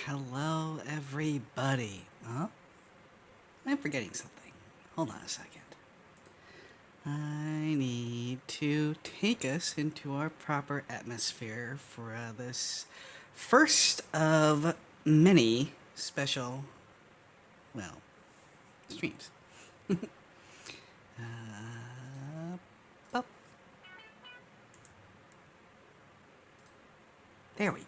Hello, everybody. Huh? I'm forgetting something. Hold on a second. I need to take us into our proper atmosphere for this first of many special, well, streams. Up. There we go.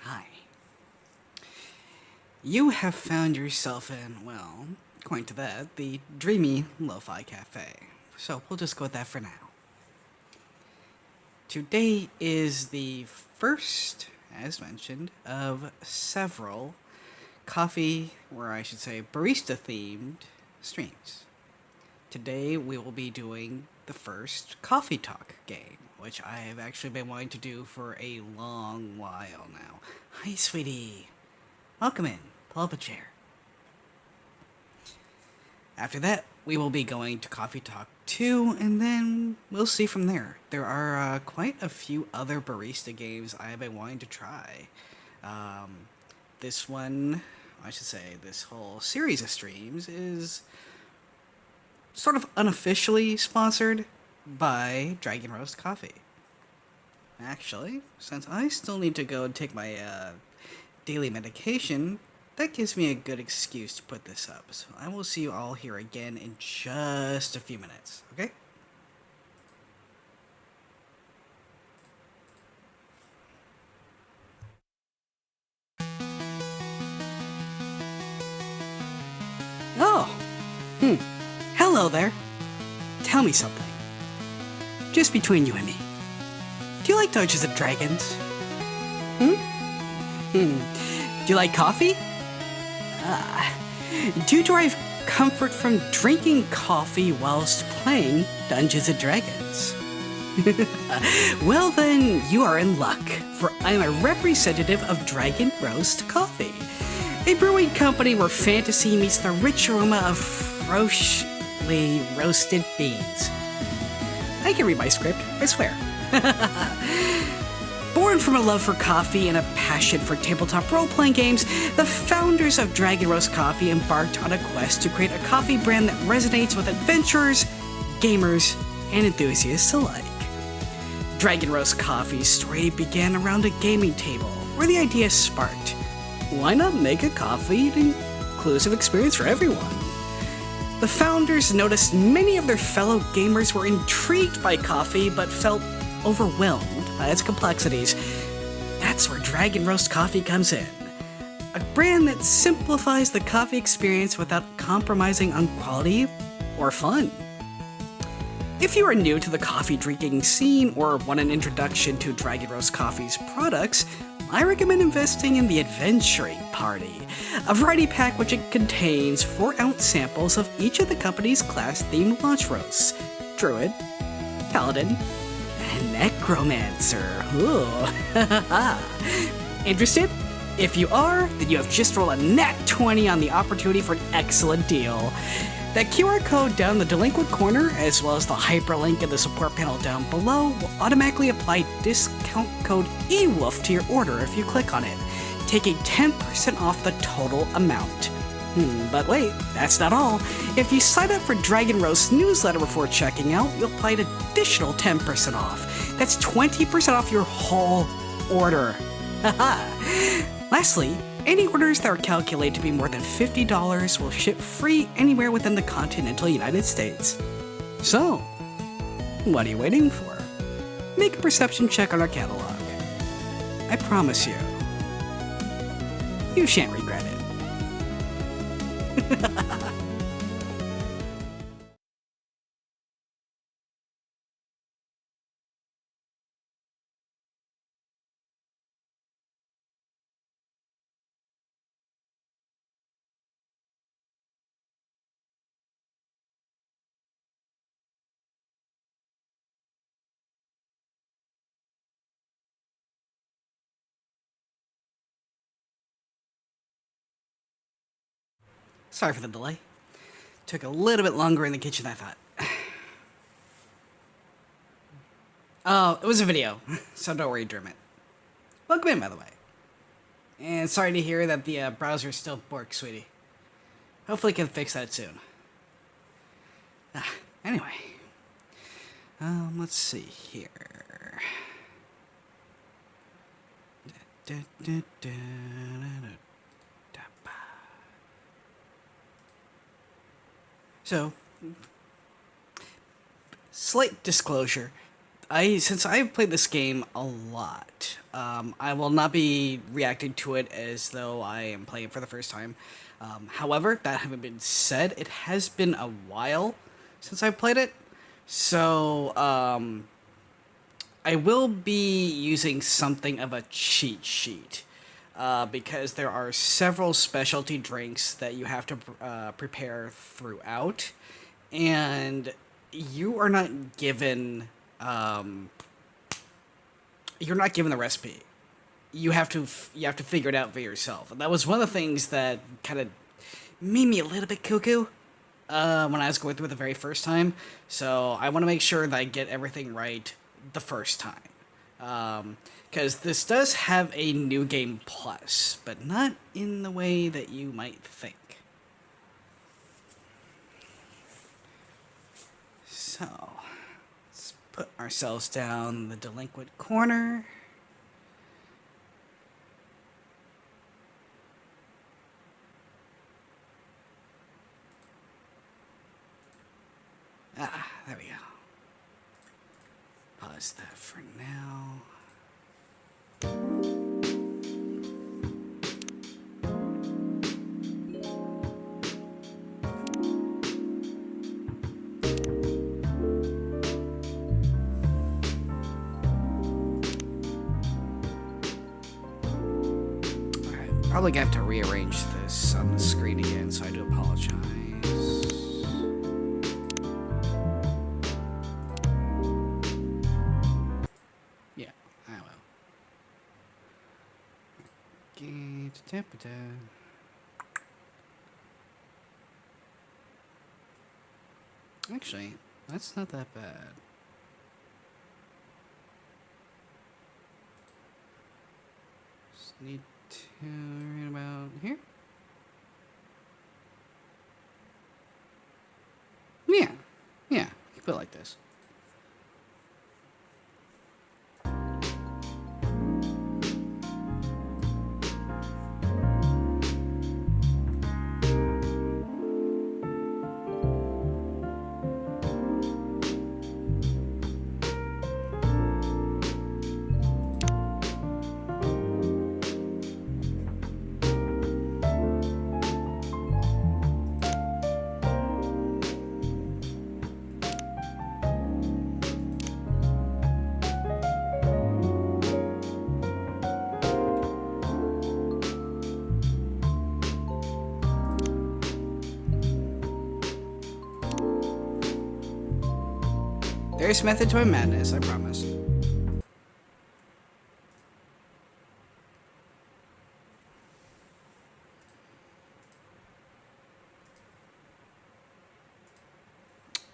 Hi. You have found yourself in, well, according to that, the dreamy lo-fi cafe. So we'll just go with that for now. Today is the first, as mentioned, of several coffee, or I should say barista-themed streams. Today we will be doing the first coffee talk game, which I have actually been wanting to do for a long while now. Hi, sweetie. Welcome in. Pull up a chair. After that, we will be going to Coffee Talk 2, and then we'll see from there. There are quite a few other barista games I have been wanting to try. This one, I should say, this whole series of streams is sort of unofficially sponsored by Dragon Roast Coffee. Actually, since I still need to go and take my daily medication, that gives me a good excuse to put this up. So I will see you all here again in just a few minutes, okay? Oh, hello there. Tell me something. Just between you and me. Do you like Dungeons and Dragons? Do you like coffee? Do you derive comfort from drinking coffee whilst playing Dungeons and Dragons? Well then, you are in luck, for I'm a representative of Dragon Roast Coffee, a brewing company where fantasy meets the rich aroma of freshly roasted beans. I can read my script, I swear. Born from a love for coffee and a passion for tabletop role-playing games, the founders of Dragon Roast Coffee embarked on a quest to create a coffee brand that resonates with adventurers, gamers, and enthusiasts alike. Dragon Roast Coffee's story began around a gaming table, where the idea sparked. Why not make a coffee an inclusive experience for everyone? The founders noticed many of their fellow gamers were intrigued by coffee but felt overwhelmed by its complexities. That's where Dragon Roast Coffee comes in. A brand that simplifies the coffee experience without compromising on quality or fun. If you are new to the coffee drinking scene or want an introduction to Dragon Roast Coffee's products, I recommend investing in the Adventuring Party, a variety pack which it contains 4-ounce samples of each of the company's class-themed launch roasts: Druid, Paladin, and Necromancer. Ooh. Interested? If you are, then you have just rolled a nat 20 on the opportunity for an excellent deal. That QR code down the delinquent corner, as well as the hyperlink in the support panel down below, will automatically apply discount code EWOLF to your order if you click on it, taking 10% off the total amount. But wait, that's not all. If you sign up for Dragon Roast's newsletter before checking out, you'll apply an additional 10% off. That's 20% off your whole order. Lastly, any orders that are calculated to be more than $50 will ship free anywhere within the continental United States. So, what are you waiting for? Make a perception check on our catalog. I promise you shan't regret it. Sorry for the delay. Took a little bit longer in the kitchen than I thought. Oh, it was a video, so don't worry, Dermot. Welcome in, by the way. And sorry to hear that the browser still works, sweetie. Hopefully can fix that soon. Anyway. Let's see here. So, slight disclosure. Since I've played this game a lot, I will not be reacting to it as though I am playing it for the first time. However, that having been said, it has been a while since I've played it, so I will be using something of a cheat sheet, because there are several specialty drinks that you have to prepare throughout, and you are not given... you're not given the recipe. You have to figure it out for yourself. And that was one of the things that kind of made me a little bit cuckoo when I was going through it the very first time. So I want to make sure that I get everything right the first time. Because this does have a New Game Plus, but not in the way that you might think. So... put ourselves down the delinquent corner. There we go. Pause that for now. Probably gonna have to rearrange this on the screen again, so I do apologize. Yeah, I will. Actually, that's not that bad. Just need right about here. Yeah, keep it like this. There's method to my madness, I promise.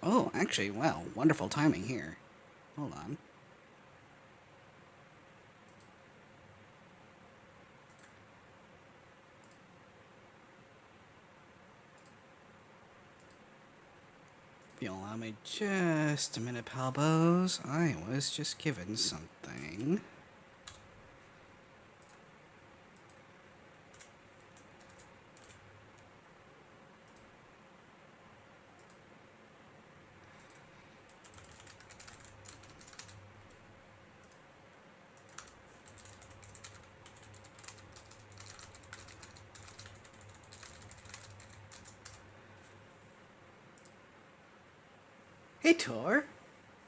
Oh, actually, wow, wonderful timing here. Hold on. If you'll allow me just a minute, Palbos. I was just given something. Hey, Tor.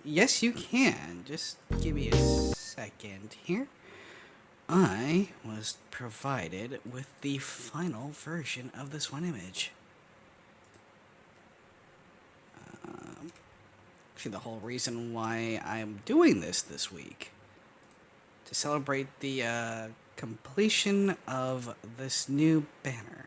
Yes, you can. Just give me a second here. I was provided with the final version of this one image. Actually, the whole reason why I'm doing this week. To celebrate the completion of this new banner.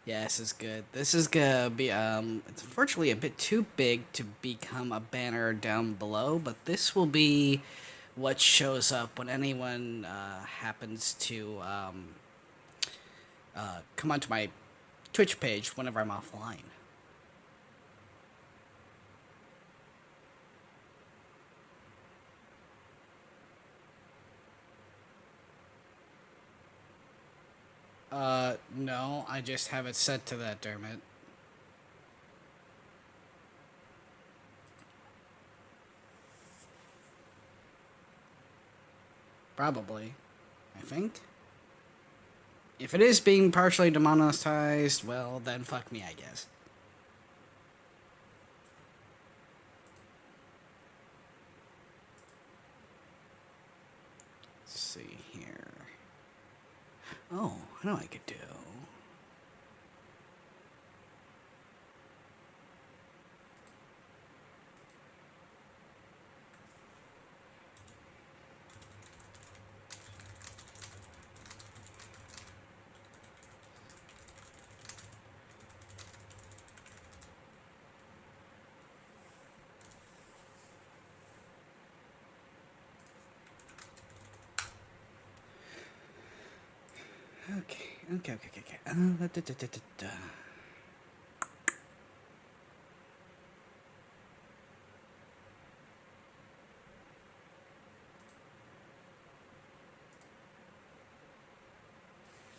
Yeah, this is good. This is gonna be, it's unfortunately a bit too big to become a banner down below, but this will be what shows up when anyone, happens to, come onto my Twitch page whenever I'm offline. No, I just have it set to that, Dermot. Probably. I think. If it is being partially demonetized, well, then fuck me, I guess. Let's see here. Oh, I know what I could do. Okay.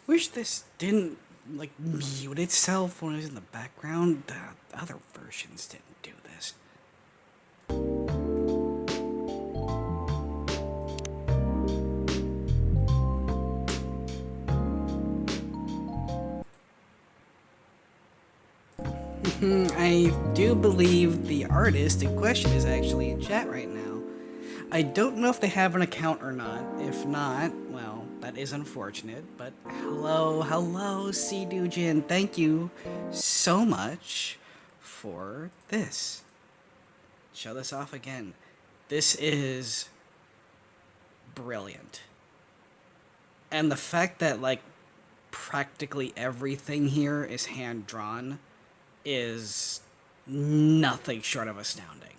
Wish this didn't, like, mute itself when it was in the background. The other versions didn't do this. I do believe the artist in question is actually in chat right now. I don't know if they have an account or not. If not, well, that is unfortunate. But hello, C Dujin. Thank you so much for this. Show this off again. This is brilliant. And the fact that, like, practically everything here is hand drawn is nothing short of astounding.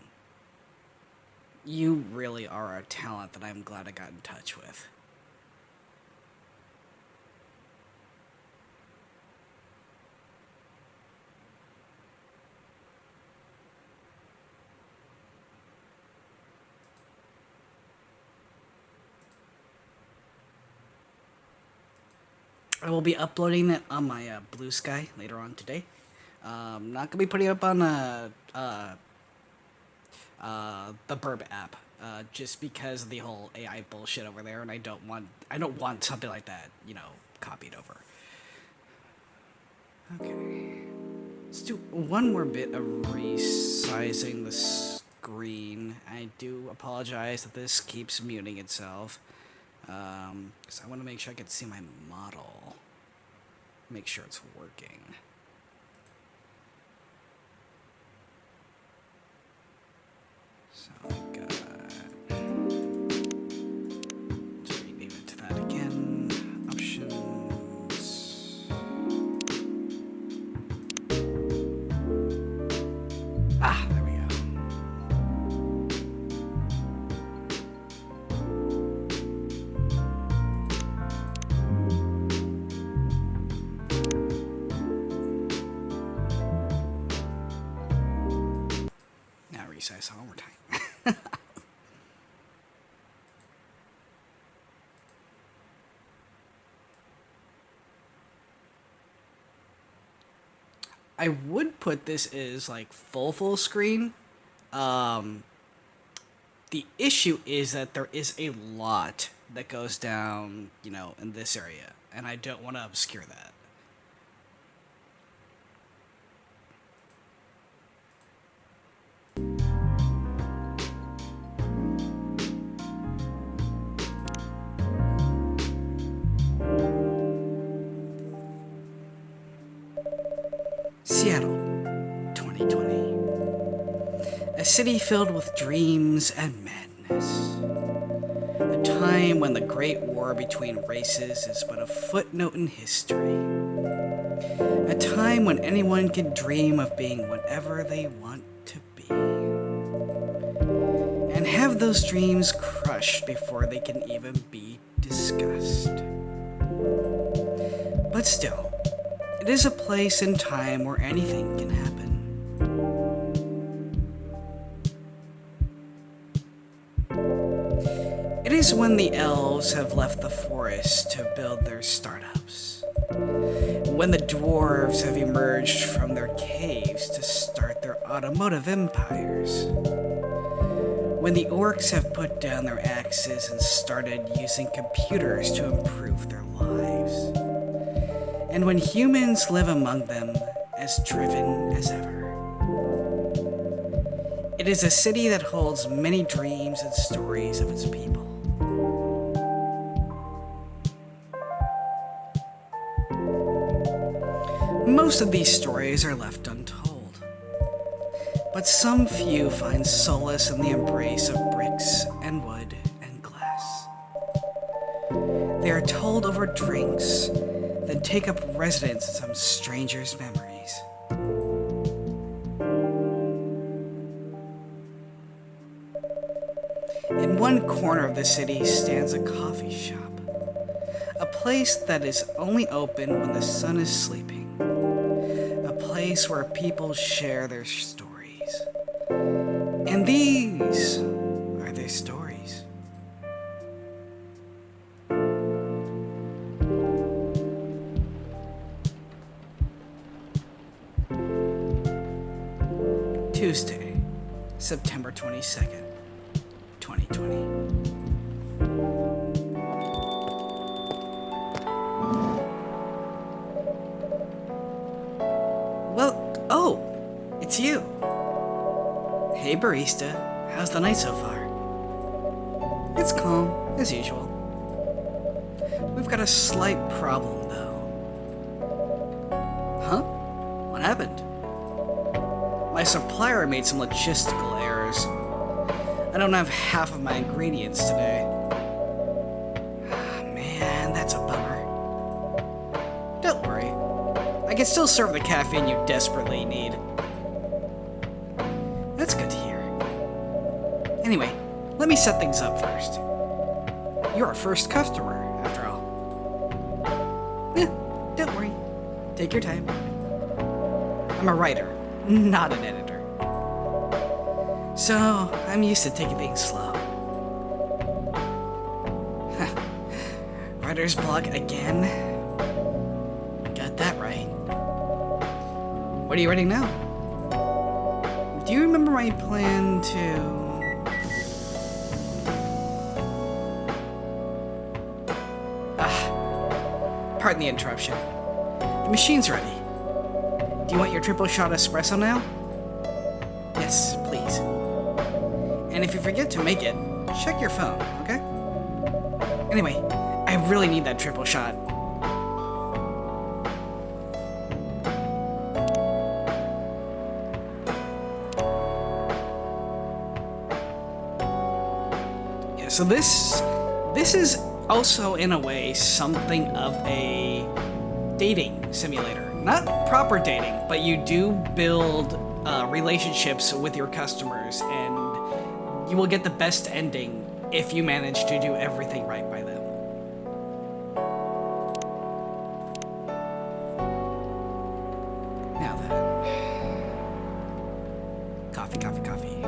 You really are a talent that I'm glad I got in touch with. I will be uploading it on my Blue Sky later on today. Not gonna be putting it up on the Burb app, just because of the whole AI bullshit over there, and I don't want something like that, you know, copied over. Okay, let's do one more bit of resizing the screen. I do apologize that this keeps muting itself, because I want to make sure I can see my model, make sure it's working. So I got, let's rename it to that again. Options. Ah, there we go. Now resize one more time. I would put this as like full screen. The issue is that there is a lot that goes down, you know, in this area, and I don't want to obscure that. Seattle, 2020. A city filled with dreams and madness. A time when the Great War between races is but a footnote in history. A time when anyone can dream of being whatever they want to be. And have those dreams crushed before they can even be discussed. But still, it is a place and time where anything can happen. It is when the elves have left the forest to build their startups. When the dwarves have emerged from their caves to start their automotive empires. When the orcs have put down their axes and started using computers to improve their lives. And when humans live among them as driven as ever. It is a city that holds many dreams and stories of its people. Most of these stories are left untold, but some few find solace in the embrace of bricks and wood and glass. They are told over drinks, then take up residence in some stranger's memories. In one corner of the city stands a coffee shop, a place that is only open when the sun is sleeping. A place where people share their stories. And these are their stories. Tuesday, September 22nd, 2020. It's you. Hey barista, how's the night so far? It's calm, as usual. We've got a slight problem, though. Huh? What happened? My supplier made some logistical errors. I don't have half of my ingredients today. Man, that's a bummer. Don't worry. I can still serve the caffeine you desperately need. That's good to hear. Anyway, let me set things up first. You're our first customer, after all. Don't worry. Take your time. I'm a writer, not an editor. So, I'm used to taking things slow. Writer's block again? Got that right. What are you writing now? Do you remember my plan to... Pardon the interruption. The machine's ready. Do you want your triple shot espresso now? Yes, please. And if you forget to make it, check your phone, okay? Anyway, I really need that triple shot. So this is also, in a way, something of a dating simulator. Not proper dating, but you do build relationships with your customers, and you will get the best ending if you manage to do everything right by them. Now then. Coffee, coffee, coffee.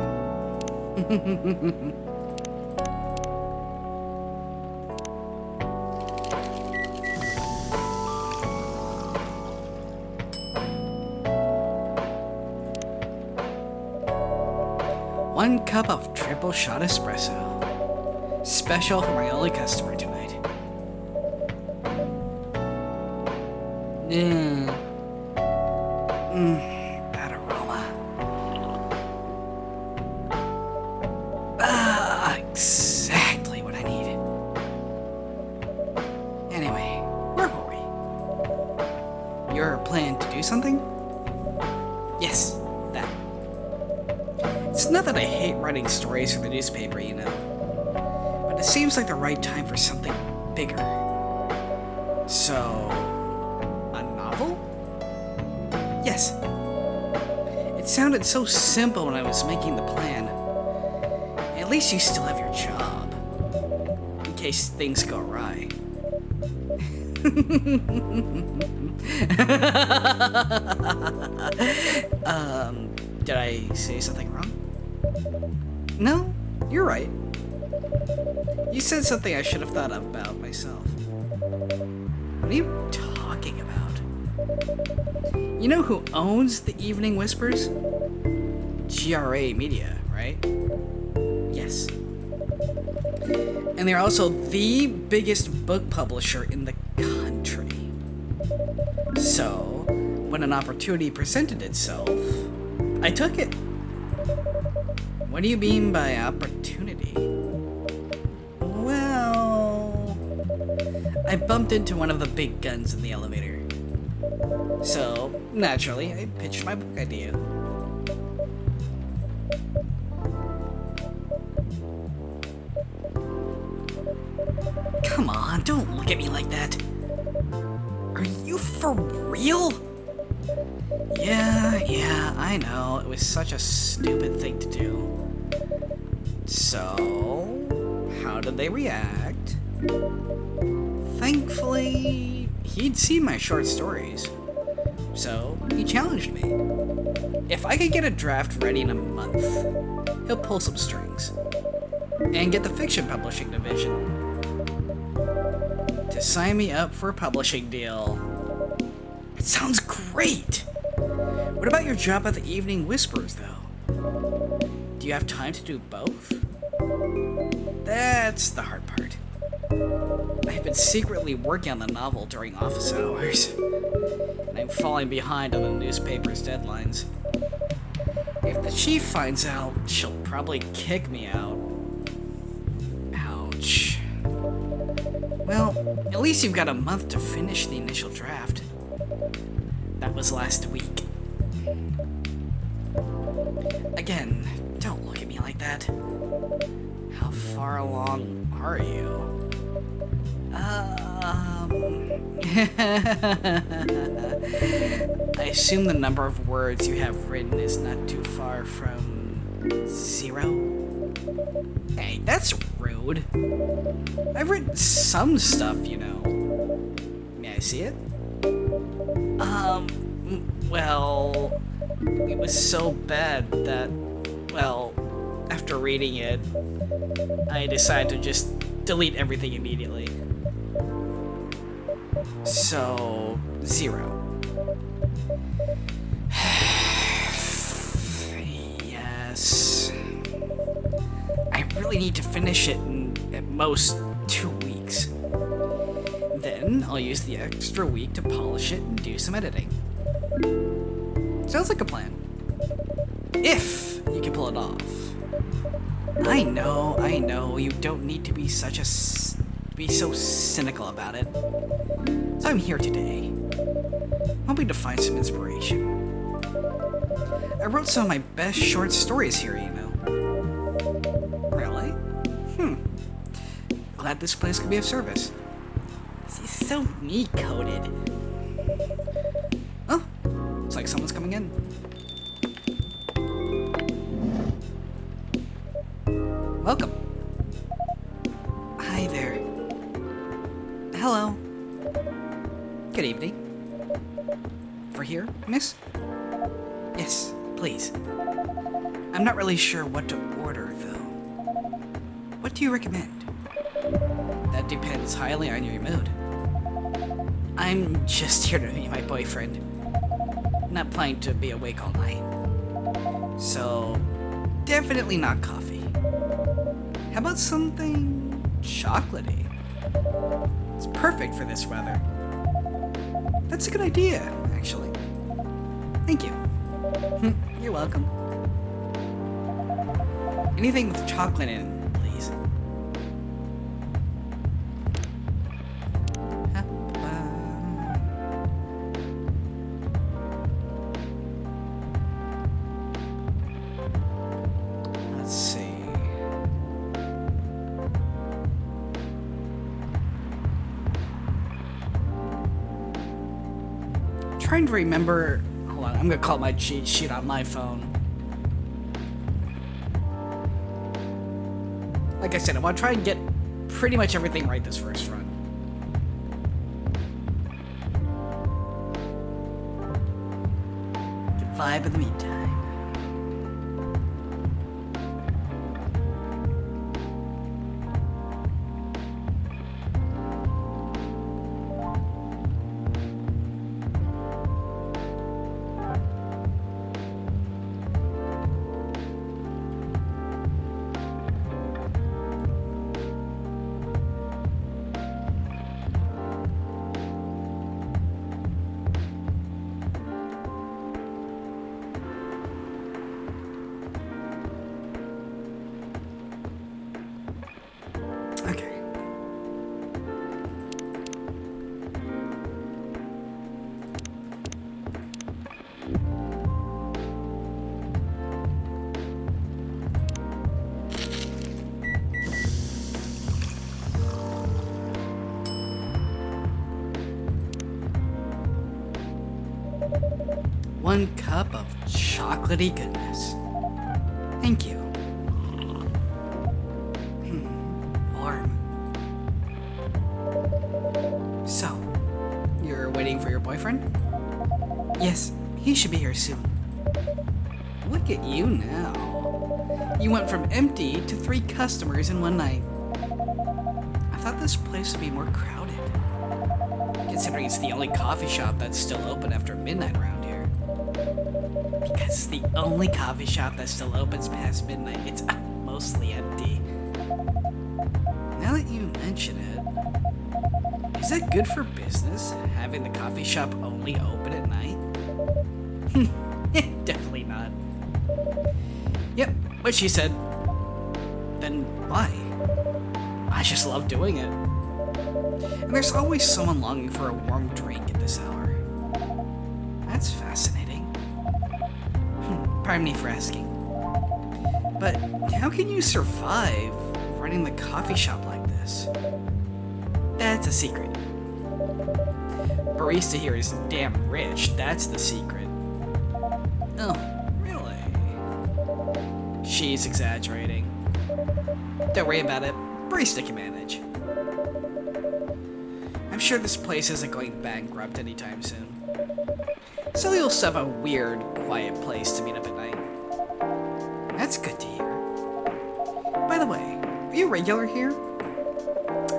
One cup of triple shot espresso. Special for my only customer tonight. That aroma. Exactly what I need. Anyway, where were we? Your plan to do something? Yes, that. It's not that I hate writing stories for the newspaper, you know. But it seems like the right time for something bigger. So, a novel? It sounded so simple when I was making the plan. At least you still have your job. In case things go awry. Did I say something wrong? No, you're right. You said something I should have thought about myself. What are you talking about? You know who owns the Evening Whispers? GRA Media, right? Yes. And they're also the biggest book publisher in the country. So, when an opportunity presented itself, I took it. What do you mean by opportunity? Well, I bumped into one of the big guns in the elevator. So, naturally, I pitched my book idea. Come on, don't look at me like that. Are you for real? Yeah, I know. It was such a stupid thing to do. So, how did they react? Thankfully, he'd seen my short stories. So, he challenged me. If I could get a draft ready in a month, he'll pull some strings. And get the fiction publishing division to sign me up for a publishing deal. It sounds great! What about your job at the Evening Whispers, though? Do you have time to do both? That's the hard part. I've been secretly working on the novel during office hours, and I'm falling behind on the newspaper's deadlines. If the chief finds out, she'll probably kick me out. Ouch. Well, at least you've got a month to finish the initial draft. That was last week. Again, don't look at me like that. How far along are you? I assume the number of words you have written is not too far from 0? Hey, that's rude. I've written some stuff, you know. May I see it? Well, it was so bad that, well, after reading it, I decided to just delete everything immediately. So, 0. Yes. I really need to finish it in at most 2 weeks. Then I'll use the extra week to polish it and do some editing. Sounds like a plan. If you can pull it off. I know, you don't need to be so cynical about it. So I'm here today, hoping to find some inspiration. I wrote some of my best short stories here, you know. Really? Glad this place could be of service. He's so me-coded. Oh, looks like someone's coming in. Welcome. Hi there. Hello. Good evening. For here, miss? Yes, please. I'm not really sure what to order, though. What do you recommend? That depends highly on your mood. I'm just here to meet my boyfriend. Not planning to be awake all night. So, definitely not coffee. How about something chocolatey? It's perfect for this weather. That's a good idea, actually. Thank you. You're welcome. Anything with chocolate in it, please. Let's see. Trying to remember Hold on, I'm gonna call my cheat sheet on my phone. Like I said, I want to try and get pretty much everything right this first run. Good vibe in the meantime. Okay. One cup of chocolatey goodness. Thank you. Warm. So, you're waiting for your boyfriend? Yes, he should be here soon. Look at you now. You went from empty to 3 customers in one night. I thought this place would be more crowded, considering it's the only coffee shop that's still open after midnight around here. Because it's the only coffee shop that still opens past midnight, it's mostly empty. Now that you mention it, is that good for business, having the coffee shop only open at night? Definitely not. Yep, what she said. Then why? I just love doing it. And there's always someone longing for a warm drink at this hour. That's fascinating. Pardon me for asking. But how can you survive running the coffee shop like this? That's a secret. Barista here is damn rich, that's the secret. Oh, really? She's exaggerating. Don't worry about it, Barista can manage. I'm sure this place isn't going bankrupt anytime soon. So you'll have a weird, quiet place to meet up at night. That's good to hear. By the way, are you a regular here?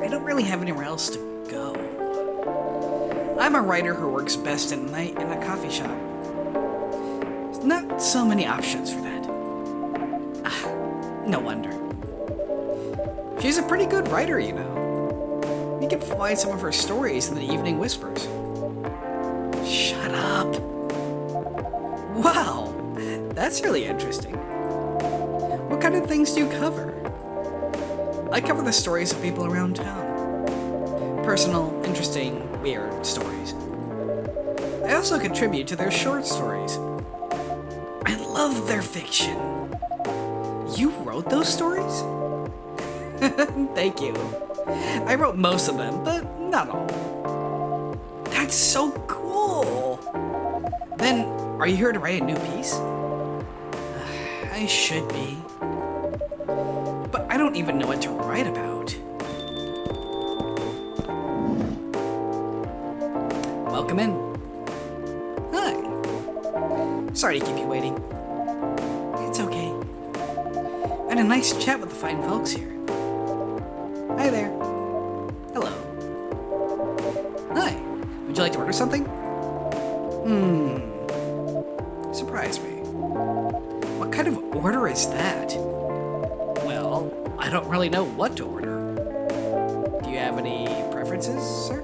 I don't really have anywhere else to go. I'm a writer who works best at night in a coffee shop. There's not so many options for that. No wonder. She's a pretty good writer, you know. You can find some of her stories in the Evening Whispers. Shut up. Wow, that's really interesting. What kind of things do you cover? I cover the stories of people around town. Personal, interesting, weird stories. I also contribute to their short stories. I love their fiction. You wrote those stories? Thank you. I wrote most of them, but not all. That's so cool. Then, are you here to write a new piece? I should be. But I don't even know what to write about. Welcome in. Hi. Sorry to keep you waiting. It's okay. I had a nice chat with the fine folks here. Hi there. Hello. Hi. Would you like to order something? Surprise me. What kind of order is that? Well, I don't really know what to order. Do you have any preferences, sir?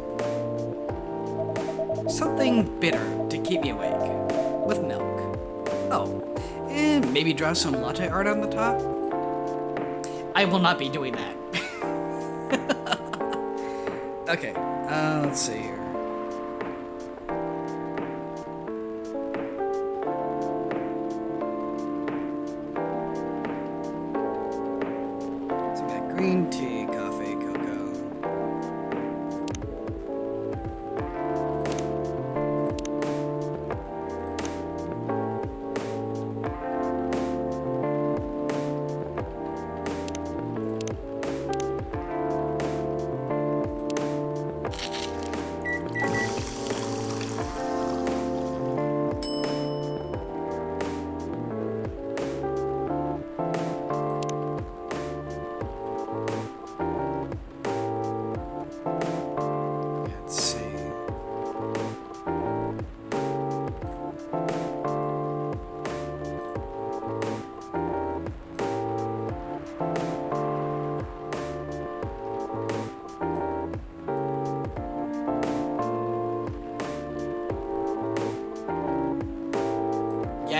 Something bitter to keep me awake. With milk. Oh, and maybe draw some latte art on the top? I will not be doing that. Okay, let's see here. So we got green tea, coffee, cocoa.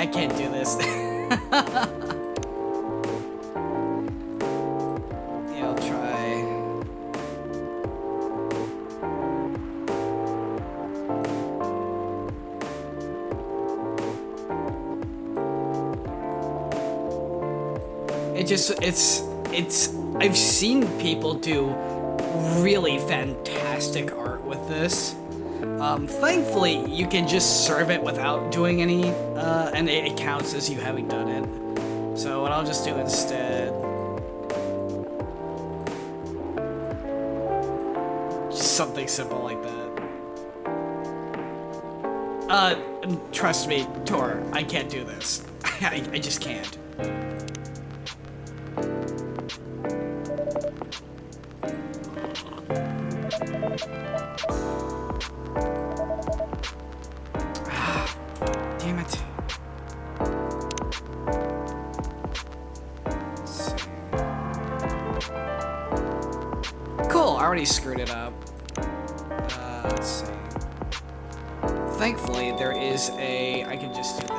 I can't do this. Yeah, I'll try. I've seen people do really fantastic art with this. Thankfully, you can just serve it without doing any, and it counts as you having done it. So what I'll just do instead, just something simple like that. Trust me, Tor, I can't do this. I just can't. Damn it. Let's see. Cool, I already screwed it up. Let's see. Thankfully, there is I can just do this.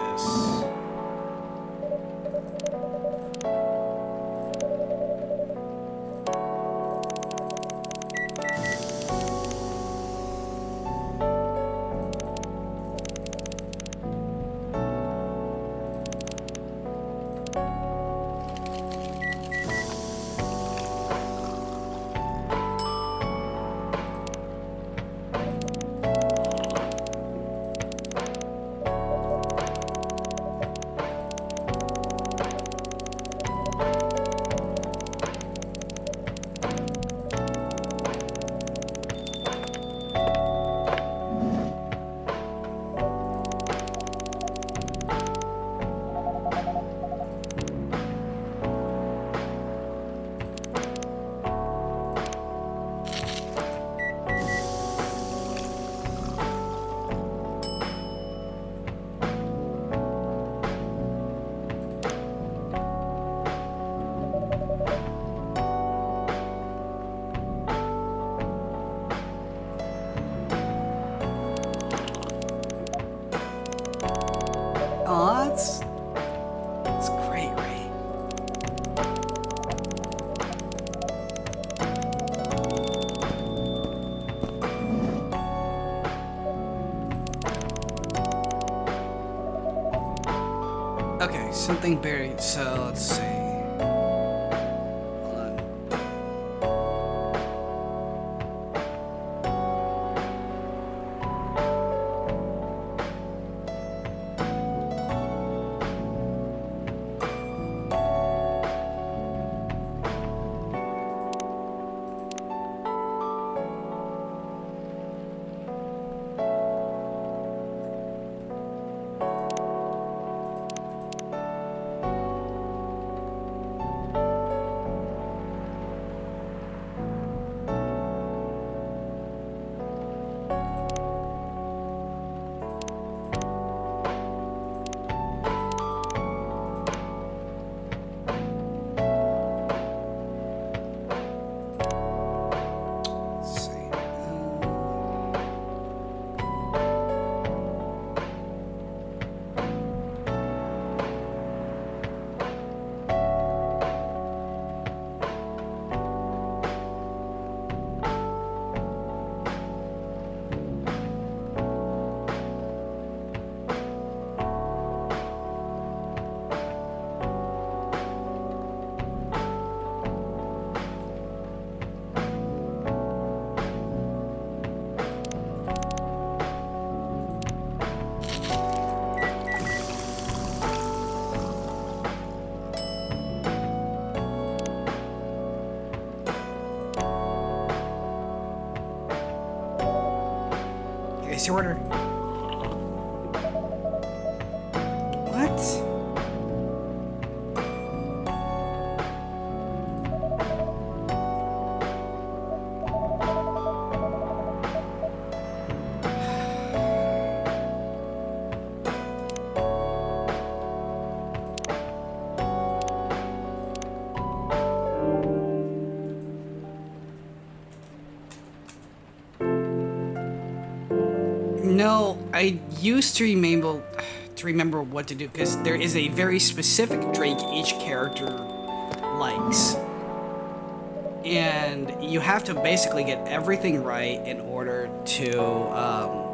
Aw, that's great, Ray. Okay, something buried, so let's see. Hold on. Place your order. What? No, I used to to remember what to do, because there is a very specific drink each character likes. And you have to basically get everything right in order to, oh,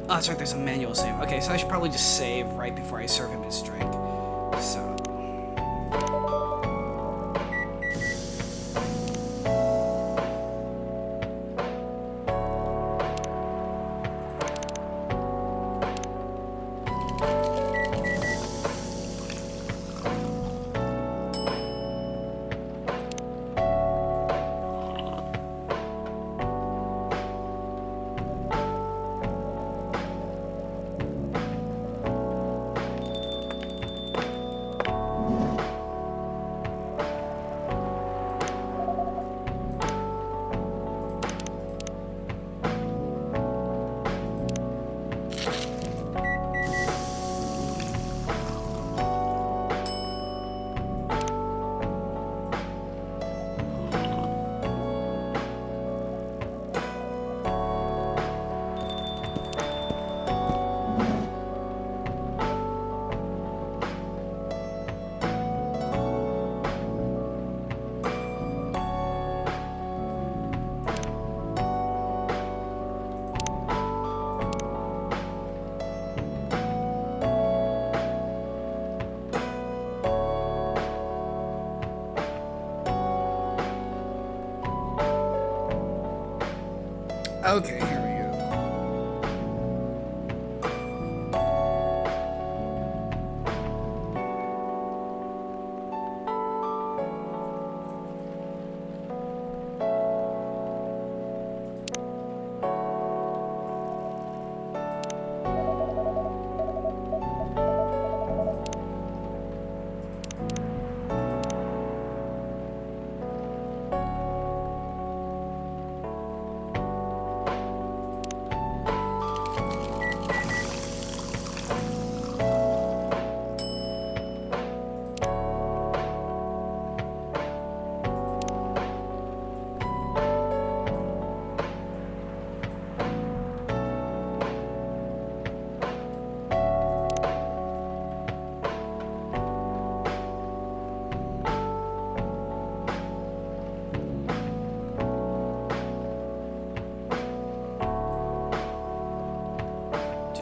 that's right, there's a manual save. Okay, so I should probably just save right before I serve him his drink. So... Okay, here we go.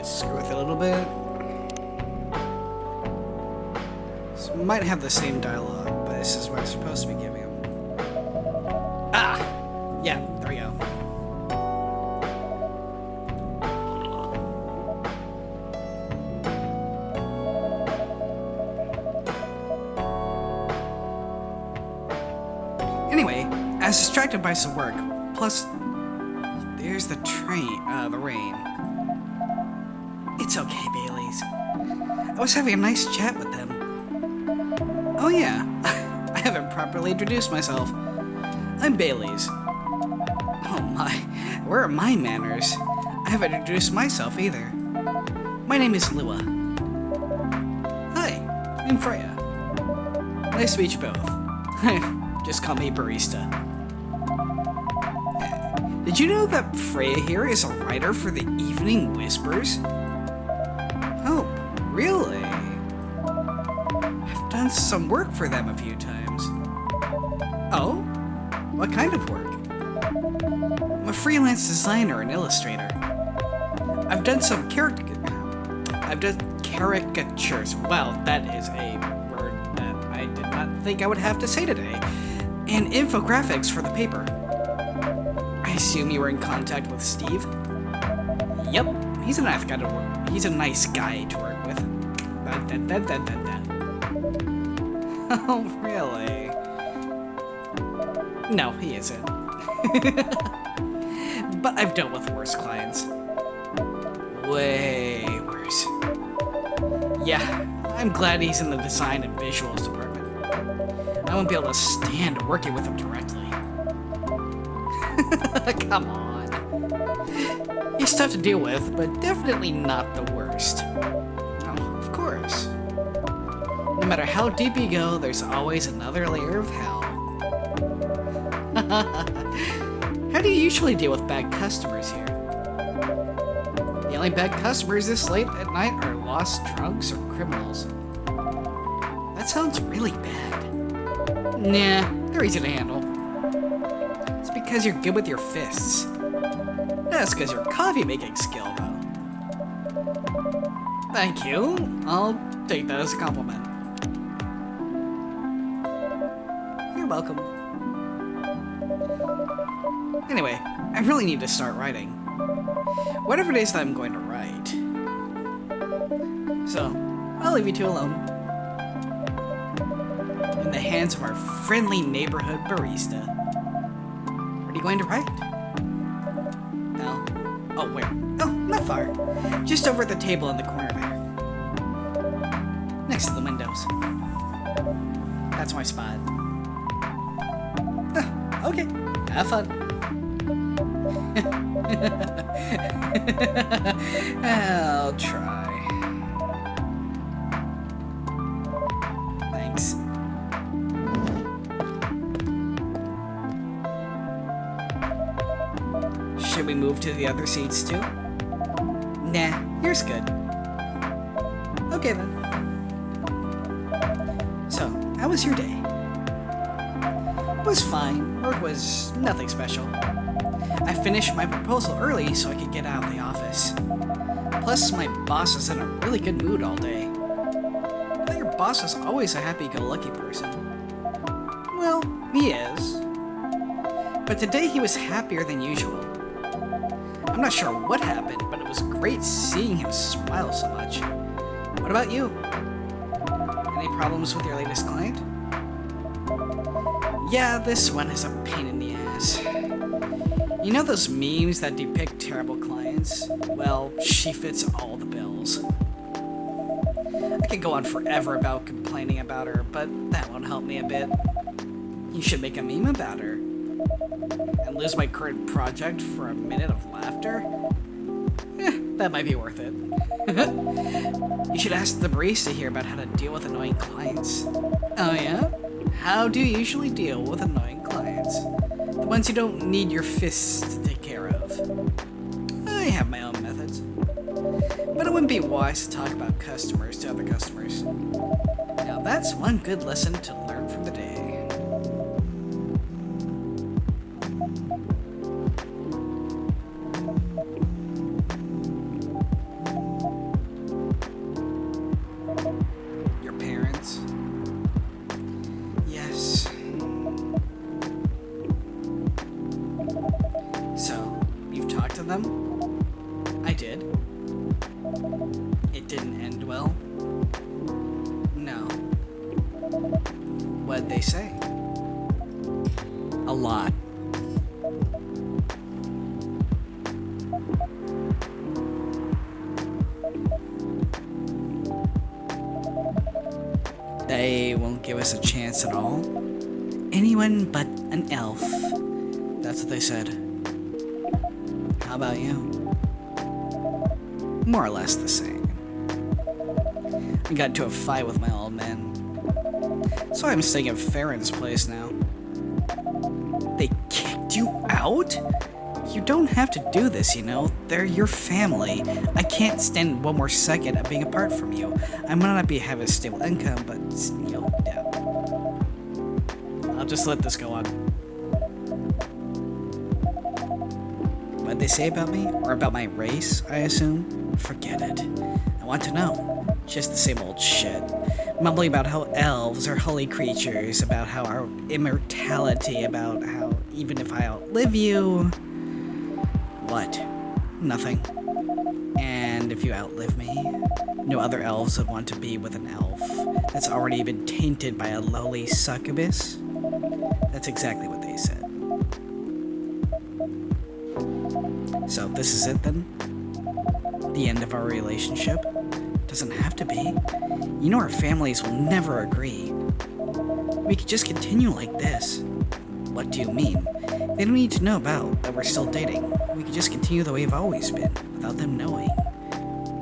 Screw with it a little bit. So might have the same dialogue, but this is what I'm supposed to be giving him. Ah! Yeah, there we go. Anyway, I was distracted by some work. Plus, there's the rain. It's okay, Bailey's. I was having a nice chat with them. Oh yeah, I haven't properly introduced myself. I'm Bailey's. Oh my, where are my manners? I haven't introduced myself either. My name is Lua. Hi, I'm Freya. Nice to meet you both. Just call me Barista. Did you know that Freya here is a writer for the Evening Whispers? Oh, really? I've done some work for them a few times. Oh? What kind of work? I'm a freelance designer and illustrator. I've done caricatures. Well, that is a word that I did not think I would have to say today. And infographics for the paper. I assume you were in contact with Steve? Yep, he's a nice guy to work. He's a nice guy to work with. Oh, really? No, he isn't. But I've dealt with worse clients. Way worse. Yeah, I'm glad he's in the design and visuals department. I won't be able to stand working with him directly. Come on. He's tough to deal with, but definitely not the worst. Oh, of course. No matter how deep you go, there's always another layer of hell. How do you usually deal with bad customers here? The only bad customers this late at night are lost drunks or criminals. That sounds really bad. Nah, they're easy to handle. It's because you're good with your fists. That's because your coffee making skill, though. Thank you. I'll take that as a compliment. You're welcome. Anyway, I really need to start writing. Whatever it is that I'm going to write. So, I'll leave you two alone. In the hands of our friendly neighborhood barista. What are you going to write? No. Oh, where? Oh, not far. Just over at the table in the corner there. Next to the windows. That's my spot. Okay, have fun. I'll try. Thanks. Should we move to the other seats too? Nah, here's good. Okay then. So, how was your day? It was fine. Work was nothing special. I finished my proposal early so I could get out of the office. Plus, my boss was in a really good mood all day. I thought your boss was always a happy-go-lucky person. Well, he is. But today he was happier than usual. I'm not sure what happened, but it was great seeing him smile so much. What about you? Any problems with your latest client? Yeah, this one is a pain in the ass. You know those memes that depict terrible clients? Well, she fits all the bills. I could go on forever about complaining about her, but that won't help me a bit. You should make a meme about her. And lose my current project for a minute of laughter? That might be worth it. You should ask the barista here about how to deal with annoying clients. Oh yeah? How do you usually deal with annoying clients? The ones you don't need your fists to take care of. I have my own methods. But it wouldn't be wise to talk about customers to other customers. Now that's one good lesson to learn from the day. Your parents? Yes. So, you've talked to them? I did. It didn't end well? No. What'd they say? A lot. They won't give us a chance at all? Anyone but an elf. That's what they said. How about you? More or less the same. I got into a fight with my old man. So I'm staying at Farron's place now. They kicked you out? You don't have to do this, you know. They're your family. I can't stand one more second of being apart from you. I might not have a stable income, but, you know, yeah. I'll just let this go on. What'd they say about me? Or about my race, I assume? Forget it. I want to know. Just the same old shit. Mumbling about how elves are holy creatures, about how our immortality, about how even if I outlive you... What? Nothing. And if you outlive me, no other elves would want to be with an elf that's already been tainted by a lowly succubus? That's exactly what they said. So this is it then? The end of our relationship? Doesn't have to be. You know our families will never agree. We could just continue like this. What do you mean? They don't need to know about that we're still dating. We could just continue the way we've always been, without them knowing.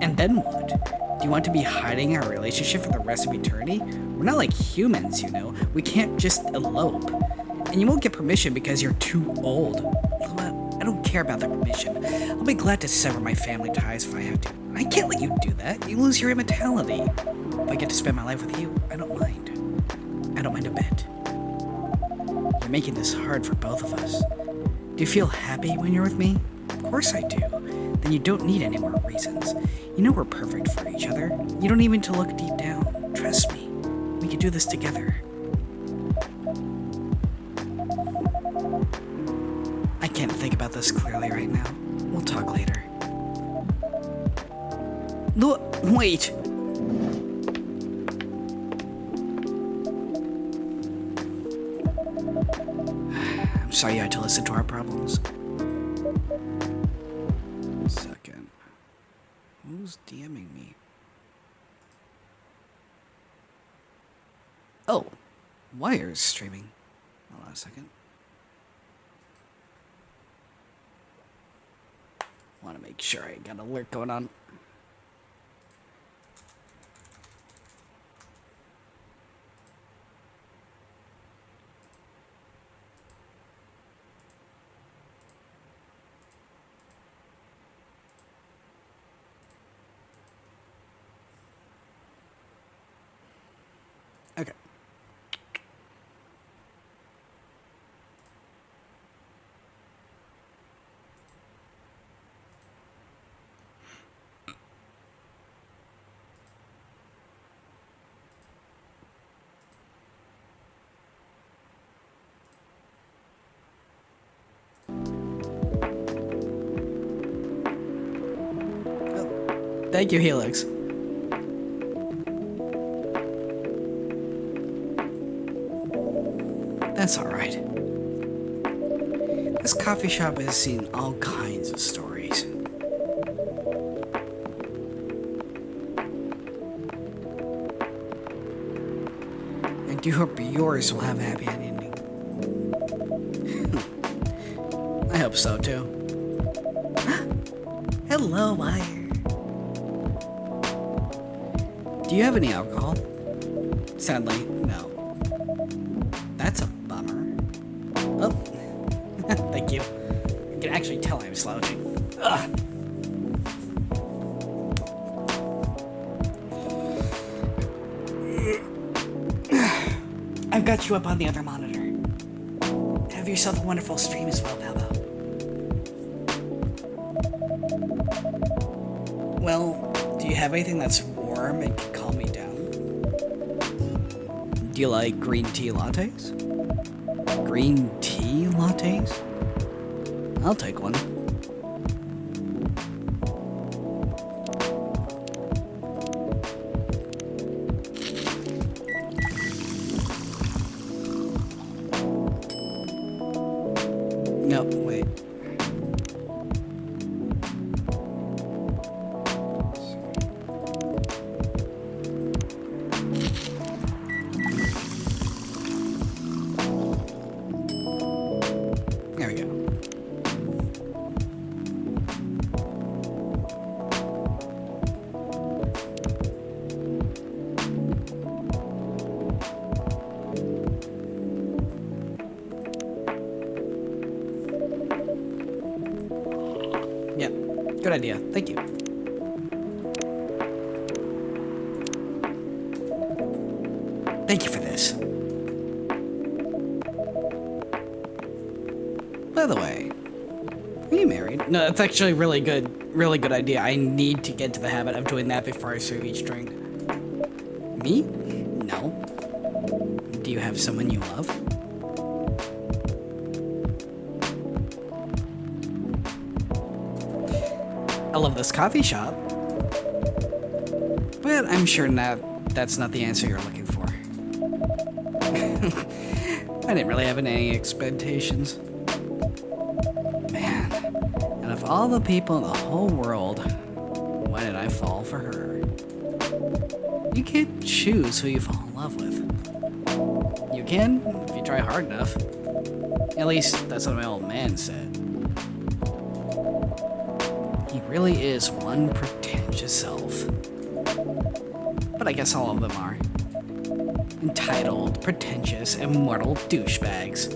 And then what? Do you want to be hiding our relationship for the rest of eternity? We're not like humans, you know. We can't just elope. And you won't get permission because you're too old. I don't care about the permission. I'll be glad to sever my family ties if I have to. I can't let you do that. You lose your immortality. If I get to spend my life with you, I don't mind. I don't mind a bit. You're making this hard for both of us. Do you feel happy when you're with me? Of course I do. Then you don't need any more reasons. You know we're perfect for each other. You don't even need to look deep down. Trust me. We can do this together. I can't think about this clearly right now. We'll talk later. Look, wait. I'm sorry you had to listen to our problems. Second. Who's DMing me? Oh, Wire's streaming. Hold on a second. Want to make sure I got an alert going on. Okay. Thank you, Helix. That's alright. This coffee shop has seen all kinds of stories. I do hope yours will have a happy ending. I hope so too. Hello, Wire. Do you have any alcohol? Sadly, no. That's a bummer. Oh, thank you. You can actually tell I'm slouching. Ugh. I've got you up on the other monitor. Have yourself a wonderful stream as well, Pablo. Well, do you have anything that's warm and can calm me down? Do you like green tea lattes? Green tea lattes? I'll take one. No, wait. There we go. Yeah, good idea. Thank you. Thank you for this. By the way, are you married? No, that's actually really good idea. I need to get into the habit of doing that before I serve each drink. Me? No. Do you have someone you love? I love this coffee shop. But I'm sure that's not the answer you're looking for. I didn't really have any expectations. Man, and of all the people in the whole world, why did I fall for her? You can't choose who you fall in love with. You can, if you try hard enough. At least, that's what my old man said. He really is one pretentious self. But I guess all of them are. Entitled, pretentious, immortal douchebags.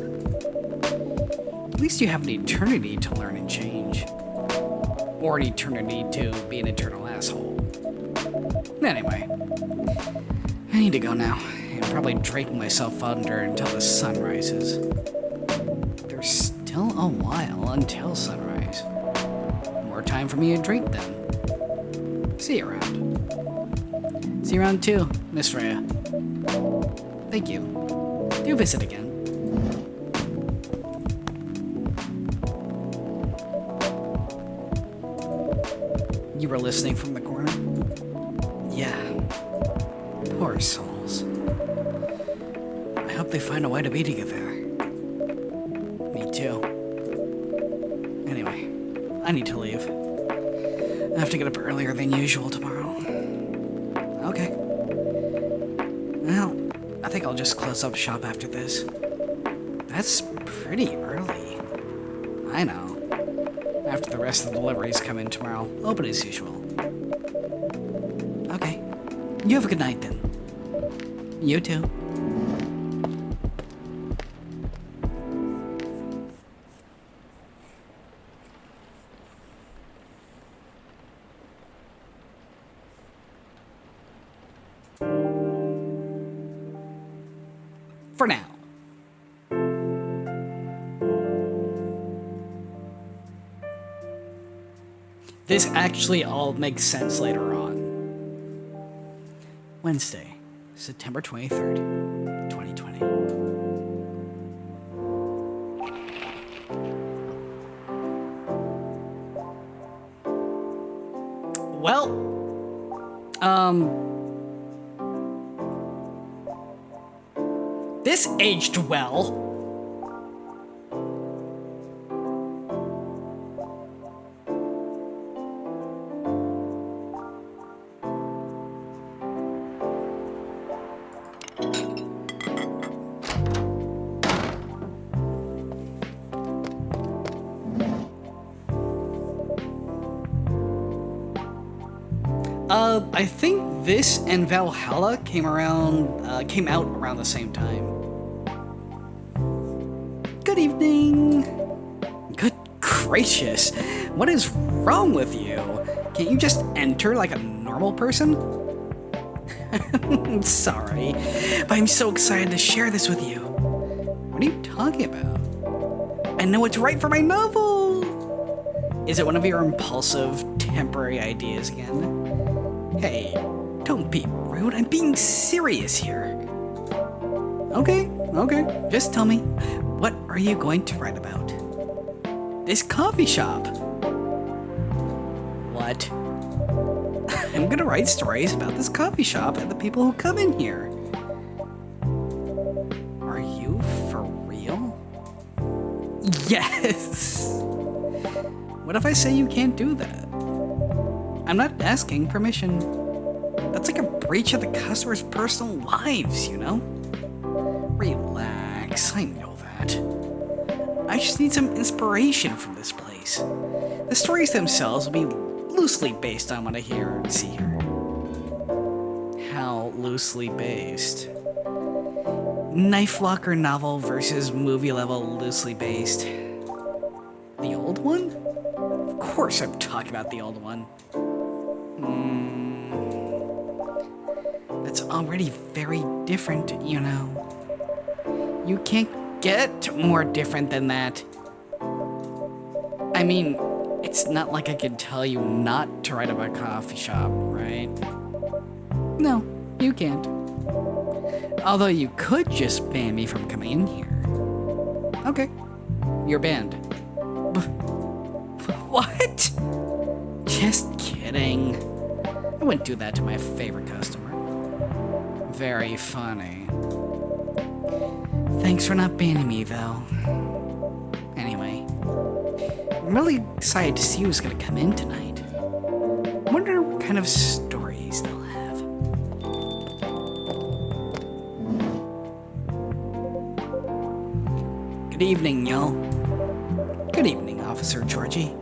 least you have an eternity to learn and change. Or an eternity to be an eternal asshole. Anyway, I need to go now. I'm probably dragging myself under until the sun rises. There's still a while until sunrise. More time for me to drink then. See you around. See you around too, Miss Freya. Thank you. Do visit again. You were listening from the corner? Yeah. Poor souls. I hope they find a way to be together. Me too. Anyway, I need to leave. I have to get up earlier than usual tomorrow. Okay. Well, I think I'll just close up shop after this. That's pretty early. I know. After the rest of the deliveries come in tomorrow, open as usual. Okay. You have a good night then. You too. For now. This actually all makes sense later on. Wednesday, September 23rd, 2020. Well, this aged well. I think this and Valhalla came out around the same time. Good evening. Good gracious. What is wrong with you? Can't you just enter like a normal person? Sorry, but I'm so excited to share this with you. What are you talking about? I know it's right for my novel. Is it one of your impulsive, temporary ideas again? Hey, don't be rude. I'm being serious here. Okay. Just tell me, what are you going to write about? This coffee shop. What? I'm gonna write stories about this coffee shop and the people who come in here. Are you for real? Yes! What if I say you can't do that? I'm not asking permission. That's like a breach of the customer's personal lives, you know? Relax, I know that. I just need some inspiration from this place. The stories themselves will be loosely based on what I hear and see here. How loosely based? Knife Locker novel versus movie level loosely based. The old one? Of course I'm talking about the old one. That's already very different, you know. You can't get more different than that. I mean, it's not like I could tell you not to write about a coffee shop, right? No, you can't. Although you could just ban me from coming in here. Okay, you're banned. What? Just kidding. I wouldn't do that to my favorite customer. Very funny. Thanks for not banning me, though. Anyway, I'm really excited to see who's gonna come in tonight. I wonder what kind of stories they'll have. Good evening, y'all. Good evening, Officer Georgie.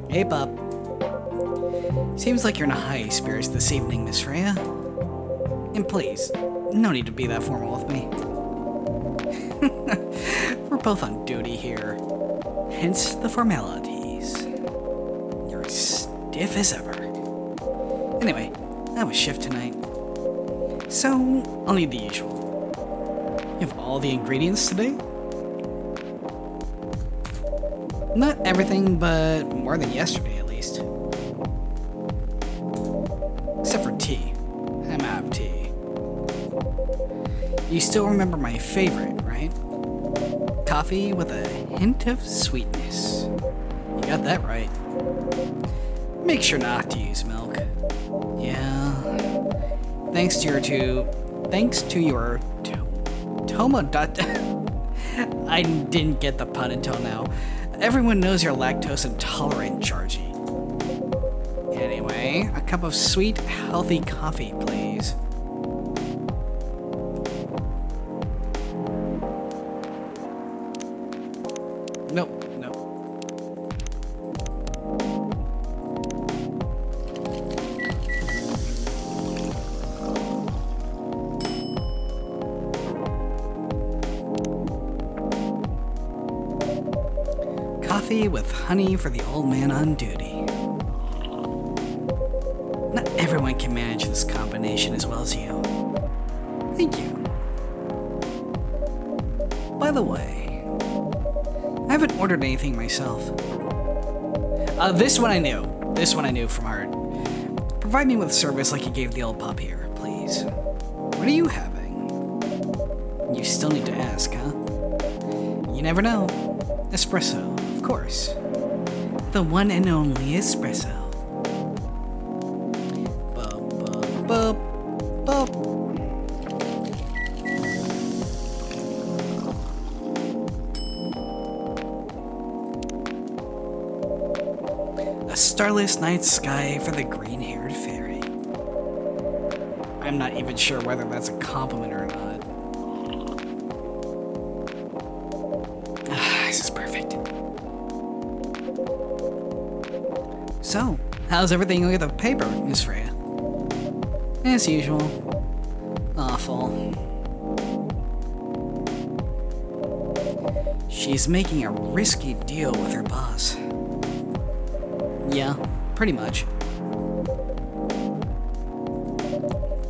Hey, bub. Seems like you're in a high spirits this evening, Miss Freya. And please, no need to be that formal with me. We're both on duty here. Hence the formalities. You're as stiff as ever. Anyway, I have a shift tonight. So, I'll need the usual. You have all the ingredients today? Not everything, but more than yesterday at least. Except for tea. I'm out of tea. You still remember my favorite, right? Coffee with a hint of sweetness. You got that right. Make sure not to use milk. Yeah. Thanks to your I didn't get the pun until now. Everyone knows you're lactose intolerant, Georgie. Anyway, a cup of sweet, healthy coffee, please. Nope. Coffee with honey for the old man on duty. Not everyone can manage this combination as well as you. Thank you. By the way, I haven't ordered anything myself. This one I knew from heart. Provide me with service like you gave the old pup here, please. What are you having? You still need to ask, huh? You never know. Espresso, of course. The one and only espresso. Bup, bup, bup, bup. A starless night sky for the green-haired fairy. I'm not even sure whether that's a compliment or not. This is perfect. So, how's everything with the paper, Miss Freya? As usual. Awful. She's making a risky deal with her boss. Yeah, pretty much.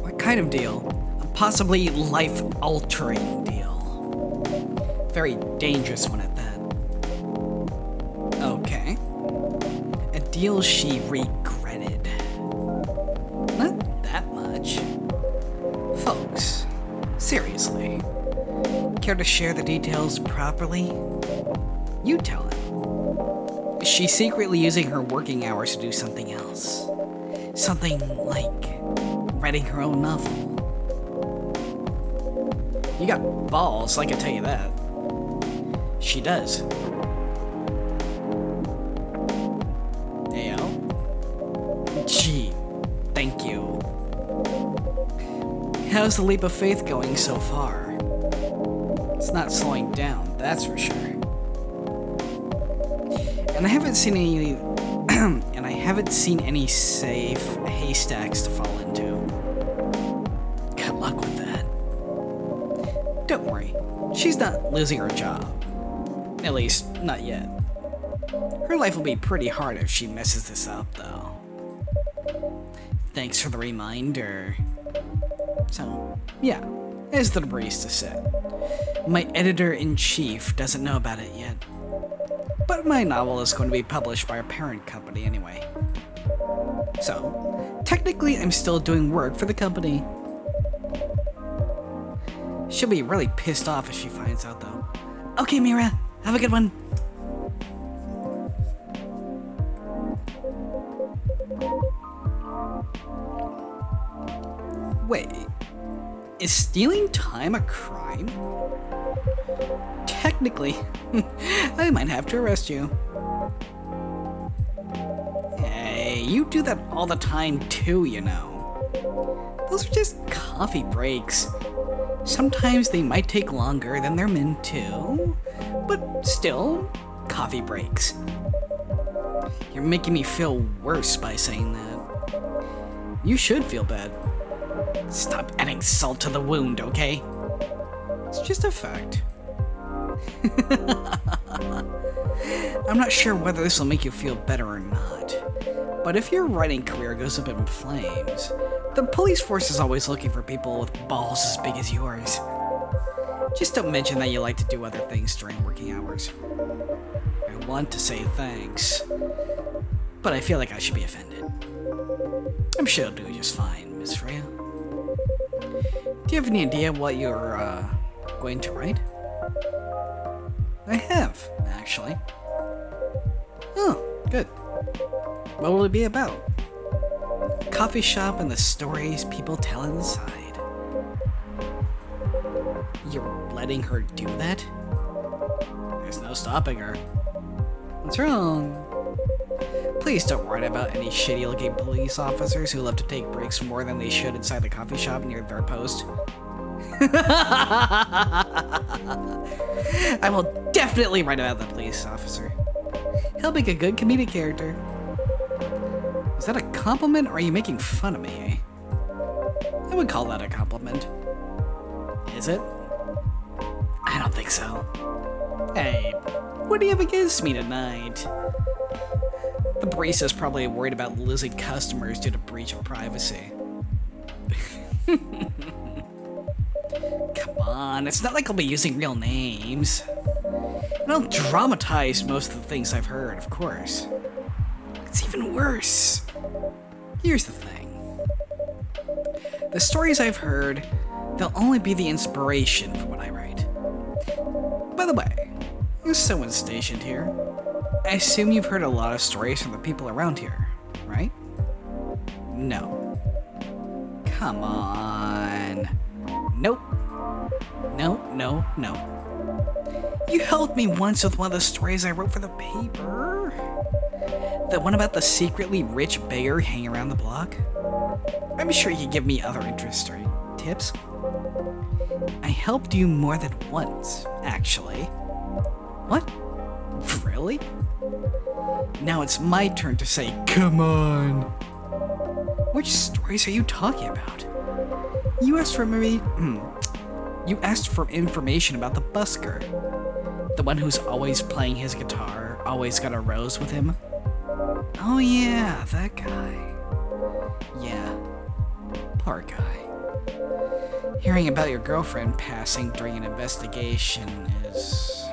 What kind of deal? A possibly life-altering deal. Very dangerous one at that. Okay. A deal she regretted. Not that much. Folks, seriously. Care to share the details properly? You tell him. She's secretly using her working hours to do something else. Something like writing her own novel. You got balls, I can tell you that. She does. Ayo. Gee, thank you. How's the leap of faith going so far? It's not slowing down, that's for sure. And I haven't seen any safe haystacks to fall into. Good luck with that. Don't worry, she's not losing her job. At least, not yet. Her life will be pretty hard if she messes this up, though. Thanks for the reminder. So, yeah, as the barista said, my editor-in-chief doesn't know about it yet. But my novel is going to be published by our parent company anyway. So, technically I'm still doing work for the company. She'll be really pissed off if she finds out, though. Okay, Mira, have a good one. Wait, is stealing time a crime? Technically, I might have to arrest you. Hey, you do that all the time too, you know. Those are just coffee breaks. Sometimes they might take longer than they're meant to, but still, coffee breaks. You're making me feel worse by saying that. You should feel bad. Stop adding salt to the wound, okay? It's just a fact. I'm not sure whether this will make you feel better or not, but if your writing career goes up in flames, the police force is always looking for people with balls as big as yours. Just don't mention that you like to do other things during working hours. I want to say thanks, but I feel like I should be offended. I'm sure you'll do just fine, Miss Freya. Do you have any idea what you're, going to write? I have, actually. Oh, good. What will it be about? A coffee shop and the stories people tell inside. You're letting her do that? There's no stopping her. What's wrong? Please don't write about any shitty-looking police officers who love to take breaks more than they should inside the coffee shop near their post. I will definitely write about the police officer. He'll make a good comedic character. Is that a compliment, or are you making fun of me, eh? I would call that a compliment. Is it? I don't think so. Hey, what do you have against me tonight? The barista's probably worried about losing customers due to breach of privacy. Come on, it's not like I'll be using real names. And I'll dramatize most of the things I've heard, of course. It's even worse. Here's the thing. The stories I've heard, they'll only be the inspiration for what I write. By the way, there's someone stationed here. I assume you've heard a lot of stories from the people around here, right? No. Come on. Nope. No. You helped me once with one of the stories I wrote for the paper. The one about the secretly rich beggar hanging around the block. I'm sure you could give me other interest or tips. I helped you more than once, actually. What? Really? Now it's my turn to say, come on. Which stories are you talking about? You asked for information about the busker. The one who's always playing his guitar, always got a rose with him. Oh yeah, that guy. Yeah, poor guy. Hearing about your girlfriend passing during an investigation is...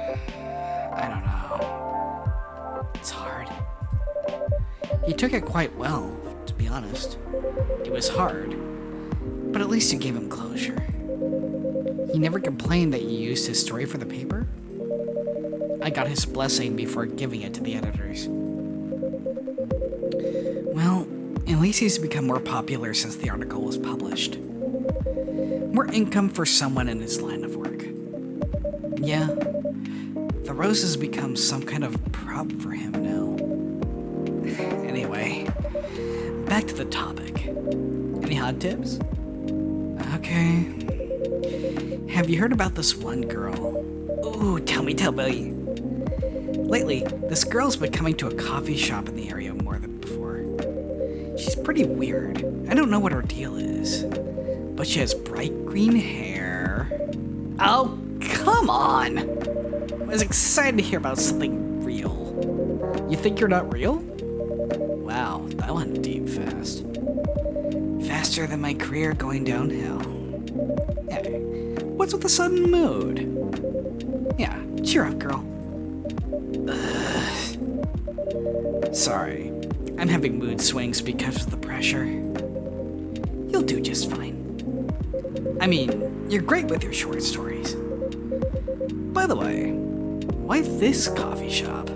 I don't know. It's hard. He took it quite well, to be honest. It was hard, but at least you gave him closure. He never complained that you used his story for the paper. I got his blessing before giving it to the editors. Well, at least he's become more popular since the article was published. More income for someone in his line of work. Yeah, the rose has become some kind of prop for him now. Anyway, back to the topic. Any hot tips? Okay. Have you heard about this one girl? Ooh, tell me. Lately, this girl's been coming to a coffee shop in the area more than before. She's pretty weird. I don't know what her deal is, but she has bright green hair. Oh, come on! I was excited to hear about something real. You think you're not real? Wow, that went deep fast. Faster than my career going downhill. Hey, what's with the sudden mood? Yeah, cheer up, girl. Ugh. Sorry, I'm having mood swings because of the pressure. You'll do just fine. I mean, you're great with your short stories. By the way, why this coffee shop?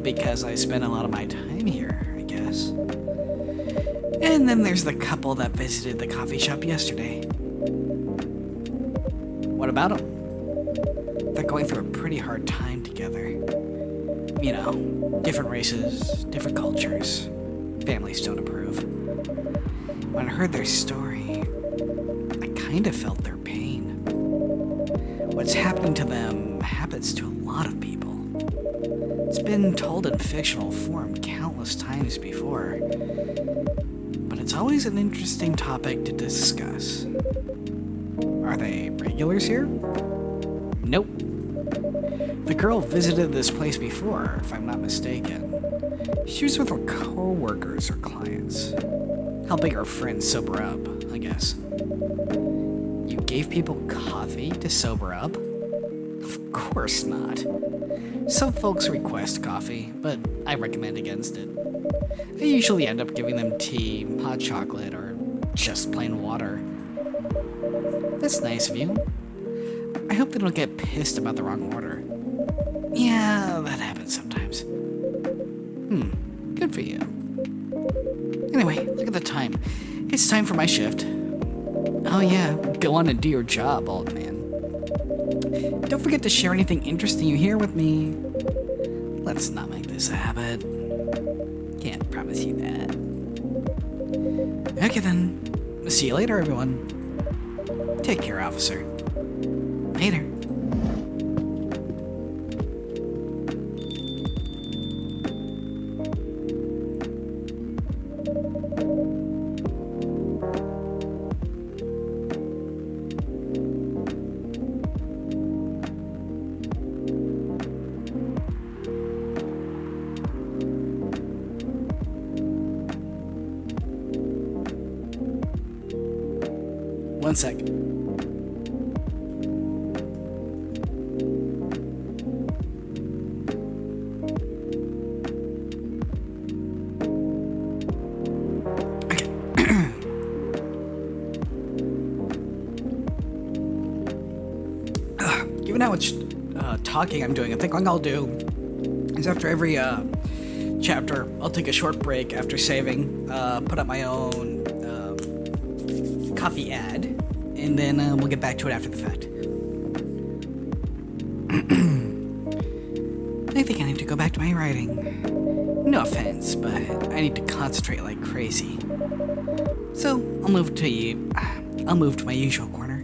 Because I spend a lot of my time here, I guess. And then there's the couple that visited the coffee shop yesterday. What about them? They're going through a pretty hard time together. You know, different races, different cultures. Families don't approve. When I heard their story, I kind of felt their pain. What's happening to them happens to a lot of people. It's been told in fictional form countless times before, but it's always an interesting topic to discuss. Are they regulars here? Nope. The girl visited this place before, if I'm not mistaken. She was with her co-workers or clients, helping her friends sober up, I guess. You gave people coffee to sober up? Of course not. Some folks request coffee, but I recommend against it. I usually end up giving them tea, hot chocolate, or just plain water. That's nice of you. I hope they don't get pissed about the wrong order. Yeah, that happens sometimes. Good for you. Anyway, look at the time. It's time for my shift. Oh yeah, go on and do your job, old man. Don't forget to share anything interesting you hear with me. Let's not make this a habit. Can't promise you that. Okay then. See you later, everyone. Take care, officer. Later. One sec. Given how much talking I'm doing, I think what I'll do is after every chapter, I'll take a short break after saving, put up my own coffee ad, and then we'll get back to it after the fact. I think I need to go back to my writing. No offense, but I need to concentrate like crazy. So I'll move to my usual corner.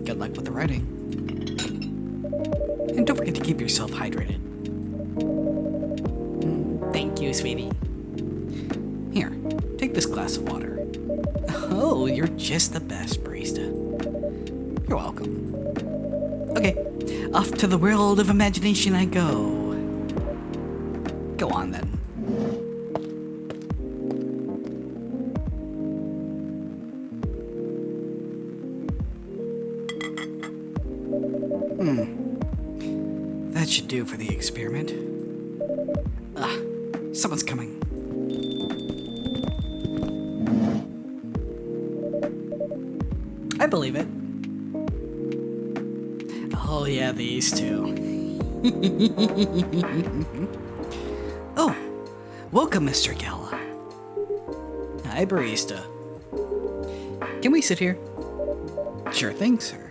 Good luck with the writing. And don't forget to keep yourself hydrated. Thank you, sweetie. Here, take this glass of water. Oh, you're just the best, barista. You're welcome. Okay, off to the world of imagination I go. Go on then. That should do for the experiment. Someone's coming. I believe it. Oh yeah, these two. Oh, welcome, Mr. Gala. Hi, barista. Can we sit here? Sure thing, sir.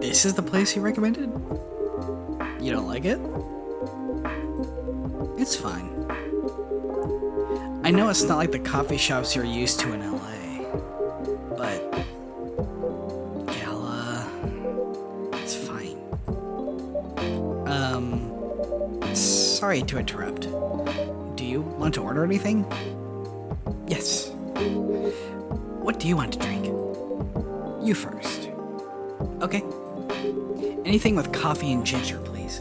This is the place you recommended? You don't like it? It's fine. I know it's not like the coffee shops you're used to in LA, but Gala, it's fine. Sorry to interrupt. Do you want to order anything? Yes. What do you want to drink? You first. Okay. Anything with coffee and ginger, please.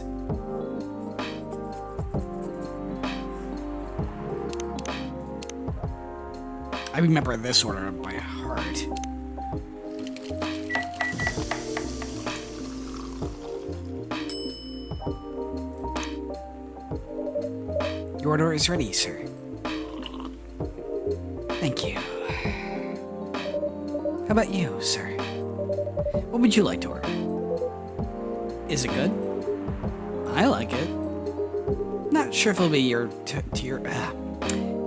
I remember this order by heart. Your order is ready, sir. Thank you. How about you, sir? What would you like to order? Is it good? I like it. Not sure if it'll be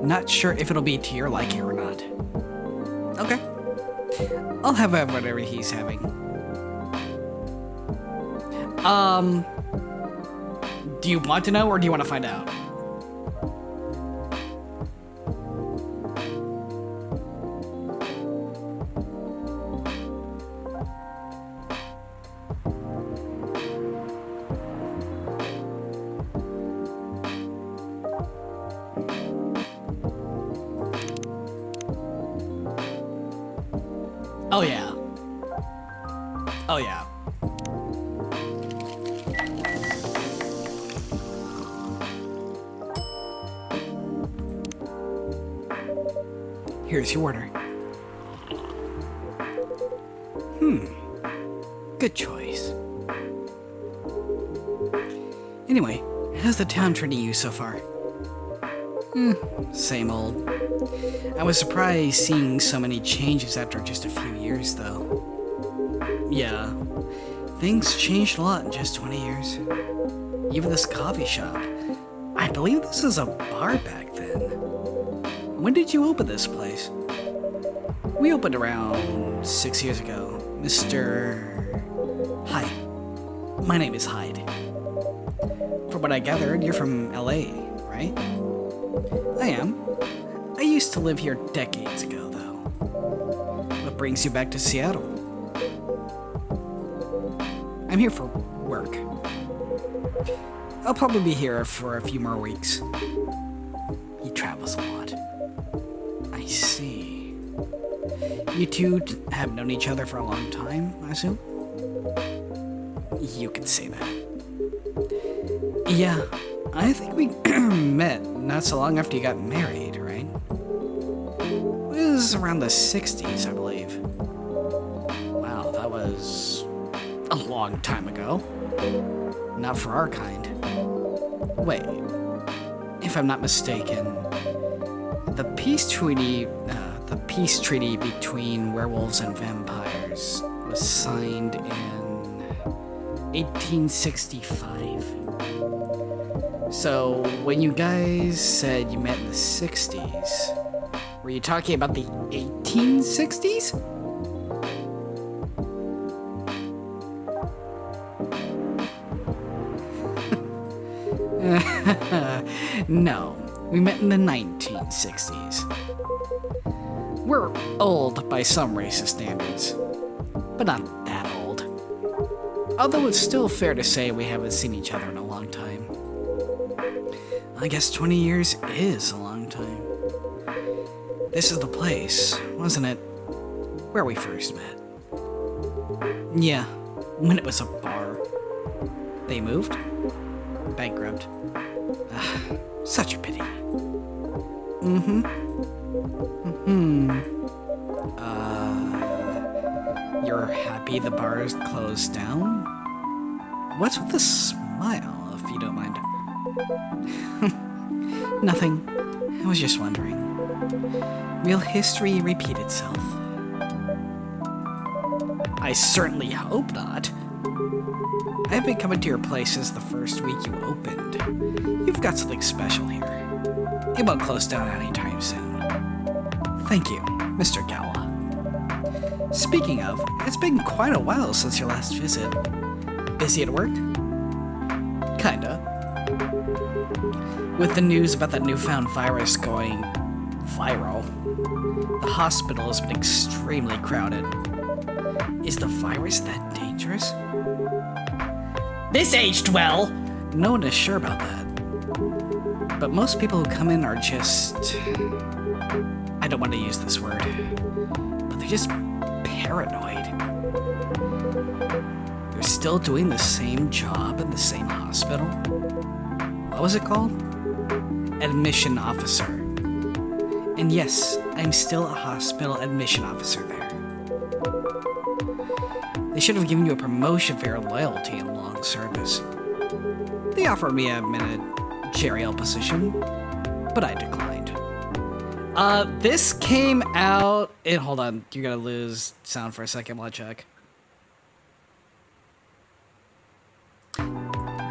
not sure if it'll be to your liking or not. Okay. I'll have whatever he's having. Do you want to know or do you want to find out? Oh yeah. Oh yeah. Here's your order. Good choice. Anyway, how's the town treating you so far? Same old. I was surprised seeing so many changes after just a few years, though. Yeah, things changed a lot in just 20 years. Even this coffee shop. I believe this was a bar back then. When did you open this place? We opened around 6 years ago. Mr. Hyde. My name is Hyde. From what I gathered, you're from LA, right? I am. I used to live here decades ago, though. What brings you back to Seattle? I'm here for work. I'll probably be here for a few more weeks. He travels a lot. I see. You two have known each other for a long time, I assume? You can say that. Yeah, I think we met not so long after you got married, right? It was around the 60s, I believe. Wow, that was a long time ago. Not for our kind. Wait, if I'm not mistaken, the peace treaty between werewolves and vampires was signed in 1865. So, when you guys said you met in the 60s, were you talking about the 1860s? No, we met in the 1960s. We're old by some racist standards, but not that old. Although it's still fair to say we haven't seen each other in a long time. I guess 20 years is a long time. This is the place, wasn't it? Where we first met. Yeah, when it was a bar. They moved? Bankrupt. Such a pity. You're happy the bar is closed down? What's with the smile, if you don't mind? Nothing. I was just wondering. Will history repeat itself? I certainly hope not. I've been coming to your place since the first week you opened. You've got something special here. It won't close down anytime soon. Thank you, Mr. Gawa. Speaking of, it's been quite a while since your last visit. Busy at work? Kinda. With the news about that newfound virus going viral, the hospital has been extremely crowded. Is the virus that dangerous? This aged well! No one is sure about that. But most people who come in are just... I don't want to use this word, but they're just paranoid. You're still doing the same job in the same hospital? What was it called? Admission officer. And yes, I'm still a hospital admission officer there. They should have given you a promotion for your loyalty and long service. They offered me a managerial position, but I declined. This came out... hold on, you're gonna lose sound for a second while I check.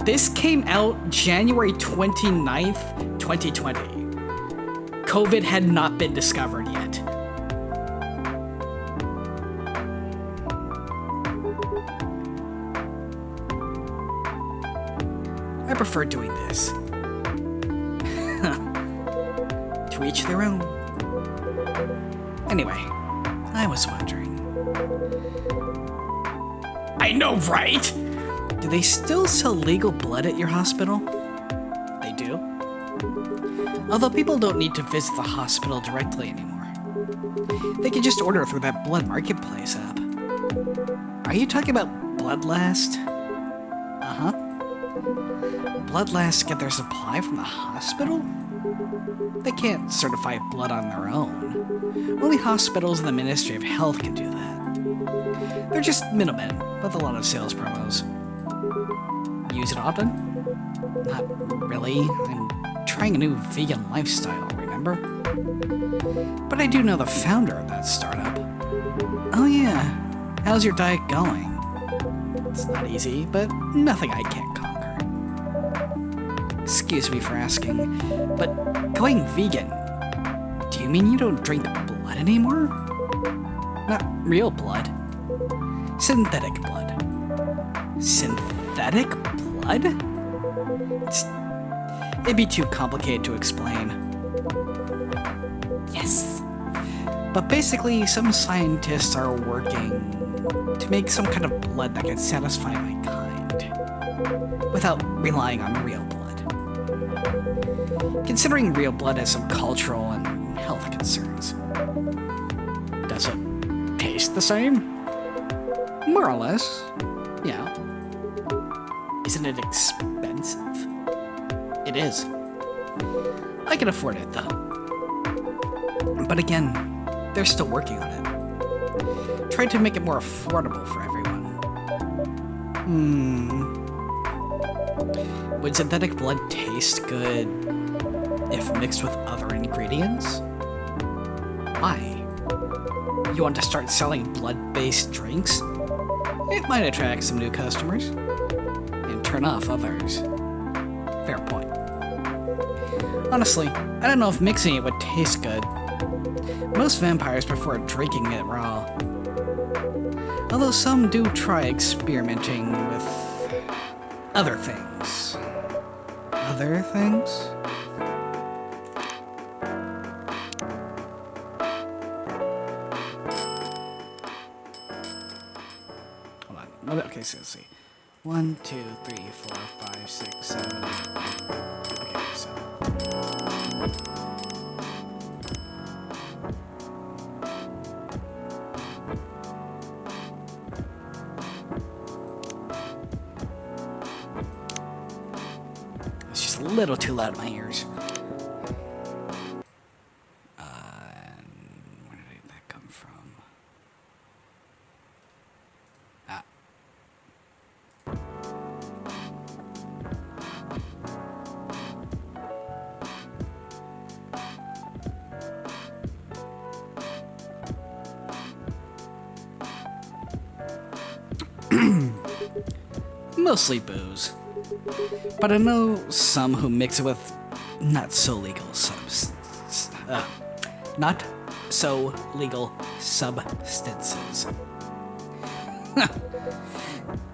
This came out January 29th, 2020. COVID had not been discovered yet. I prefer doing this. To each their own. Anyway, I was wondering. I know, right? Do they still sell legal blood at your hospital? They do? Although people don't need to visit the hospital directly anymore. They can just order through that Blood Marketplace app. Are you talking about Bloodlast? Uh-huh. Bloodlast get their supply from the hospital? They can't certify blood on their own. Only hospitals and the Ministry of Health can do that. They're just middlemen with a lot of sales promos. Use it often? Not really. I'm trying a new vegan lifestyle, remember? But I do know the founder of that startup. Oh yeah, how's your diet going? It's not easy, but nothing I can't conquer. Excuse me for asking, but going vegan, do you mean you don't drink blood anymore? Not real blood. Synthetic blood. Synthetic blood? It'd be too complicated to explain. Yes. But basically, some scientists are working to make some kind of blood that can satisfy my kind, without relying on real blood. Considering real blood has some cultural and health concerns. Does it taste the same? More or less, yeah. Isn't it expensive? It is. I can afford it, though. But again, they're still working on it. Trying to make it more affordable for everyone. Would synthetic blood taste good if mixed with other ingredients? Why? You want to start selling blood-based drinks? It might attract some new customers and turn off others. Fair point. Honestly, I don't know if mixing it would taste good. Most vampires prefer drinking it raw. Although some do try experimenting with other things. Other things? Hold on. Okay, so let's see. 1, 2, 3, 4, 5, 6, 7, 8. Okay, so. It's just a little too loud in my ears. Where did that come from? Mostly booze. But I know some who mix it with not so legal substances.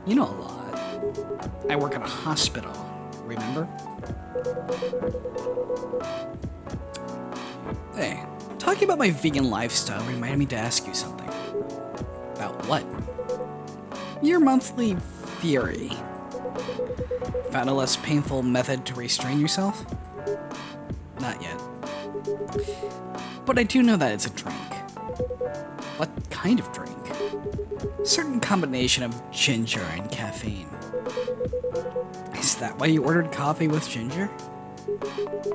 You know a lot. I work at a hospital, remember? Hey, talking about my vegan lifestyle reminded me to ask you something. About what? Your monthly fury. Found a less painful method to restrain yourself? Not yet. But I do know that it's a drink. What kind of drink? Certain combination of ginger and caffeine. Is that why you ordered coffee with ginger?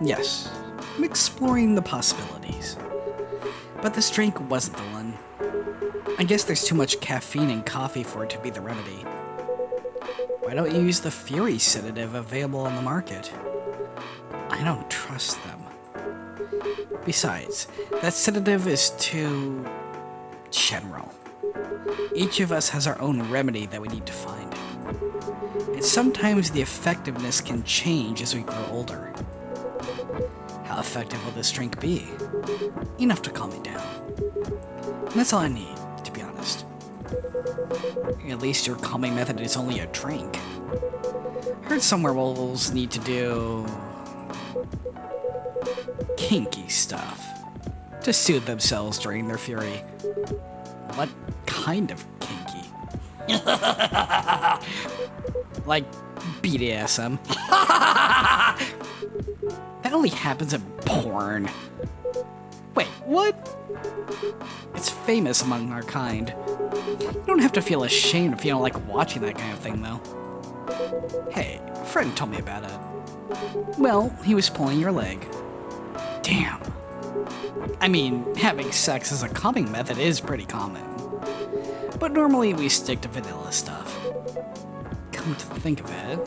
Yes, I'm exploring the possibilities. But this drink wasn't the one. I guess there's too much caffeine in coffee for it to be the remedy. Why don't you use the Fury sedative available on the market? I don't trust them. Besides, that sedative is too general. Each of us has our own remedy that we need to find. And sometimes the effectiveness can change as we grow older. How effective will this drink be? Enough to calm me down. And that's all I need, to be honest. At least your calming method is only a drink. Heard some werewolves need to do kinky stuff to soothe themselves during their fury. What kind of kinky? Like BDSM. That only happens in porn. Wait, What? It's famous among our kind. You don't have to feel ashamed if you don't like watching that kind of thing, though. Hey, a friend told me about it. Well, he was pulling your leg. Damn. I mean, having sex as a calming method is pretty common. But normally we stick to vanilla stuff. Come to think of it,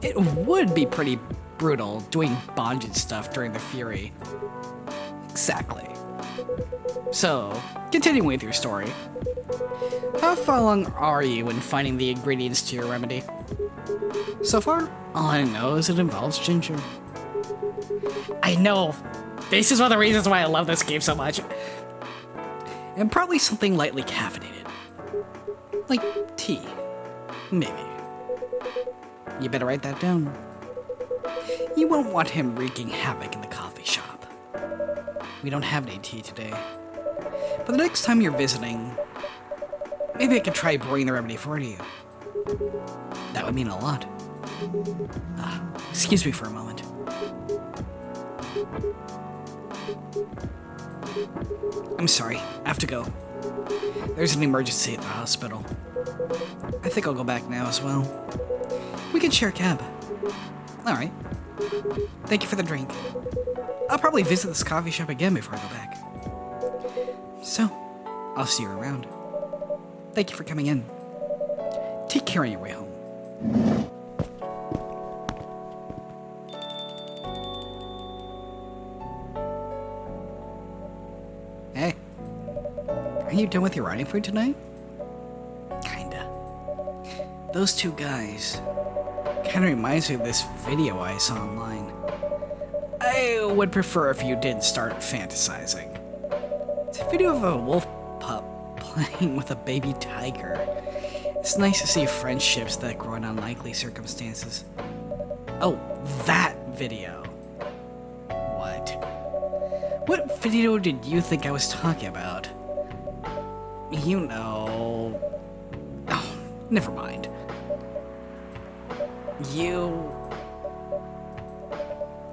it would be pretty brutal doing bondage stuff during the Fury. Exactly. So, continuing with your story. How far along are you in finding the ingredients to your remedy? So far, all I know is it involves ginger. I know! This is one of the reasons why I love this game so much. And probably something lightly caffeinated. Like tea. Maybe. You better write that down. You won't want him wreaking havoc in the coffee shop. We don't have any tea today. But the next time you're visiting, maybe I could try brewing the remedy for you. That would mean a lot. Excuse me for a moment. I'm sorry, I have to go. There's an emergency at the hospital. I think I'll go back now as well. We can share a cab. Alright. Thank you for the drink. I'll probably visit this coffee shop again before I go back. So, I'll see you around. Thank you for coming in. Take care on your way home. Hey. Are you done with your writing for tonight? Kinda. Those two guys kinda reminds me of this video I saw online. I would prefer if you didn't start fantasizing. It's a video of a wolf pup playing with a baby tiger. It's nice to see friendships that grow in unlikely circumstances. Oh, that video. What video did you think I was talking about? You know... Oh, never mind.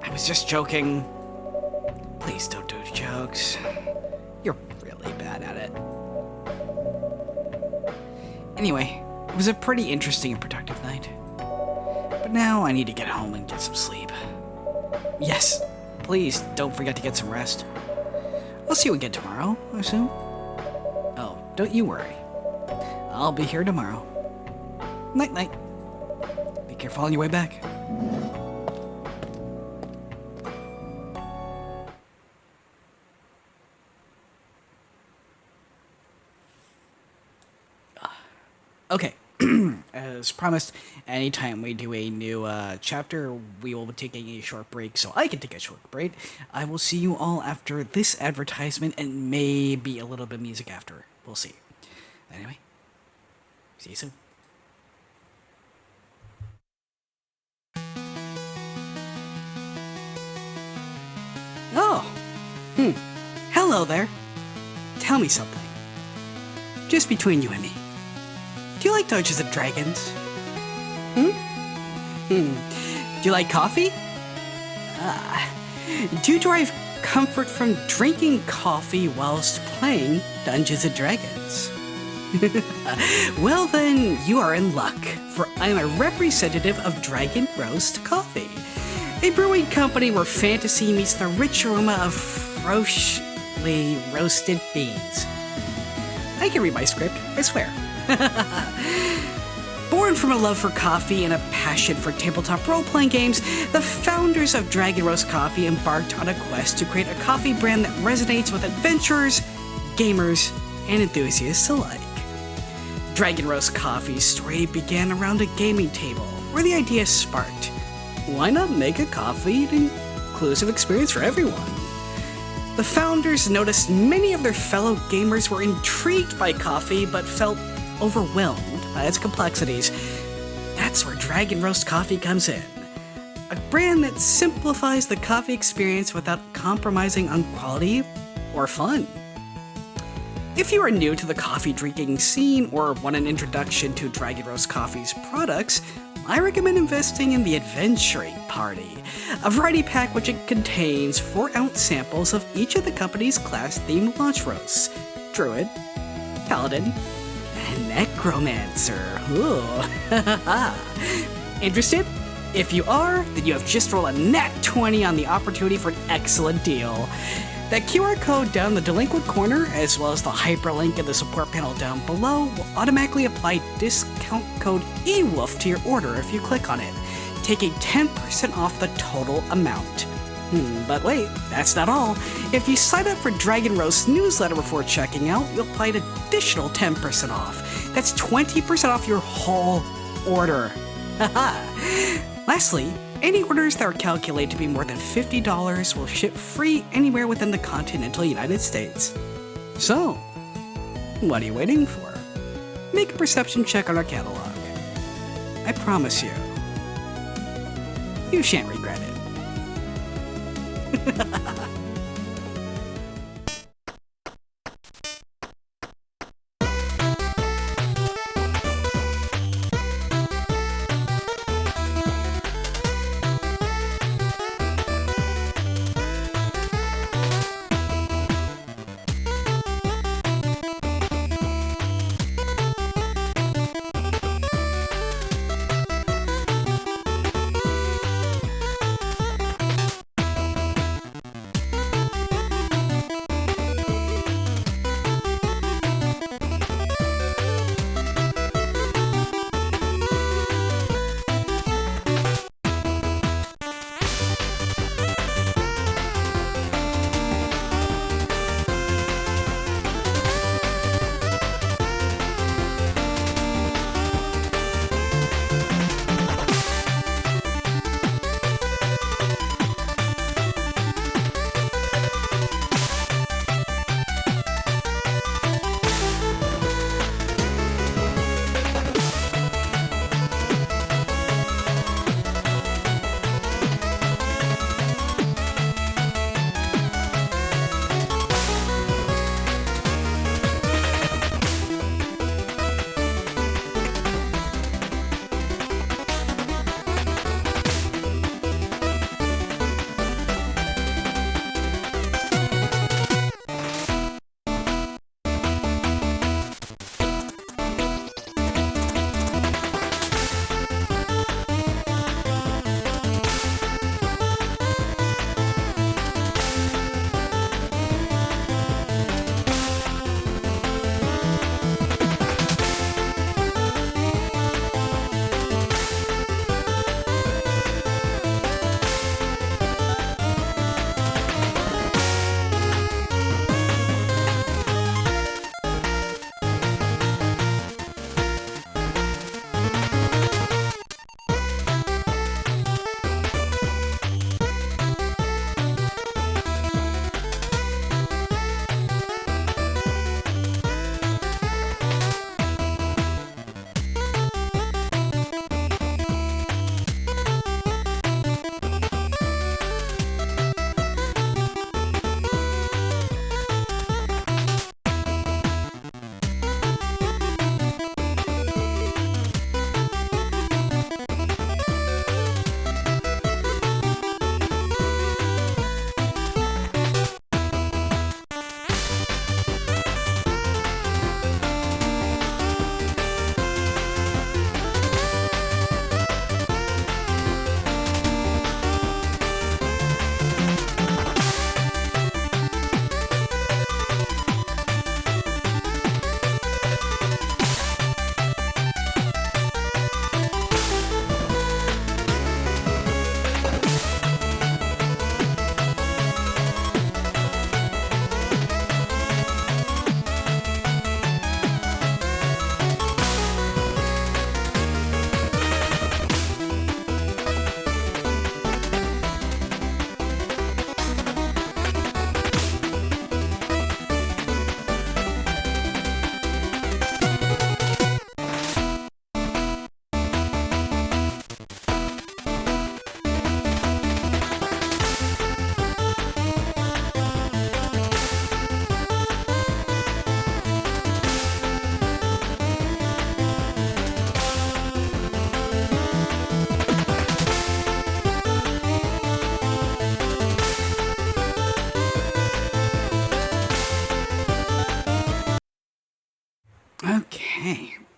I was just joking. Please don't do jokes. You're really bad at it. Anyway, it was a pretty interesting and productive night. But now I need to get home and get some sleep. Yes, please don't forget to get some rest. I'll see you again tomorrow, I assume. Oh, don't you worry. I'll be here tomorrow. Night-night. Be careful on your way back. Okay, as promised, anytime we do a new chapter, we will be taking a short break, so I can take a short break. I will see you all after this advertisement and maybe a little bit of music after. We'll see. Anyway, see you soon. Oh, hello there. Tell me something. Just between you and me. Do you like Dungeons and Dragons? Do you like coffee? Do you derive comfort from drinking coffee whilst playing Dungeons and Dragons? Well then, you are in luck, for I'm a representative of Dragon Roast Coffee, a brewing company where fantasy meets the rich aroma of freshly roasted beans. I can read my script, I swear. Born from a love for coffee and a passion for tabletop role-playing games, the founders of Dragon Roast Coffee embarked on a quest to create a coffee brand that resonates with adventurers, gamers, and enthusiasts alike. Dragon Roast Coffee's story began around a gaming table, where the idea sparked. Why not make a coffee an inclusive experience for everyone? The founders noticed many of their fellow gamers were intrigued by coffee but felt overwhelmed by its complexities. That's where Dragon Roast Coffee comes in. A brand that simplifies the coffee experience without compromising on quality or fun. If you are new to the coffee drinking scene or want an introduction to Dragon Roast Coffee's products, I recommend investing in the Adventuring Party, a variety pack which it contains 4-ounce samples of each of the company's class-themed launch roasts: Druid, Paladin, and Necromancer. Ooh. Interested? If you are, then you have just rolled a nat 20 on the opportunity for an excellent deal. That QR code down the delinquent corner, as well as the hyperlink in the support panel down below, will automatically apply discount code EWOLF to your order if you click on it, taking 10% off the total amount. But wait, that's not all. If you sign up for Dragon Roast's newsletter before checking out, you'll apply an additional 10% off. That's 20% off your whole order. Lastly, any orders that are calculated to be more than $50 will ship free anywhere within the continental United States. So, what are you waiting for? Make a perception check on our catalog. I promise you, you shan't regret it.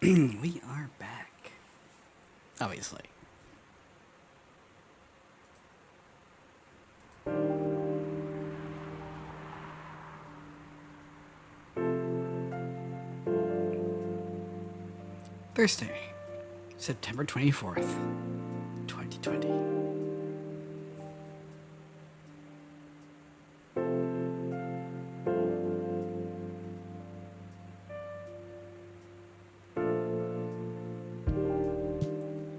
We are back. Obviously. Thursday, September 24th, 2020.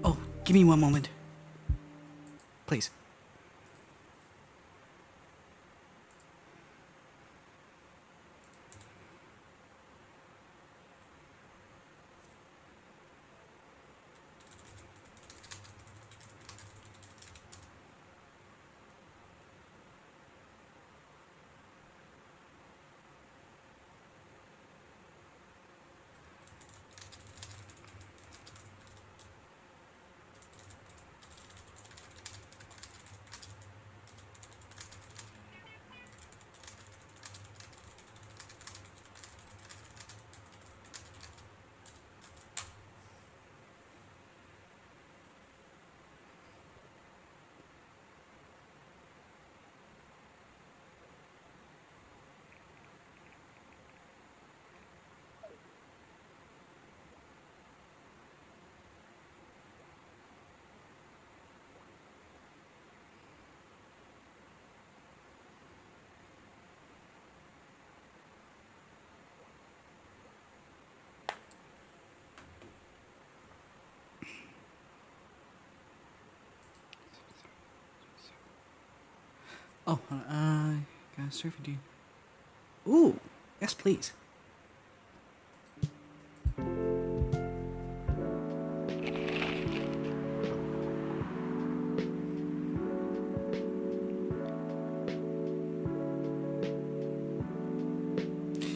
Oh, give me one moment. Please. Oh, gotta serve you. Ooh, yes, please.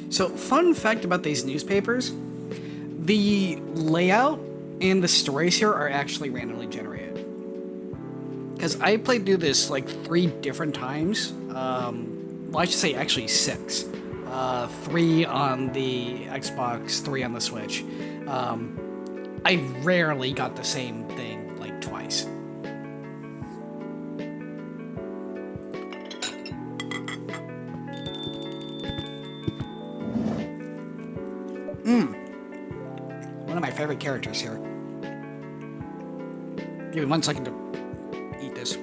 So, fun fact about these newspapers, the layout and the stories here are actually randomly generated. Because I played through this like 3 different times. Well, I should say actually 6. 3 on the Xbox, 3 on the Switch. I rarely got the same thing like twice. One of my favorite characters here. Give me 1 second to eat this.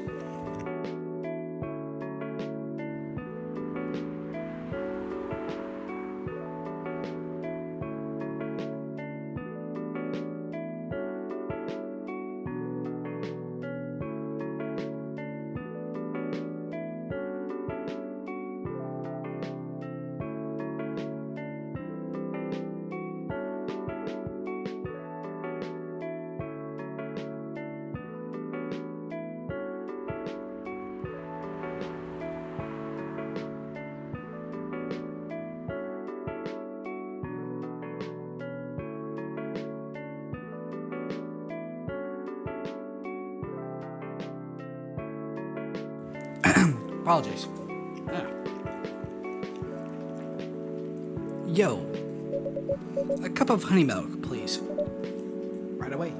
Apologies. Yo. A cup of honey milk, please. Right away.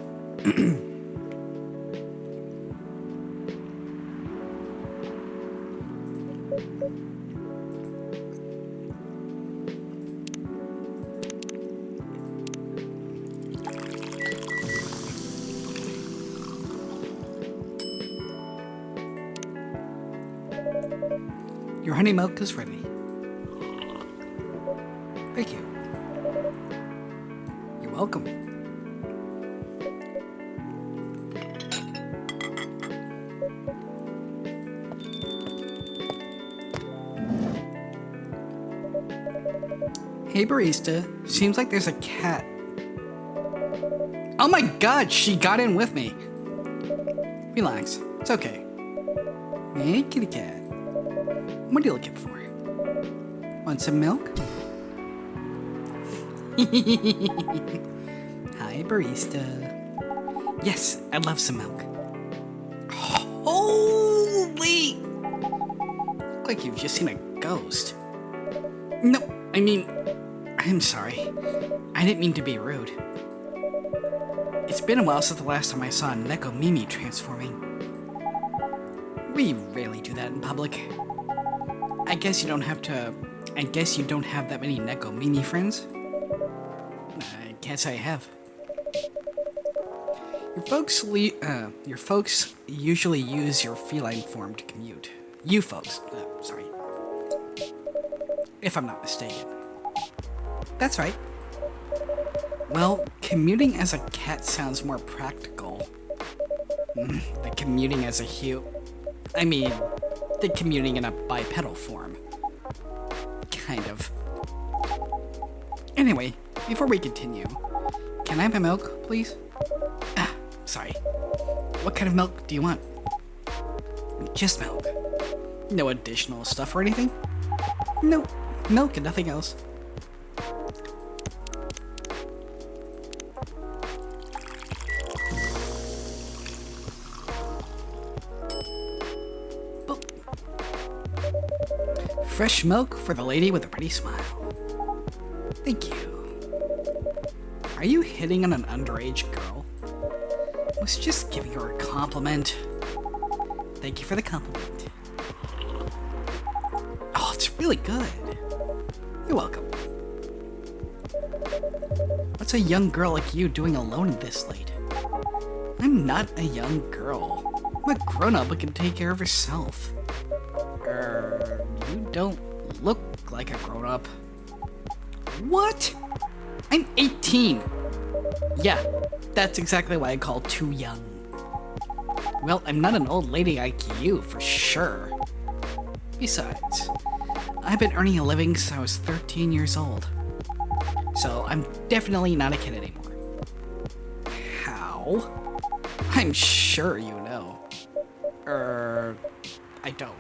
Your honey milk is ready. Thank you. You're welcome. Hey barista, seems like there's a cat. Oh my god, she got in with me. Relax, it's okay. Hey kitty cat. What are you looking for? Want some milk? Hi, barista. Yes, I'd love some milk. Holy! Look like you've just seen a ghost. No, I mean, I'm sorry. I didn't mean to be rude. It's been a while since the last time I saw a Neko Mimi transforming. We rarely do that in public. I guess you don't have that many Neko Mimi friends. I can't say I have. Your folks usually use your feline form to commute. You folks, sorry. If I'm not mistaken. That's right. Well, commuting as a cat sounds more practical than commuting as a the commuting in a bipedal form. Kind of. Anyway, before we continue, can I have my milk, please? Sorry. What kind of milk do you want? Just milk. No additional stuff or anything? No, milk and nothing else. Boop. Fresh milk for the lady with a pretty smile. Thank you. Are you hitting on an underage girl? I was just giving her a compliment. Thank you for the compliment. Oh, it's really good. You're welcome. What's a young girl like you doing alone this late? I'm not a young girl. I'm a grown-up who can take care of herself. You don't look like a grown-up. What? I'm 18. Yeah, that's exactly why I call too young. Well, I'm not an old lady like you, for sure. Besides, I've been earning a living since I was 13 years old. So I'm definitely not a kid anymore. How? I'm sure you know. I don't.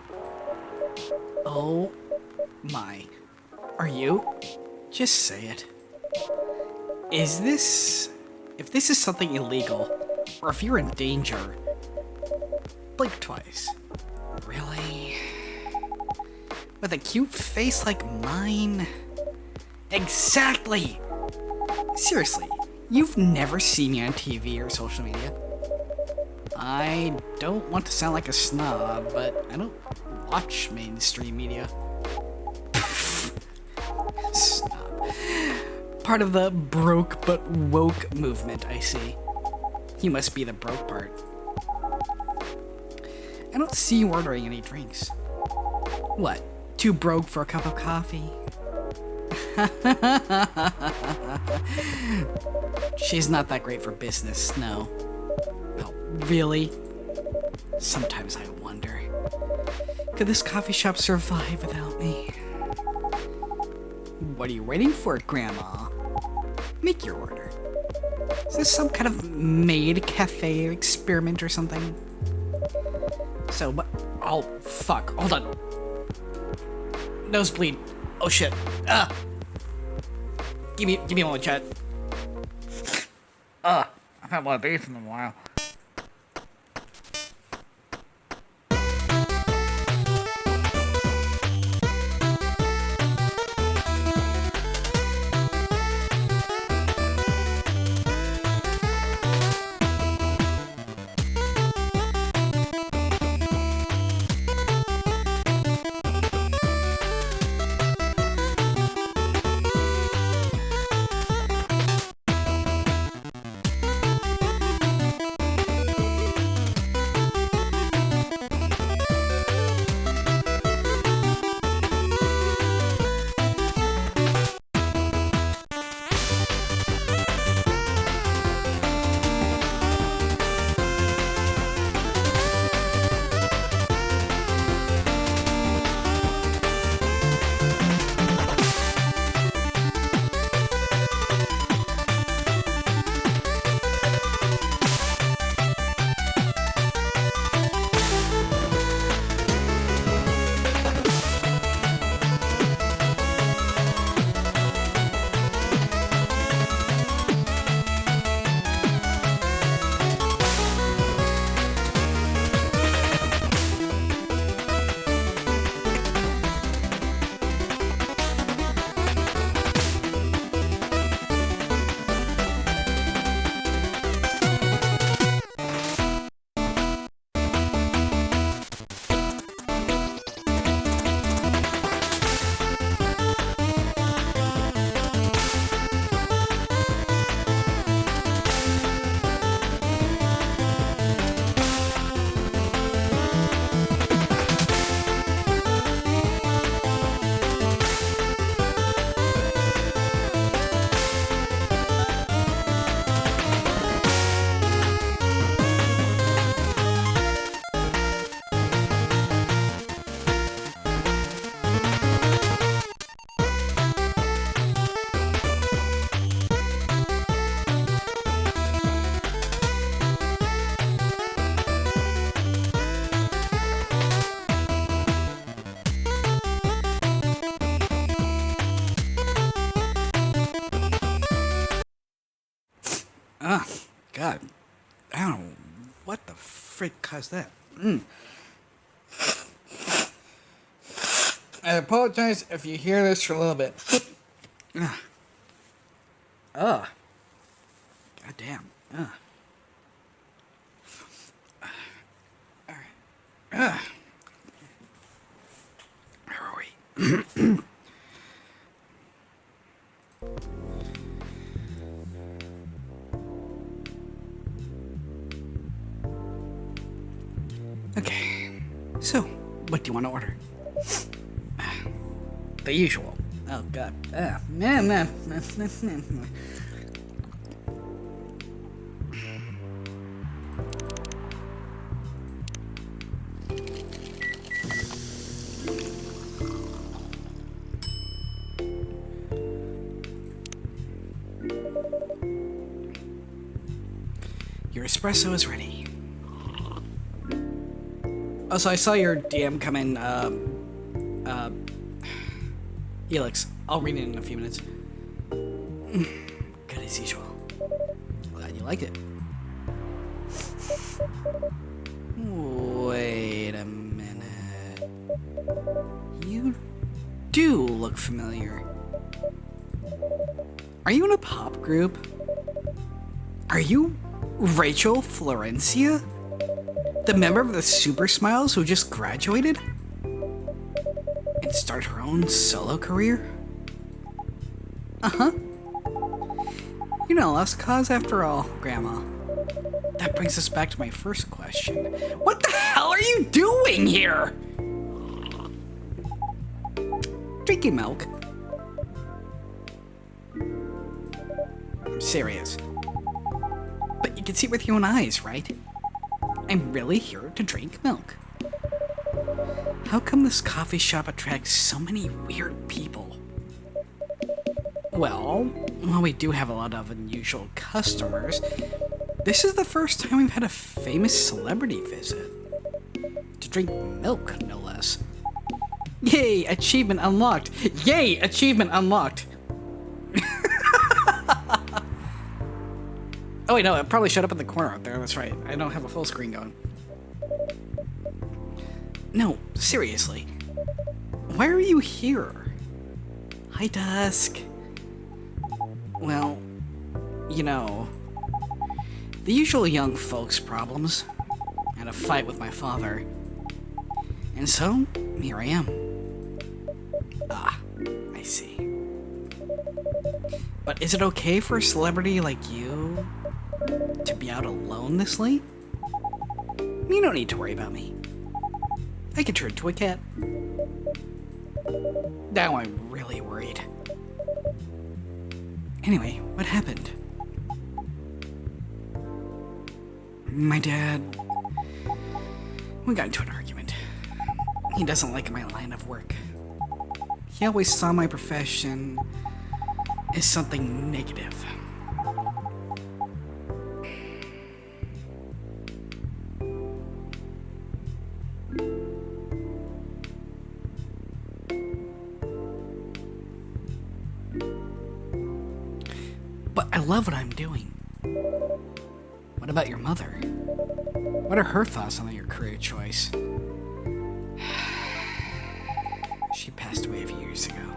Oh my. Are you? Just say it. If this is something illegal, or if you're in danger, blink twice. Really? With a cute face like mine? Exactly! Seriously, you've never seen me on TV or social media? I don't want to sound like a snob, but I don't watch mainstream media. Snob. Part of the broke but woke movement, I see. You must be the broke part. I don't see you ordering any drinks. What? Too broke for a cup of coffee? She's not that great for business, no. Oh, really? Sometimes I wonder, could this coffee shop survive without me? What are you waiting for, Grandma? Make your order. Is this some kind of maid cafe experiment or something? So, but oh fuck! Hold on. Nosebleed. Oh shit. Give me a moment, chat. I've had a lot of these in a while. God. I don't know what the frick caused that. I apologize if you hear this for a little bit. God damn. Alright. Where are we? Okay, so, what do you want to order? The usual. Oh, God. Man. Your espresso is ready. Also, I saw your DM come in, Elix. I'll read it in a few minutes. Good as usual. Glad you like it. Wait a minute. You do look familiar. Are you in a pop group? Are you Rachel Florencia? The member of the Super Smiles who just graduated? And started her own solo career? Uh-huh. You're not a lost cause after all, Grandma. That brings us back to my first question. What the hell are you doing here? Drinking milk. I'm serious. But you can see with your own eyes, right? I'm really here to drink milk. How come this coffee shop attracts so many weird people? Well, while we do have a lot of unusual customers, this is the first time we've had a famous celebrity visit. To drink milk, no less. Yay, achievement unlocked! Yay, achievement unlocked! Oh wait, no, it probably showed up in the corner up there, that's right. I don't have a full screen going. No, seriously. Why are you here? Hi, Dusk. Well, you know, the usual young folks problems. And a fight with my father. And so, here I am. Ah, I see. But is it okay for a celebrity like you to be out alone this late? You don't need to worry about me. I could turn into a cat. Now I'm really worried. Anyway, what happened? My dad... We got into an argument. He doesn't like my line of work. He always saw my profession as something negative. But I love what I'm doing. What about your mother? What are her thoughts on your career choice? She passed away a few years ago.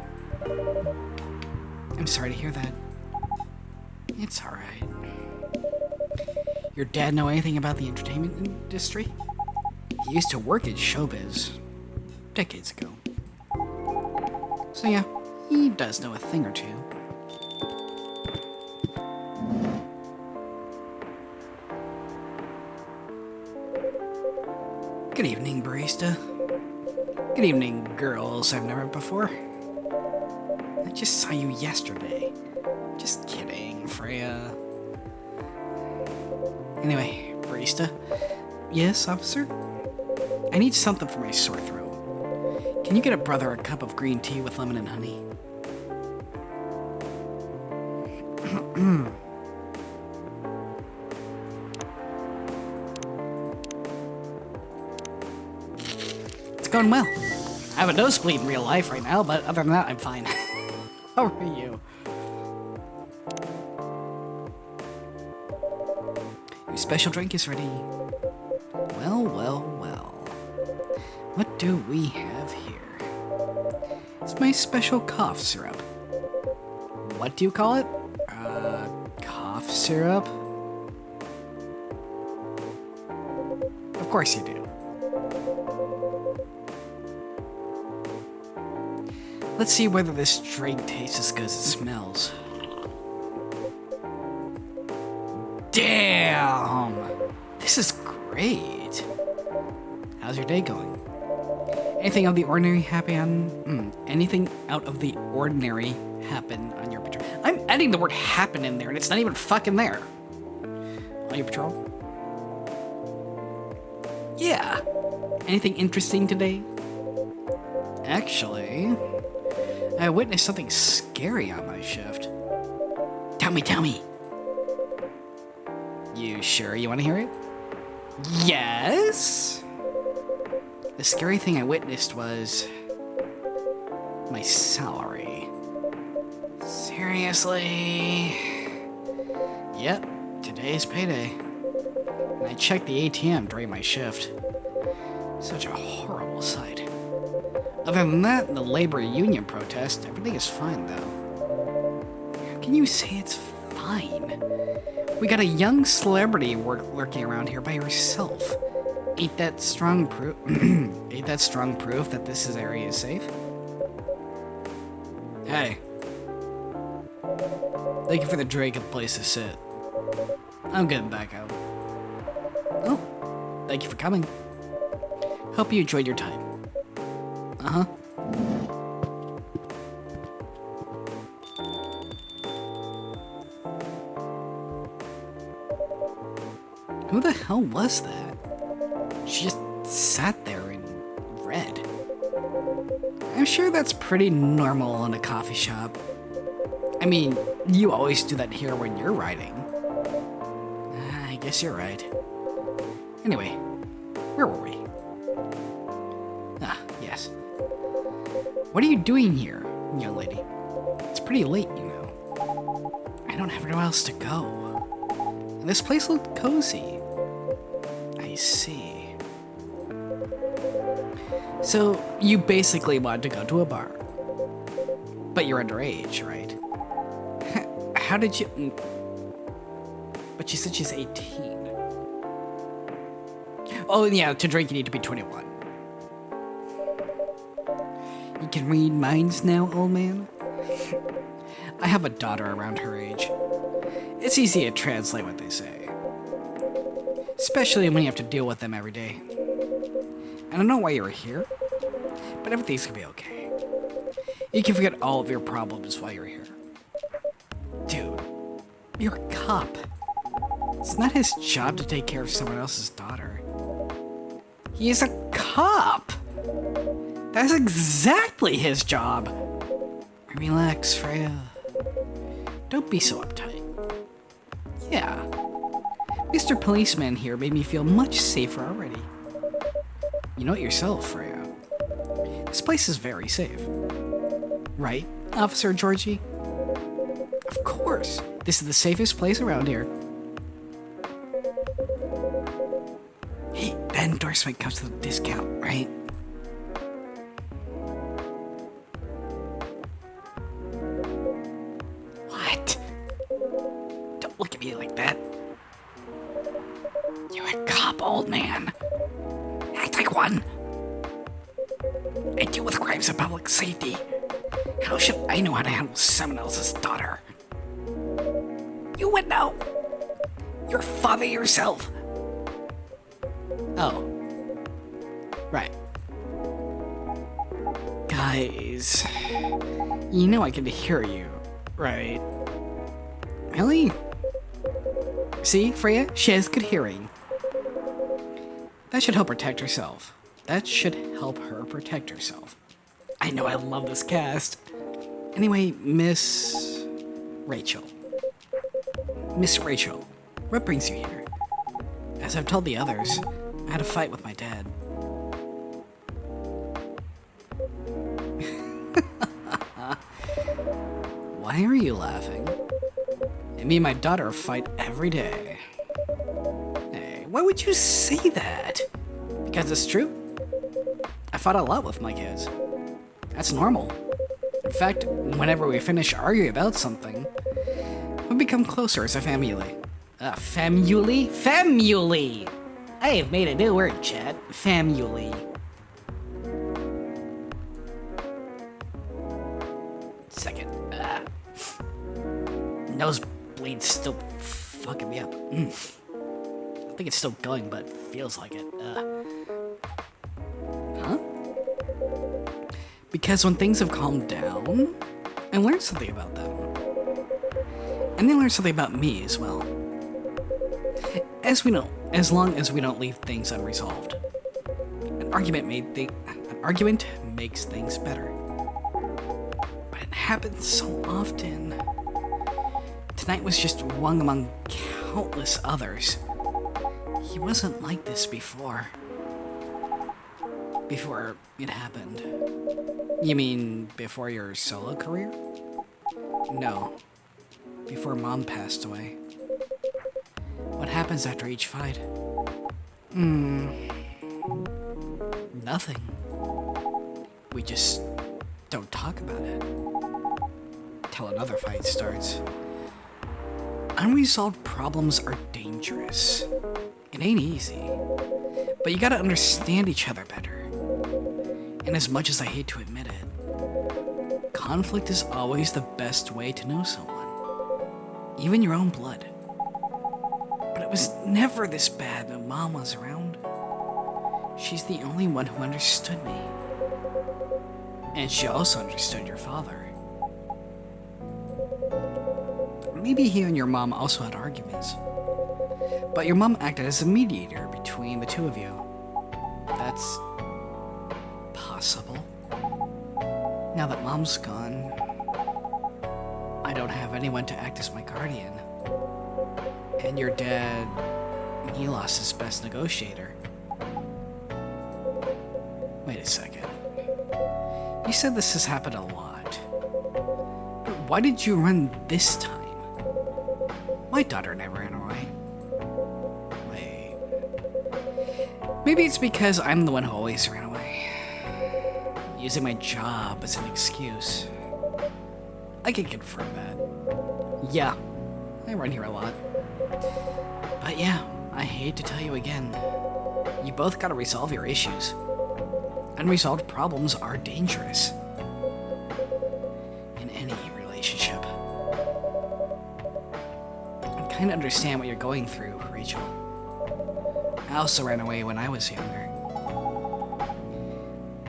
I'm sorry to hear that. It's alright. Your dad know anything about the entertainment industry? He used to work in showbiz decades ago. So yeah, he does know a thing or two. Good evening, barista. Good evening, girls I've never met before. I just saw you yesterday. Just kidding, Freya. Anyway, barista. Yes, officer? I need something for my sore throat. Can you get a brother a cup of green tea with lemon and honey? It's going well. I have a nosebleed in real life right now, but other than that, I'm fine. How are you? Your special drink is ready. Well, well, well. What do we have here? It's my special cough syrup. What do you call it? Cough syrup? Of course you do. Let's see whether this drink tastes as good as it smells. Damn! This is great. How's your day going? Anything out of the ordinary anything out of the ordinary happen on your patrol? I'm adding the word happen in there and it's not even fucking there. On your patrol? Yeah. Anything interesting today? Actually, I witnessed something scary on my shift. Tell me. You sure you want to hear it? Yes? The scary thing I witnessed was my salary. Seriously? Yep, today's payday. And I checked the ATM during my shift. Such a horrible sight. Other than that, the labor union protest, everything is fine though. How can you say it's fine? We got a young celebrity lurking around here by herself. Ain't that strong proof? Ain't that strong proof that this area is safe? Hey. Thank you for the drink and place to sit. I'm getting back out. Oh, thank you for coming. Hope you enjoyed your time. Uh-huh. Who the hell was that? She just sat there and read. I'm sure that's pretty normal in a coffee shop. I mean, you always do that here when you're writing. I guess you're right. Anyway, where were we? Ah, yes. What are you doing here, young lady? It's pretty late, you know. I don't have anywhere else to go. And this place looked cozy. I see. So, you basically wanted to go to a bar. But you're underage, right? How did you... But she said she's 18. Oh, yeah, to drink you need to be 21. You can read minds now, old man? I have a daughter around her age. It's easy to translate what they say. Especially when you have to deal with them every day. I don't know why you're here, but everything's gonna be okay. You can forget all of your problems while you're here. Dude, you're a cop. It's not his job to take care of someone else's daughter. He is a cop! That's exactly his job! Relax, Freya. Don't be so uptight. Yeah. Mr. Policeman here made me feel much safer already. You know it yourself, Freya. This place is very safe. Right, Officer Georgie? Of course. This is the safest place around here. Hey, that endorsement comes with a discount, right? What? Don't look at me like that. You're a cop, old man. Act like one. I deal with crimes of public safety. How should I know how to handle someone else's daughter? You would know. You're father yourself. Oh. Right. Guys. You know I can hear you, right? Really? See, Freya? She has good hearing. That should help protect herself. That should help her protect herself. I know I love this cast. Anyway, Miss Rachel. Miss Rachel, what brings you here? As I've told the others, I had a fight with my dad. Why are you laughing? Me and my daughter fight every day. Why would you say that? Because it's true. I fought a lot with my kids. That's normal. In fact, whenever we finish arguing about something, we become closer as a family. Family? Family! I have made a new word, Chad. Family. Second. Nosebleed's still fucking me up. I think it's still going, but feels like it. Huh? Because when things have calmed down, I learned something about them. And they learned something about me as well. As we know, as long as we don't leave things unresolved, an argument makes things better. But it happens so often. Tonight was just one among countless others. He wasn't like this before. Before it happened. You mean before your solo career? No. Before Mom passed away. What happens after each fight? Nothing. We just don't talk about it. Till another fight starts. Unresolved problems are dangerous. It ain't easy. But you gotta understand each other better. And as much as I hate to admit it, conflict is always the best way to know someone. Even your own blood. But it was never this bad when Mom was around. She's the only one who understood me. And she also understood your father. Maybe he and your mom also had arguments. But your mom acted as a mediator between the two of you. That's possible. Now that Mom's gone, I don't have anyone to act as my guardian. And your dad, he lost his best negotiator. Wait a second. You said this has happened a lot. But why did you run this time? My daughter never ran away. Wait. Maybe it's because I'm the one who always ran away. Using my job as an excuse. I can confirm that. Yeah, I run here a lot. But yeah, I hate to tell you again. You both gotta resolve your issues. Unresolved problems are dangerous. In any relationship. I kinda understand what you're going through, Rachel. I also ran away when I was younger.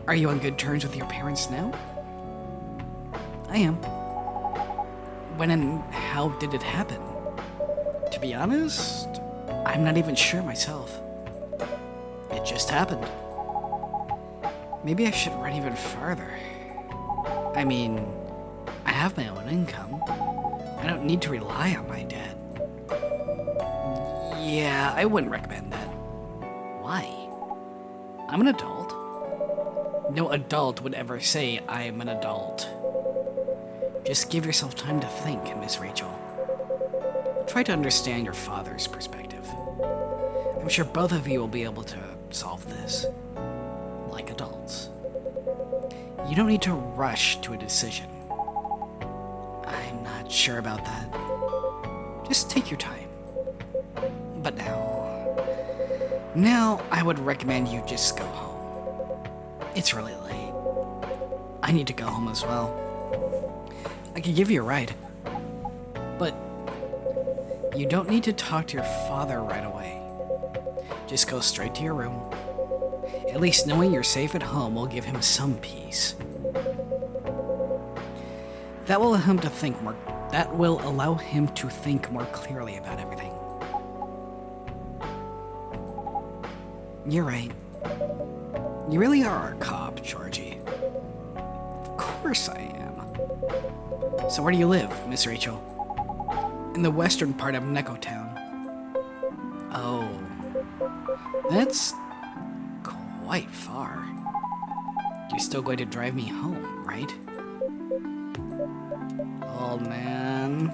Are you on good terms with your parents now? I am. When and how did it happen? To be honest, I'm not even sure myself. It just happened. Maybe I should run even farther. I mean, I have my own income. I don't need to rely on my dad. Yeah, I wouldn't recommend that. Why? I'm an adult. No adult would ever say I'm an adult. Just give yourself time to think, Miss Rachel. Try to understand your father's perspective. I'm sure both of you will be able to solve this. Like adults. You don't need to rush to a decision. I'm not sure about that. Just take your time. But now I would recommend you just go home. It's really late. I need to go home as well. I could give you a ride. But you don't need to talk to your father right away. Just go straight to your room. At least knowing you're safe at home will give him some peace. That will allow him to think more clearly about everything. You're right. You really are a cop, Georgie. Of course I am. So where do you live, Miss Rachel? In the western part of Neko Town. Oh. That's quite far. You're still going to drive me home, right? Oh man.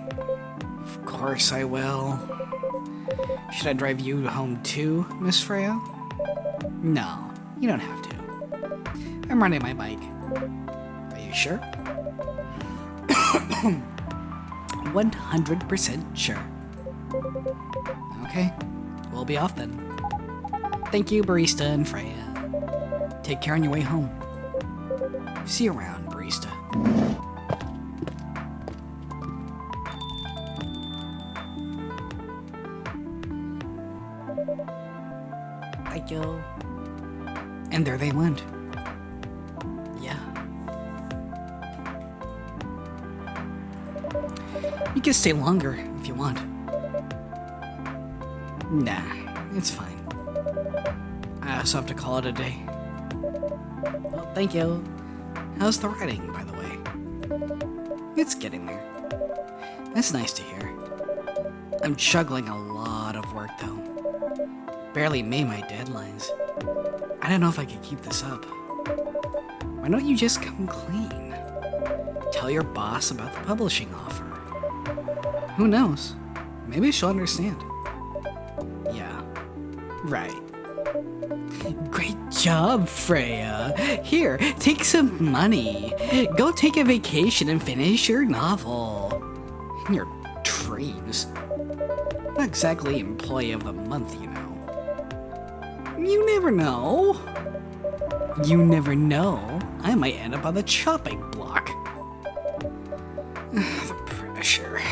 Of course I will. Should I drive you home too, Miss Freya? No, you don't have to. I'm riding my bike. Are you sure? 100% sure. Okay, we'll be off then. Thank you, Barista and Freya. Take care on your way home. See you around, Barista. Thank you. And there they went. Yeah. You can stay longer if you want. Nah, it's fine. I also have to call it a day. Well, thank you. How's the writing, by the way? It's getting there. That's nice to hear. I'm juggling a lot of work, though. Barely made my deadlines. I don't know if I could keep this up. Why don't you just come clean? Tell your boss about the publishing offer. Who knows? Maybe she'll understand. Yeah, right. Great job, Freya. Here, take some money. Go take a vacation and finish your novel. Your dreams. Not exactly employee of the month, you know. You never know. You never know. I might end up on the chopping block. The pressure.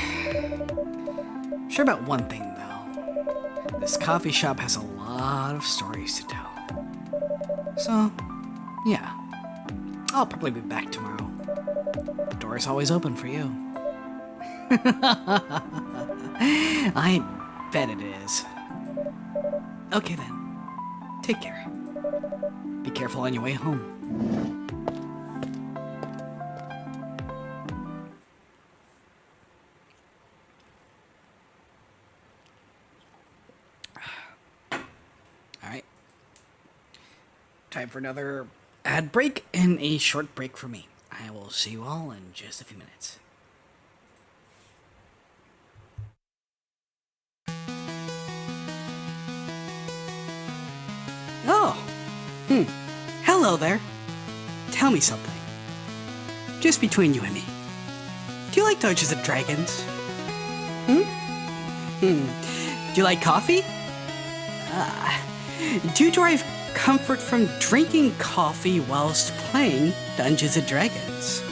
Sure about one thing, though. This coffee shop has a lot of stories to tell. So, yeah. I'll probably be back tomorrow. The door is always open for you. I bet it is. Okay then. Take care. Be careful on your way home. Alright. Time for another ad break and a short break for me. I will see you all in just a few minutes. Oh. Hello there. Tell me something. Just between you and me. Do you like Dungeons and Dragons? Do you like coffee? Do you derive comfort from drinking coffee whilst playing Dungeons and Dragons?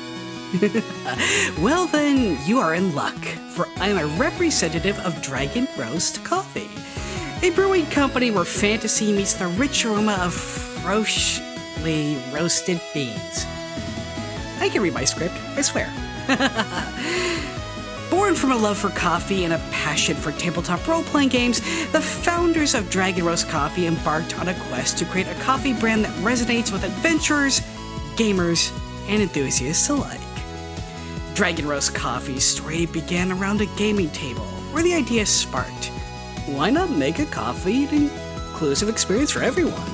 Well then, you are in luck, for I'm a representative of Dragon Roast Coffee, a brewing company where fantasy meets the rich aroma of freshly roasted beans. I can read my script, I swear. Born from a love for coffee and a passion for tabletop role-playing games, the founders of Dragon Roast Coffee embarked on a quest to create a coffee brand that resonates with adventurers, gamers, and enthusiasts alike. Dragon Roast Coffee's story began around a gaming table, where the idea sparked. Why not make a coffee an inclusive experience for everyone?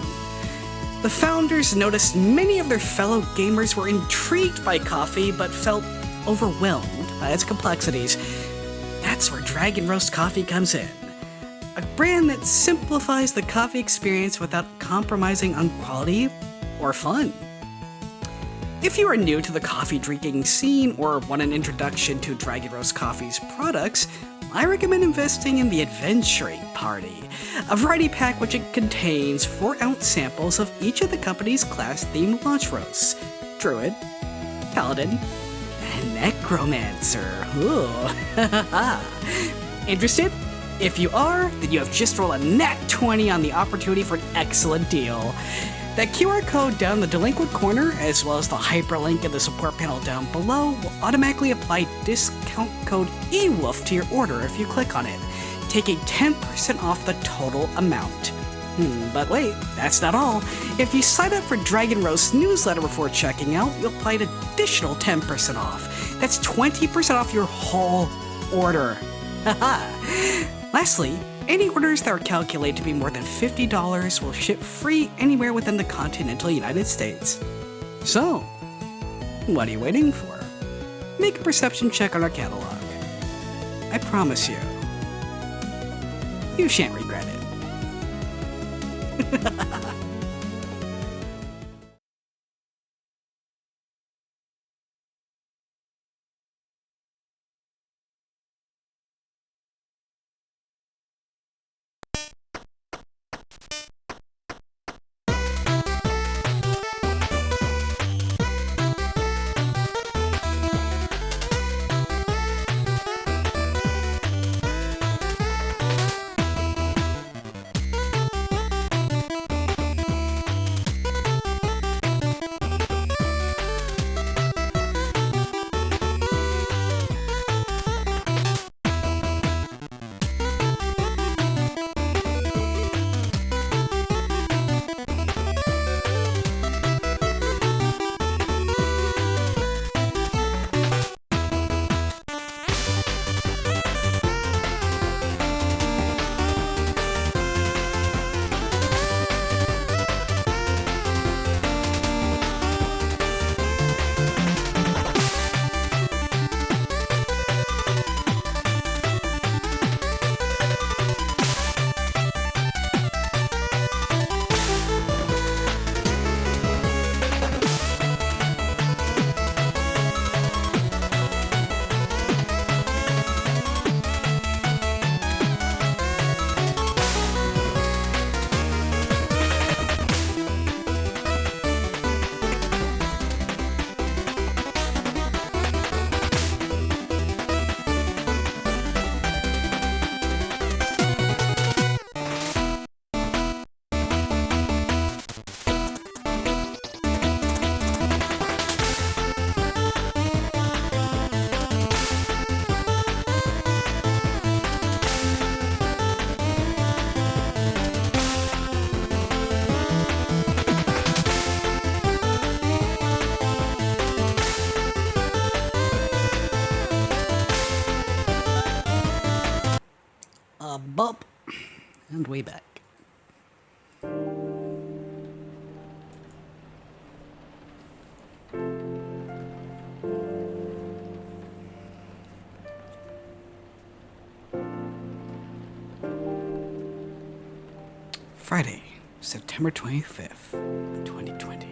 The founders noticed many of their fellow gamers were intrigued by coffee but felt overwhelmed by its complexities. That's where Dragon Roast Coffee comes in. A brand that simplifies the coffee experience without compromising on quality or fun. If you are new to the coffee drinking scene or want an introduction to Dragon Roast Coffee's products, I recommend investing in the Adventuring Party, a variety pack which it contains 4-ounce samples of each of the company's class-themed launch roasts: Druid, Paladin, and Necromancer. Ooh. Interested? If you are, then you have just rolled a nat 20 on the opportunity for an excellent deal. That QR code down the delinquent corner, as well as the hyperlink in the support panel down below, will automatically apply discount code EWOLF to your order if you click on it, taking 10% off the total amount. But wait, that's not all. If you sign up for Dragon Roast's newsletter before checking out, you'll apply an additional 10% off. That's 20% off your whole order. Lastly, any orders that are calculated to be more than $50 will ship free anywhere within the continental United States. So, what are you waiting for? Make a perception check on our catalog. I promise you, You shan't regret it. Bump. And way back. Friday, September 25th, 2020.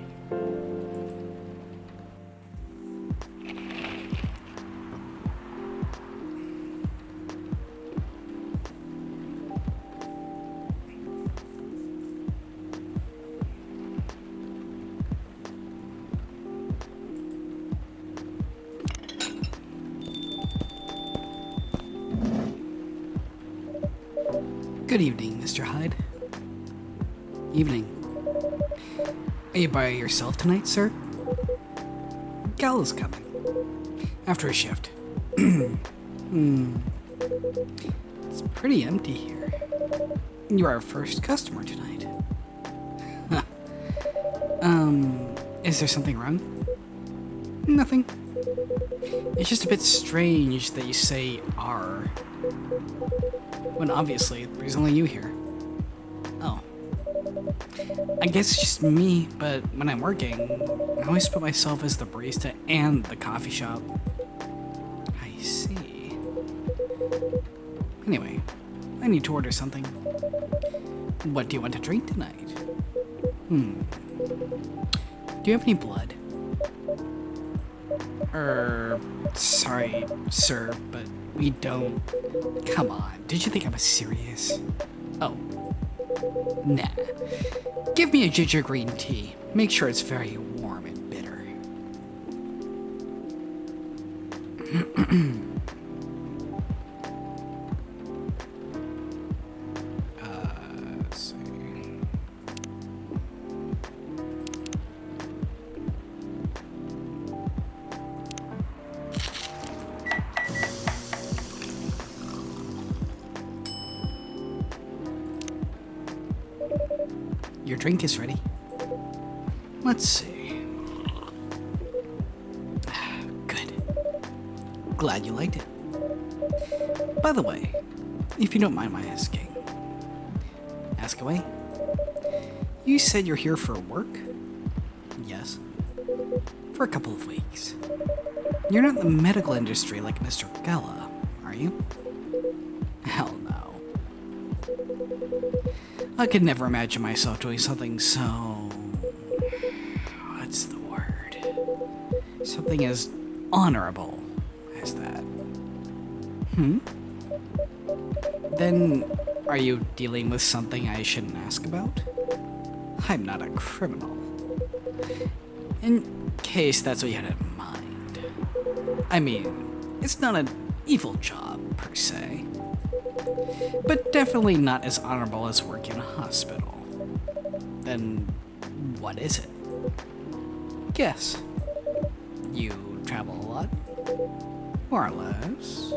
Good evening, Mr. Hyde. Evening. Are you by yourself tonight, sir? Gal is coming. After a shift. It's pretty empty here. You are our first customer tonight. Is there something wrong? Nothing. It's just a bit strange that you say "are" when obviously there's only you here. Oh. I guess it's just me, but when I'm working, I always put myself as the barista and the coffee shop. I see. Anyway, I need to order something. What do you want to drink tonight? Do you have any blood? Sorry, sir, but we don't. Come on, did you think I was serious? Oh. Nah. Give me a ginger green tea. Make sure it's very warm and bitter. Let's see. Your drink is ready. Let's see. Good. Glad you liked it. By the way, if you don't mind my asking. Ask away. You said you're here for work? Yes. For a couple of weeks. You're not in the medical industry like Mr. Gella, are you? Hell no. I could never imagine myself doing something so... what's the word? Something as honorable as that. Then, are you dealing with something I shouldn't ask about? I'm not a criminal. In case that's what you had in mind. I mean, it's not an evil job, per se. But definitely not as honorable as working in a hospital. Then, what is it? Guess. You travel a lot? More or less.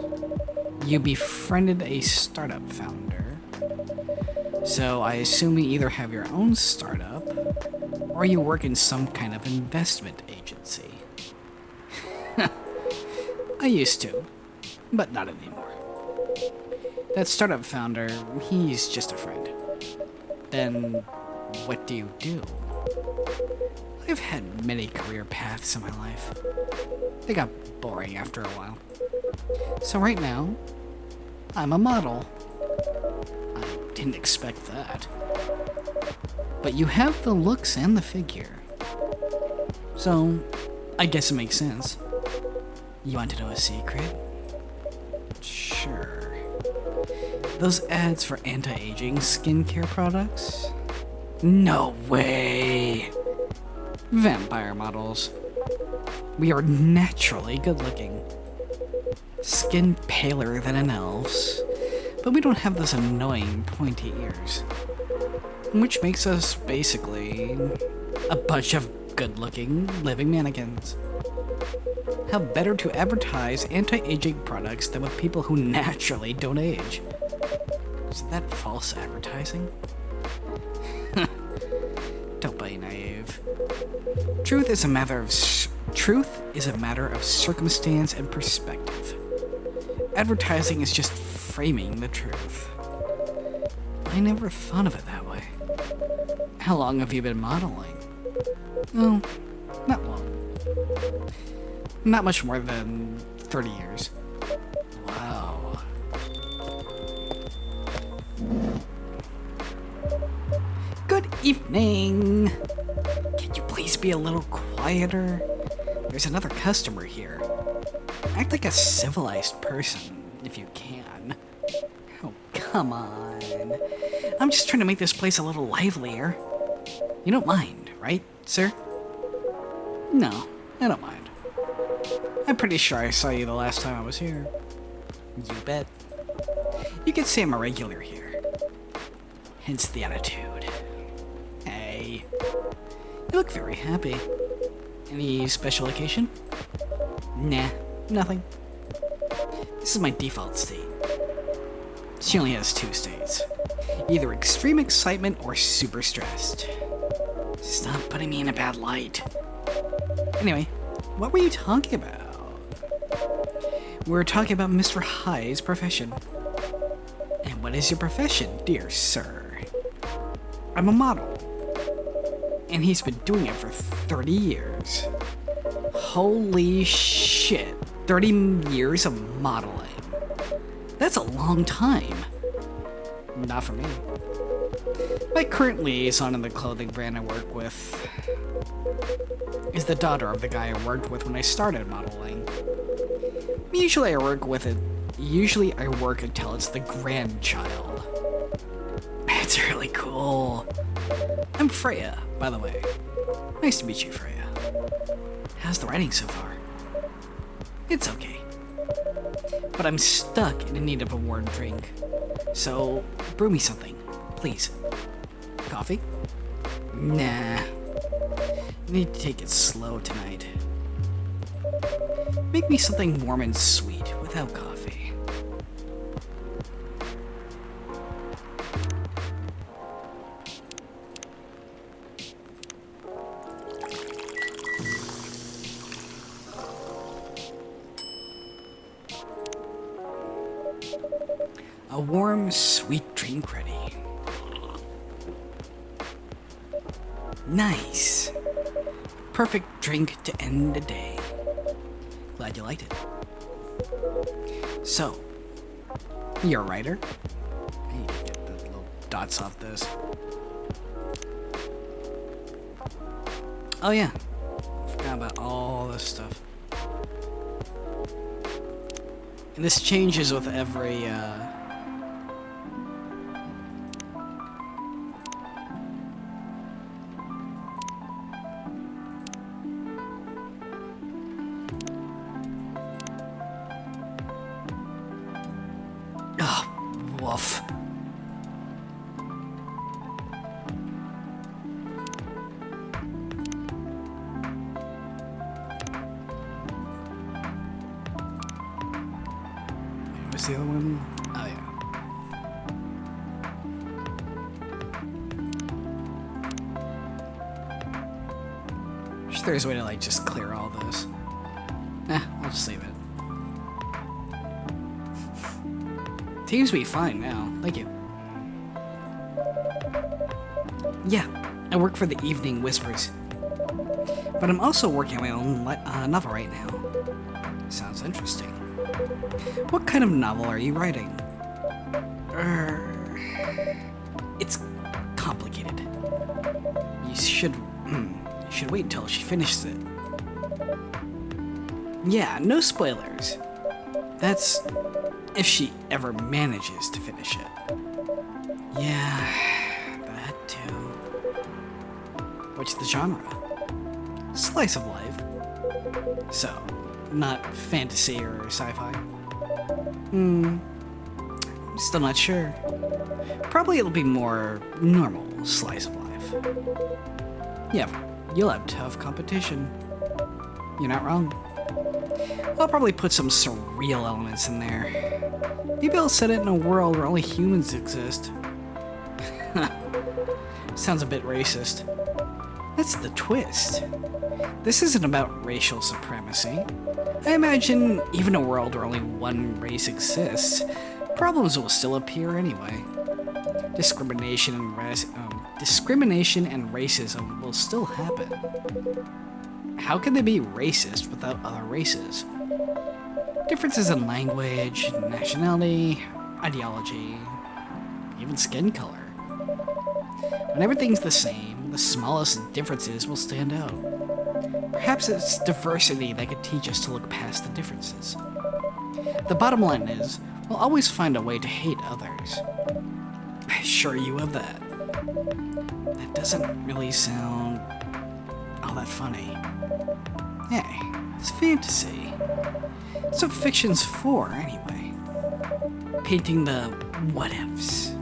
You befriended a startup founder. So I assume you either have your own startup, or you work in some kind of investment agency. I used to, but not anymore. That startup founder, he's just a friend. Then, what do you do? I've had many career paths in my life. They got boring after a while. So right now, I'm a model. I didn't expect that. But you have the looks and the figure. So, I guess it makes sense. You want to know a secret? Sure. Those ads for anti-aging skincare products? No way! Vampire models. We are naturally good-looking. Skin paler than an elf's, but we don't have those annoying pointy ears. Which makes us basically a bunch of good-looking living mannequins. How better to advertise anti-aging products than with people who naturally don't age? Is that false advertising? Don't be naive. Truth is a matter of circumstance and perspective. Advertising is just framing the truth. I never thought of it that way. How long have you been modeling? Oh, not long. Not much more than 30 years. Wow. Good evening. Can you please be a little quieter? There's another customer here. Act like a civilized person, if you can. Oh, come on. I'm just trying to make this place a little livelier. You don't mind, right, sir? No, I don't mind. I'm pretty sure I saw you the last time I was here. You bet. You could say I'm a regular here. Hence the attitude. Hey. You look very happy. Any special occasion? Nah, nothing. This is my default state. She only has 2 states. Either extreme excitement or super stressed. Stop putting me in a bad light. Anyway, what were you talking about? We were talking about Mr. High's profession. And what is your profession, dear sir? I'm a model. And he's been doing it for 30 years. Holy shit. 30 years of modeling. That's a long time. Not for me. My current liaison in the clothing brand I work with is the daughter of the guy I worked with when I started modeling. Usually I work until it's the grandchild. It's really cool. I'm Freya, by the way. Nice to meet you, Freya. How's the writing so far? It's okay. But I'm stuck in need of a warm drink. So, brew me something, please. Coffee? Nah. Need to take it slow tonight. Make me something warm and sweet without coffee. A warm, sweet drink ready. Nice. Perfect drink to end the day. Glad you liked it. So, you're a writer? I need to get the little dots off this. Oh yeah, forgot about all this stuff. And this changes with every, Oh, woof. What's the other one? Oh, yeah. Wish there's a way to, like, just clear all this. I'll just leave it. Seems to be fine now. Thank you. Yeah, I work for the Evening Whispers. But I'm also working on my own novel right now. Sounds interesting. What kind of novel are you writing? It's complicated. You should wait until she finishes it. Yeah, no spoilers. That's if she ever manages to finish it. Yeah, that too. What's the genre? Slice of life. So, not fantasy or sci-fi? Still not sure. Probably it'll be more normal slice of life. Yeah, you'll have tough competition. You're not wrong. I'll probably put some surreal elements in there. Maybe I'll set it in a world where only humans exist. Sounds a bit racist. That's the twist. This isn't about racial supremacy. I imagine even a world where only one race exists, problems will still appear anyway. Discrimination and racism will still happen. How can they be racist without other races? Differences in language, nationality, ideology, even skin color. When everything's the same, the smallest differences will stand out. Perhaps it's diversity that could teach us to look past the differences. The bottom line is, we'll always find a way to hate others. I assure you of that. That doesn't really sound all that funny. Hey, it's fantasy. It's what fiction's for, anyway. Painting the what-ifs.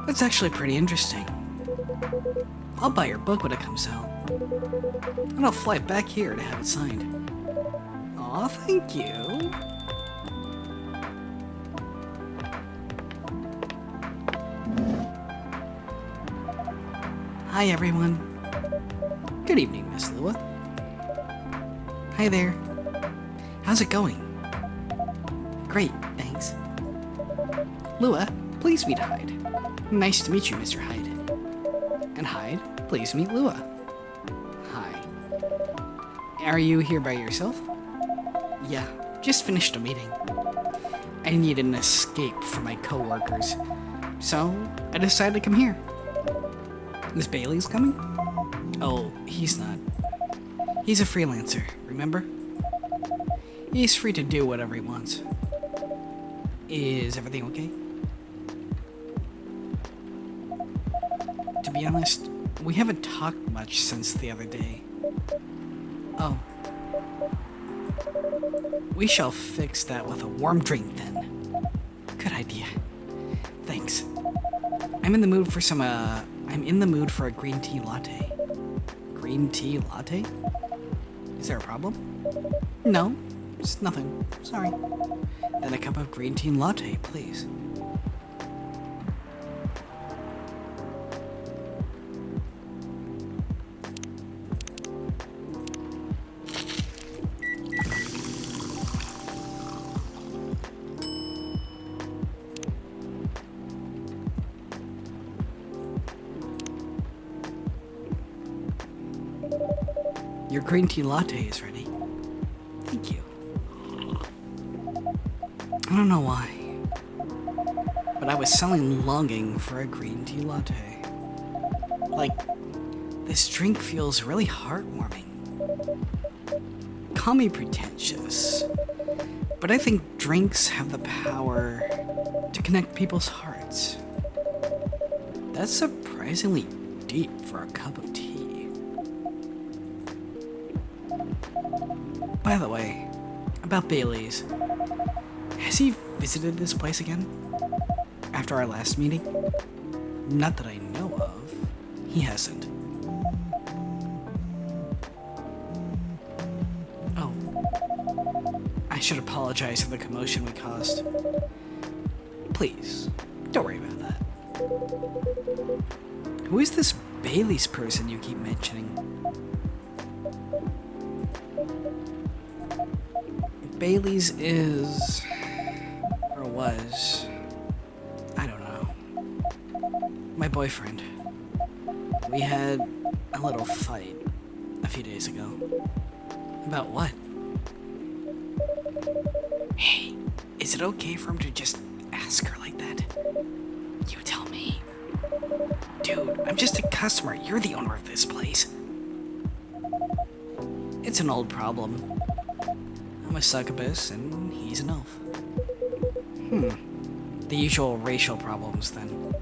That's actually pretty interesting. I'll buy your book when it comes out. And I'll fly back here to have it signed. Aw, thank you. Hi, everyone. Good evening, Miss Lua. Hi there. How's it going? Great, thanks. Lua, please meet Hyde. Nice to meet you, Mr. Hyde. And Hyde, please meet Lua. Hi. Are you here by yourself? Yeah, just finished a meeting. I need an escape from my coworkers, so I decided to come here. Miss Bailey's coming? Oh, he's not. He's a freelancer, remember? He's free to do whatever he wants. Is everything okay? To be honest, we haven't talked much since the other day. Oh. We shall fix that with a warm drink then. Good idea. Thanks. I'm in the mood for a green tea latte. Green tea latte? Is there a problem? No, it's nothing. Sorry. Then a cup of green tea latte, please. Your green tea latte is ready. Thank you. I don't know why. but I was suddenly longing for a green tea latte. Like, this drink feels really heartwarming. Call me pretentious, but I think drinks have the power to connect people's hearts. That's surprisingly deep for a cup of tea. By the way, about Bailey's, has he visited this place again? After our last meeting? Not that I know of. He hasn't. Oh. I should apologize for the commotion we caused. Please, don't worry about that. Who is this Bailey's person you keep mentioning? Bailey's is... or was... I don't know. My boyfriend. We had a little fight a few days ago. About what? Hey, is it okay for him to just ask her like that? You tell me. Dude, I'm just a customer. You're the owner of this place. It's an old problem. I'm a succubus, and he's an elf. The usual racial problems, then.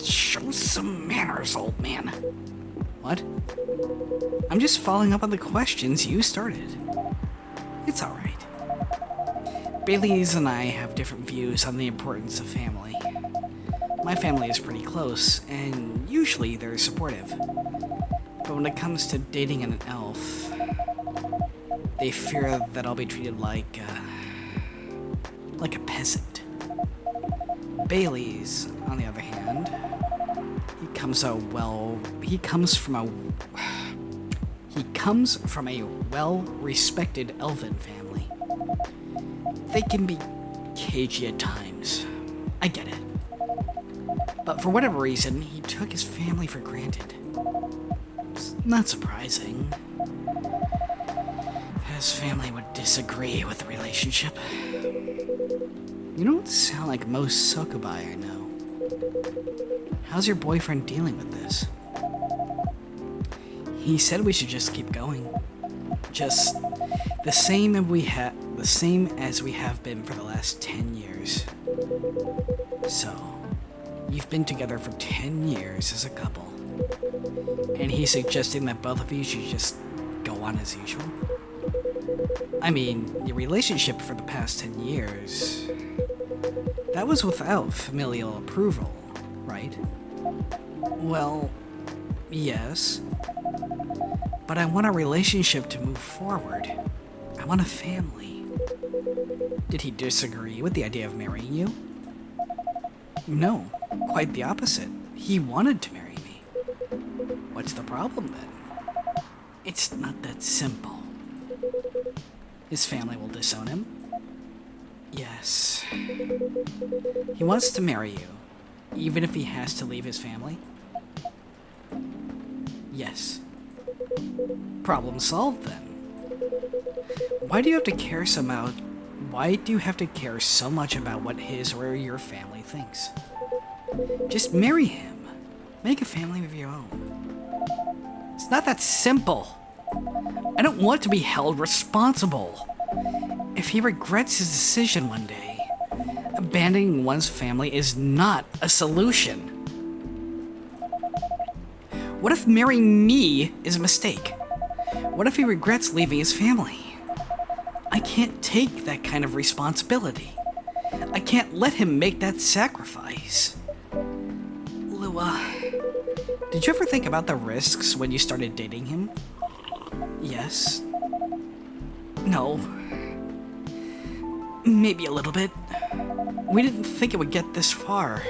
Show some manners, old man. What? I'm just following up on the questions you started. It's alright. Bailey's and I have different views on the importance of family. My family is pretty close, and usually they're supportive. But when it comes to dating an elf, they fear that I'll be treated like a peasant. Bailey's, on the other hand, he comes from a well-respected elven family. They can be cagey at times. I get it. But for whatever reason, he took his family for granted. It's not surprising. His family would disagree with the relationship. You don't sound like most succubi I know. How's your boyfriend dealing with this? He said we should just keep going. Just the same as we have been for the last 10 years. So, you've been together for 10 years as a couple. And he's suggesting that both of you should just go on as usual? I mean, your relationship for the past 10 years... that was without familial approval, right? Well, yes. But I want a relationship to move forward. I want a family. Did he disagree with the idea of marrying you? No, quite the opposite. He wanted to marry me. What's the problem then? It's not that simple. His family will disown him? Yes. He wants to marry you, even if he has to leave his family? Yes. Problem solved then. Why do you have to care so much about what his or your family thinks? Just marry him. Make a family of your own. It's not that simple. I don't want to be held responsible. If he regrets his decision one day, abandoning one's family is not a solution. What if marrying me is a mistake? What if he regrets leaving his family? I can't take that kind of responsibility. I can't let him make that sacrifice. Lua, did you ever think about the risks when you started dating him? Yes. No. Maybe a little bit. We didn't think it would get this far.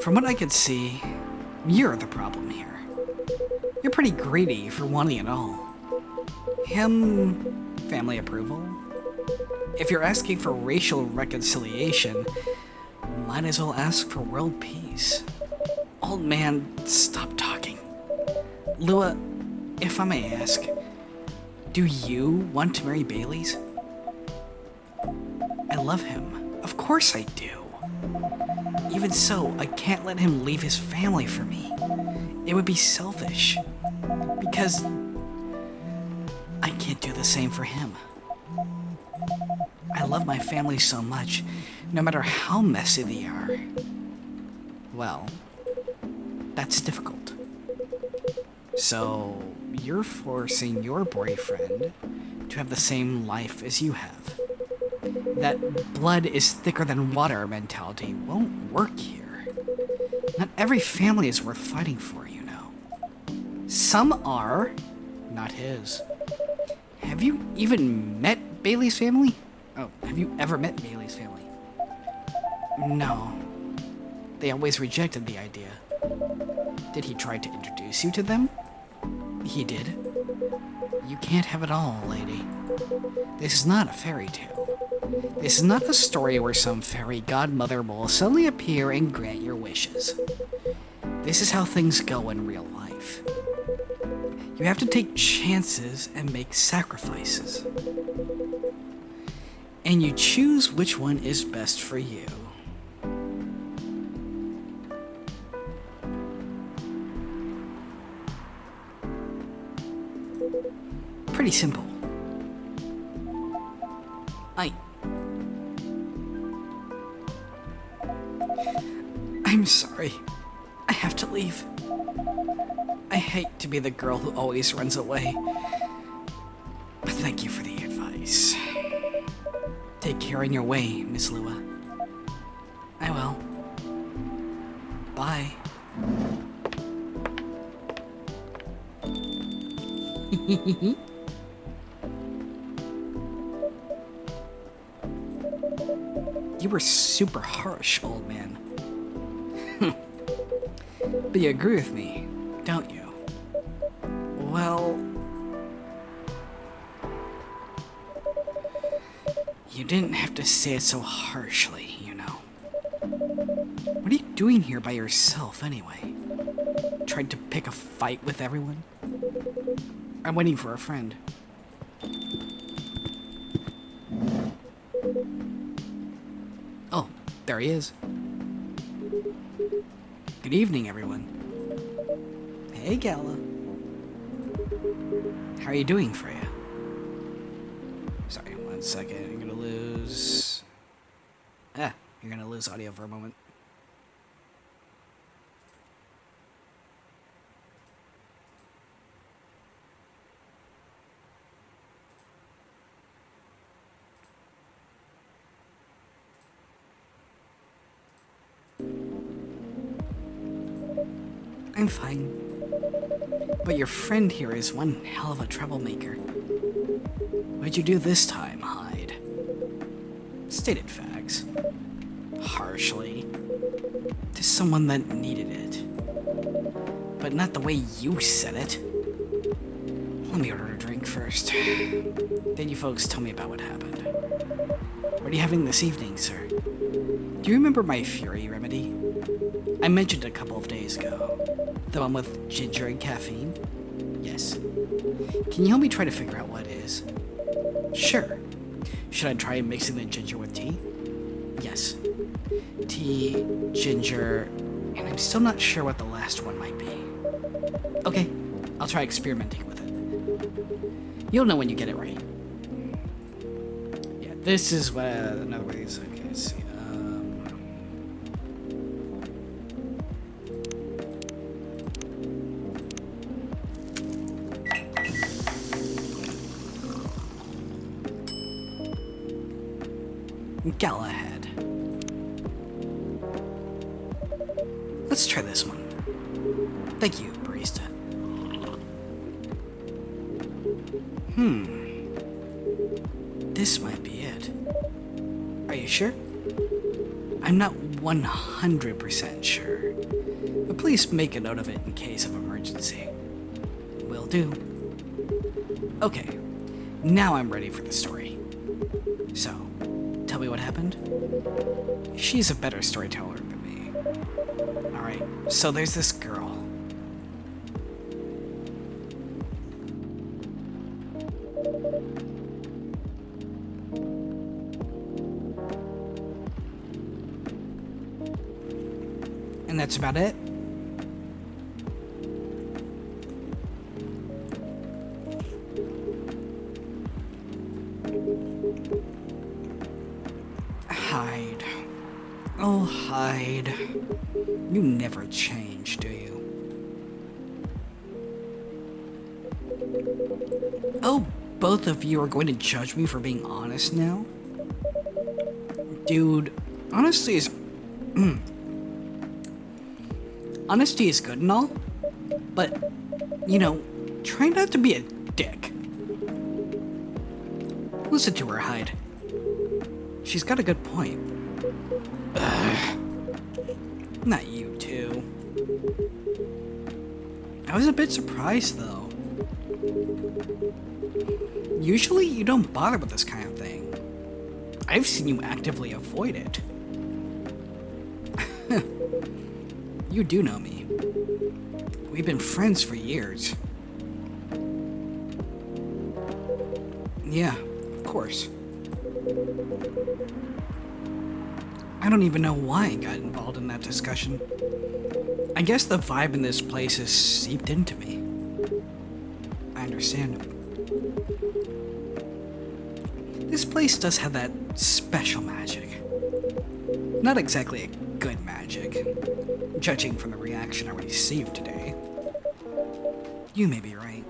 From what I could see, you're the problem here. You're pretty greedy for wanting it all. Him, family approval. If you're asking for racial reconciliation, might as well ask for world peace. Old man, stop talking. Lua, if I may ask, do you want to marry Bailey's? I love him. Of course I do. Even so, I can't let him leave his family for me. It would be selfish. Because I can't do the same for him. I love my family so much, no matter how messy they are. Well, that's difficult. So, you're forcing your boyfriend to have the same life as you have. That blood is thicker than water mentality won't work here. Not every family is worth fighting for, you know. Some are, not his. Have you even met Bailey's family? Oh, have you ever met Bailey's family? No. They always rejected the idea. Did he try to introduce you to them? He did. You can't have it all, lady. This is not a fairy tale. This is not a story where some fairy godmother will suddenly appear and grant your wishes. This is how things go in real life. You have to take chances and make sacrifices. And you choose which one is best for you. Pretty simple. I'm sorry. I have to leave. I hate to be the girl who always runs away. But thank you for the advice. Take care on your way, Miss Lua. I will. Bye. You were super harsh, old man. But you agree with me, don't you? Well... you didn't have to say it so harshly, you know. What are you doing here by yourself, anyway? Tried to pick a fight with everyone? I'm waiting for a friend. Oh, there he is. Good evening, everyone. Hey, Gala. How are you doing, Freya? Sorry, 1 second. I'm gonna lose... you're gonna lose audio for a moment. I'm fine. But your friend here is one hell of a troublemaker. What'd you do this time, Hyde? Stated facts. Harshly. To someone that needed it. But not the way you said it. Let me order a drink first. Then you folks tell me about what happened. What are you having this evening, sir? Do you remember my Fury remedy? I mentioned a couple of days ago. The one with ginger and caffeine? Yes. Can you help me try to figure out what it is? Sure. Should I try mixing the ginger with tea? Yes. Tea, ginger, and I'm still not sure what the last one might be. Okay, I'll try experimenting with it. You'll know when you get it right. Yeah, this is what another way is. Okay, let's see. Galahad. Let's try this one. Thank you, barista. This might be it. Are you sure? I'm not 100% sure, but please make a note of it in case of emergency. Will do. Okay, now I'm ready for the story. So, tell me what happened? She's a better storyteller than me. Alright, so there's this girl. And that's about it? Hyde. Oh, Hyde. You never change, do you? Oh, both of you are going to judge me for being honest now? Dude, honesty is... honesty is good and all, but, you know, try not to be a dick. Listen to her, Hyde. She's got a good point. Ugh. Not you, too. I was a bit surprised, though. Usually, you don't bother with this kind of thing. I've seen you actively avoid it. You do know me. We've been friends for years. Yeah, of course. I don't even know why I got involved in that discussion. I guess the vibe in this place has seeped into me. I understand. This place does have that special magic. Not exactly a good magic, judging from the reaction I received today. You may be right.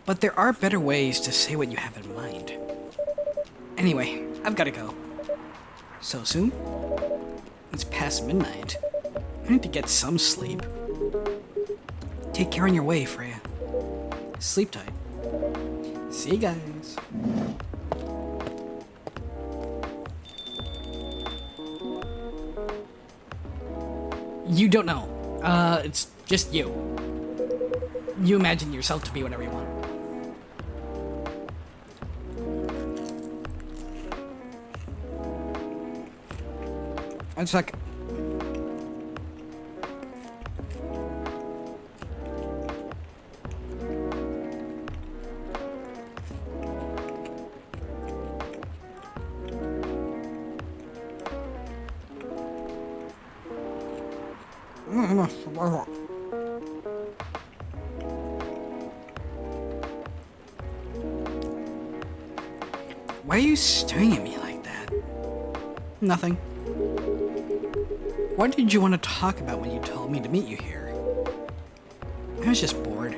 But there are better ways to say what you have in mind. Anyway, I've gotta go. So soon? It's past midnight. I need to get some sleep. Take care on your way, Freya. Sleep tight. See you guys. You don't know. It's just you. You imagine yourself to be whatever you want. One sec. Why are you staring at me like that? Nothing. What did you want to talk about when you told me to meet you here? I was just bored.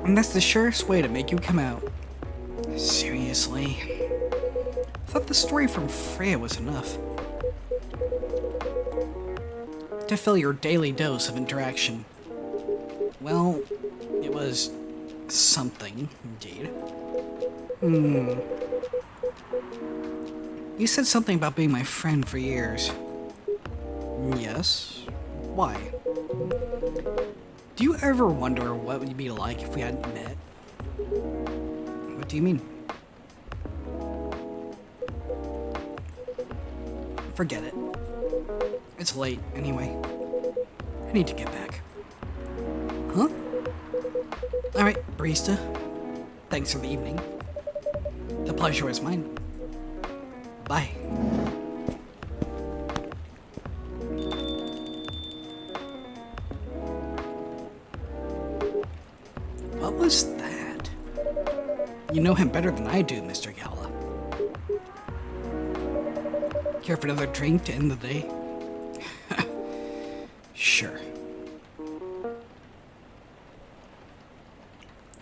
And that's the surest way to make you come out. Seriously? I thought the story from Freya was enough. To fill your daily dose of interaction. Well, it was something, indeed. You said something about being my friend for years. Yes? Why? Do you ever wonder what it would be like if we hadn't met? What do you mean? Forget it. It's late, anyway. I need to get back. Huh? Alright, barista. Thanks for the evening. The pleasure was mine. Bye. What was that? You know him better than I do, Mr. Gala. Care for another drink to end the day? Sure.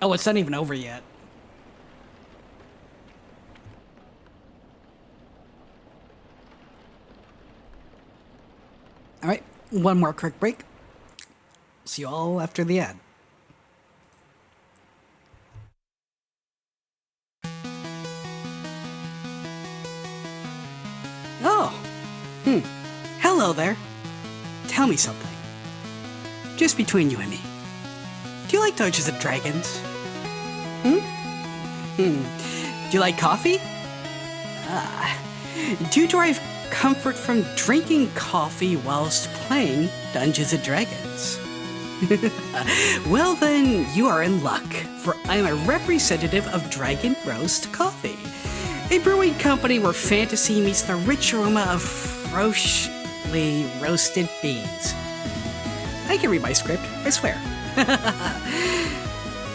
Oh, it's not even over yet. Alright, one more quick break. See you all after the ad. Oh! Hello there. Tell me something. Just between you and me. Do you like Dungeons and Dragons? Do you like coffee? Do you derive comfort from drinking coffee whilst playing Dungeons and Dragons? Well then, you are in luck, for I'm a representative of Dragon Roast Coffee. A brewing company where fantasy meets the rich aroma of freshly roasted beans. I can read my script, I swear.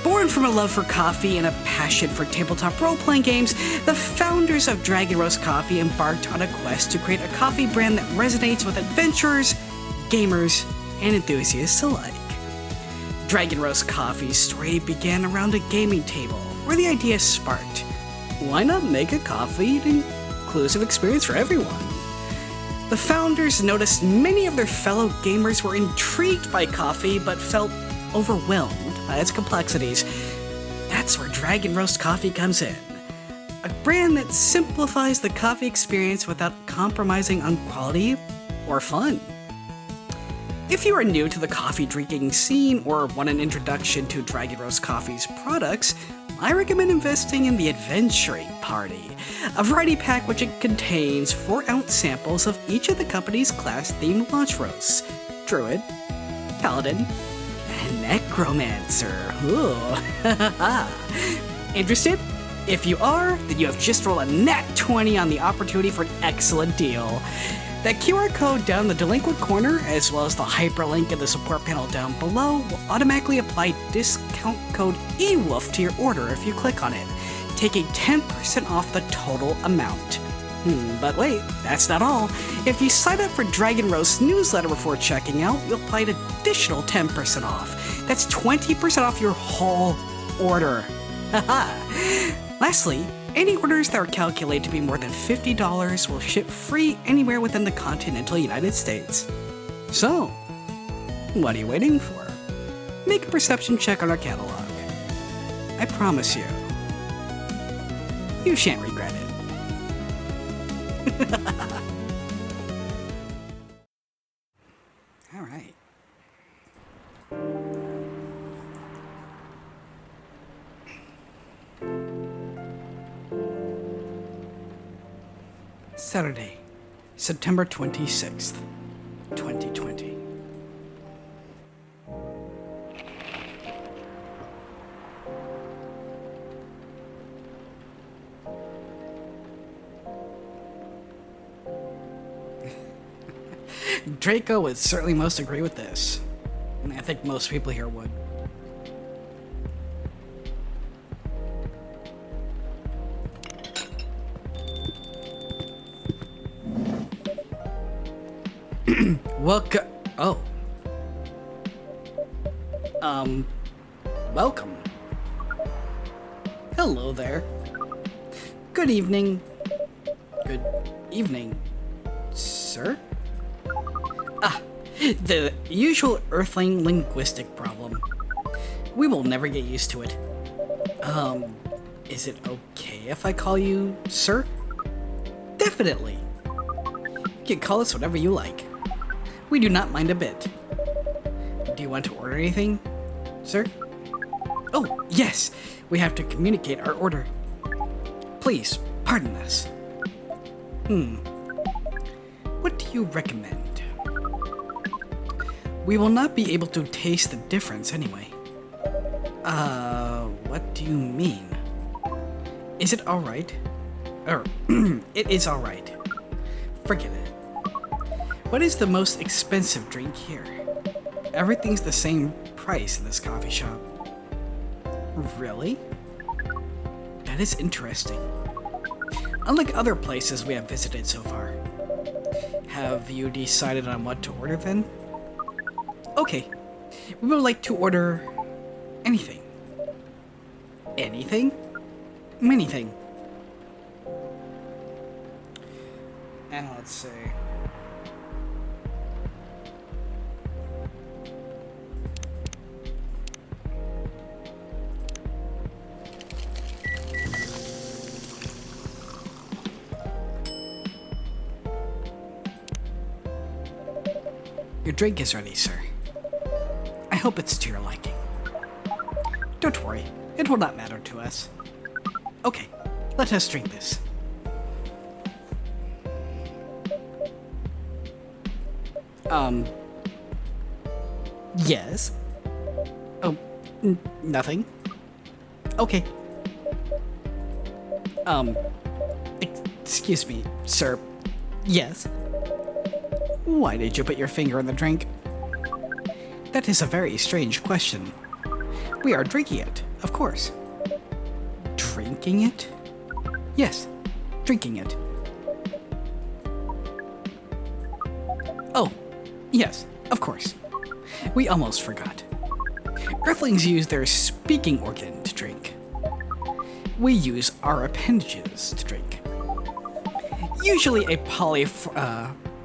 Born from a love for coffee and a passion for tabletop role-playing games, the founders of Dragon Roast Coffee embarked on a quest to create a coffee brand that resonates with adventurers, gamers, and enthusiasts alike. Dragon Roast Coffee's story began around a gaming table, where the idea sparked. Why not make a coffee an inclusive experience for everyone? The founders noticed many of their fellow gamers were intrigued by coffee but felt overwhelmed by its complexities. That's where Dragon Roast Coffee comes in. A brand that simplifies the coffee experience without compromising on quality or fun. If you are new to the coffee drinking scene or want an introduction to Dragon Roast Coffee's products, I recommend investing in the Adventuring Party, a variety pack which it contains 4-ounce samples of each of the company's class-themed launch roasts: Druid, Paladin, and Necromancer. Ooh. Interested? If you are, then you have just rolled a nat 20 on the opportunity for an excellent deal. That QR code down the delinquent corner, as well as the hyperlink in the support panel down below, will automatically apply discount code EWOLF to your order if you click on it, taking 10% off the total amount. But wait, that's not all. If you sign up for Dragon Roast's newsletter before checking out, you'll apply an additional 10% off. That's 20% off your whole order. Lastly, any orders that are calculated to be more than $50 will ship free anywhere within the continental United States. So, what are you waiting for? Make a perception check on our catalog. I promise you, you shan't regret it. All right. Saturday, September 26th, 2020. Draco would certainly most agree with this. And I think most people here would. Welcome. Oh. Welcome. Hello there. Good evening. Good evening, sir? The usual Earthling linguistic problem. We will never get used to it. Is it okay if I call you sir? Definitely. You can call us whatever you like. We do not mind a bit. Do you want to order anything, sir? Oh, yes. We have to communicate our order. Please, pardon us. What do you recommend? We will not be able to taste the difference anyway. What do you mean? Is it alright? It is alright. Forget it. What is the most expensive drink here? Everything's the same price in this coffee shop. Really? That is interesting. Unlike other places we have visited so far. Have you decided on what to order then? Okay. We would like to order anything. Anything? Manything. And let's see. Your drink is ready, sir. I hope it's to your liking. Don't worry, it will not matter to us. Okay, let us drink this. Yes? Oh, nothing? Okay. Excuse me, sir. Yes? Why did you put your finger in the drink? That is a very strange question. We are drinking it, of course. Drinking it? Yes, drinking it. Oh, yes, of course. We almost forgot. Earthlings use their speaking organ to drink. We use our appendages to drink. Usually a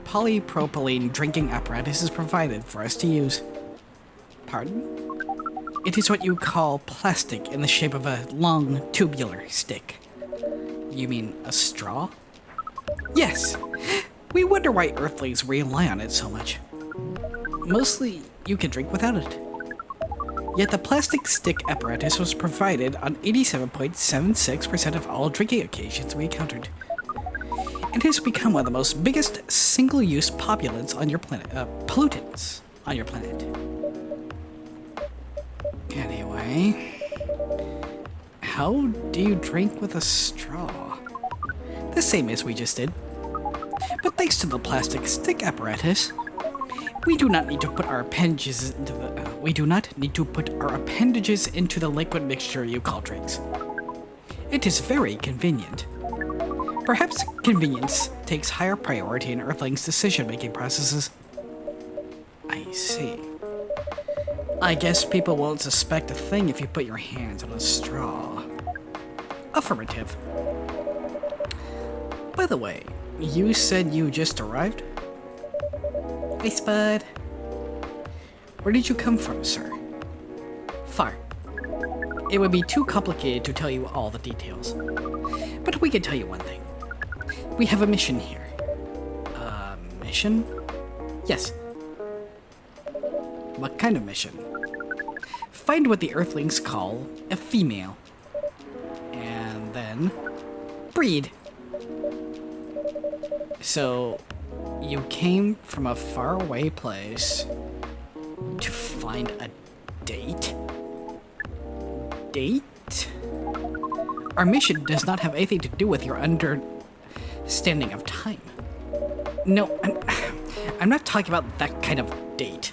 polypropylene drinking apparatus is provided for us to use. Pardon? It is what you call plastic in the shape of a long tubular stick. You mean a straw? Yes. We wonder why Earthlings rely on it so much. Mostly, you can drink without it. Yet the plastic stick apparatus was provided on 87.76% of all drinking occasions we encountered. It has become one of the most biggest single-use pollutants on your planet. Anyway, how do you drink with a straw? The same as we just did. But thanks to the plastic stick apparatus, we do not need to put our appendages into the liquid mixture you call drinks. It is very convenient. Perhaps convenience takes higher priority in Earthlings' decision-making processes. I see. I guess people won't suspect a thing if you put your hands on a straw. Affirmative. By the way, you said you just arrived? Hey, Spud. Where did you come from, sir? Far. It would be too complicated to tell you all the details. But we can tell you one thing. We have a mission here. A mission? Yes. What kind of mission? Find what the Earthlings call a female. And then breed. So, you came from a faraway place to find a date? Date? Our mission does not have anything to do with your understanding of time. No, I'm not talking about that kind of date.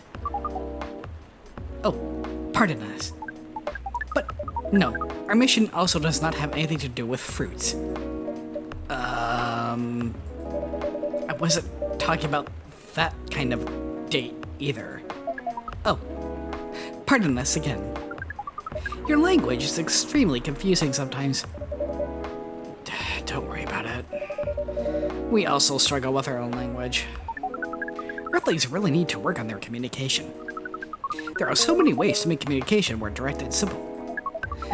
Oh, pardon us. But no, our mission also does not have anything to do with fruits. I wasn't talking about that kind of date either. Oh, pardon us again. Your language is extremely confusing sometimes. Don't worry about it. We also struggle with our own language. Earthlings really need to work on their communication. There are so many ways to make communication more direct and simple.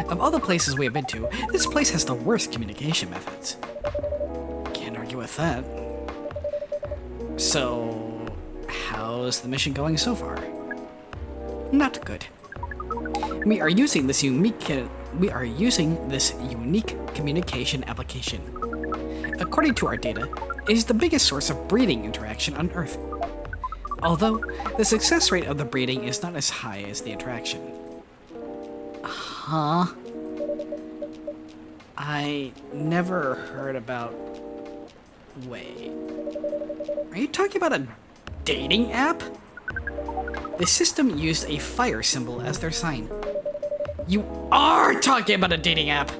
Of all the places we have been to, this place has the worst communication methods. Can't argue with that. So, how's the mission going so far? Not good. We are using this unique communication application. According to our data, it is the biggest source of breeding interaction on Earth. Although, the success rate of the breeding is not as high as the interaction. Huh? I never heard about... Wait. Are you talking about a dating app? The system used a fire symbol as their sign. You are talking about a dating app!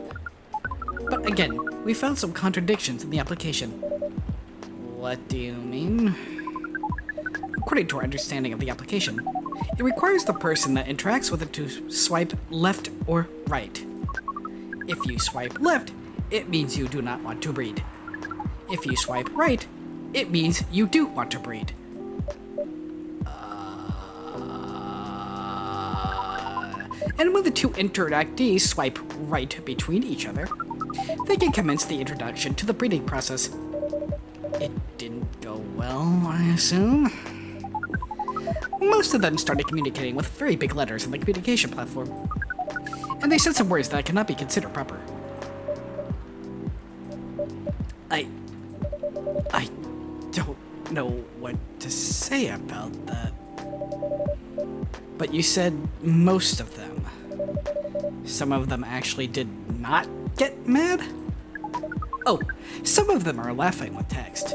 But again, we found some contradictions in the application. What do you mean? According to our understanding of the application, it requires the person that interacts with it to swipe left or right. If you swipe left, it means you do not want to breed. If you swipe right, it means you do want to breed. And when the two interactees swipe right between each other, they can commence the introduction to the breeding process. It didn't go well, I assume? Most of them started communicating with very big letters in the communication platform, and they said some words that cannot be considered proper. I don't know what to say about that. But you said most of them. Some of them actually did not get mad? Oh, some of them are laughing with text.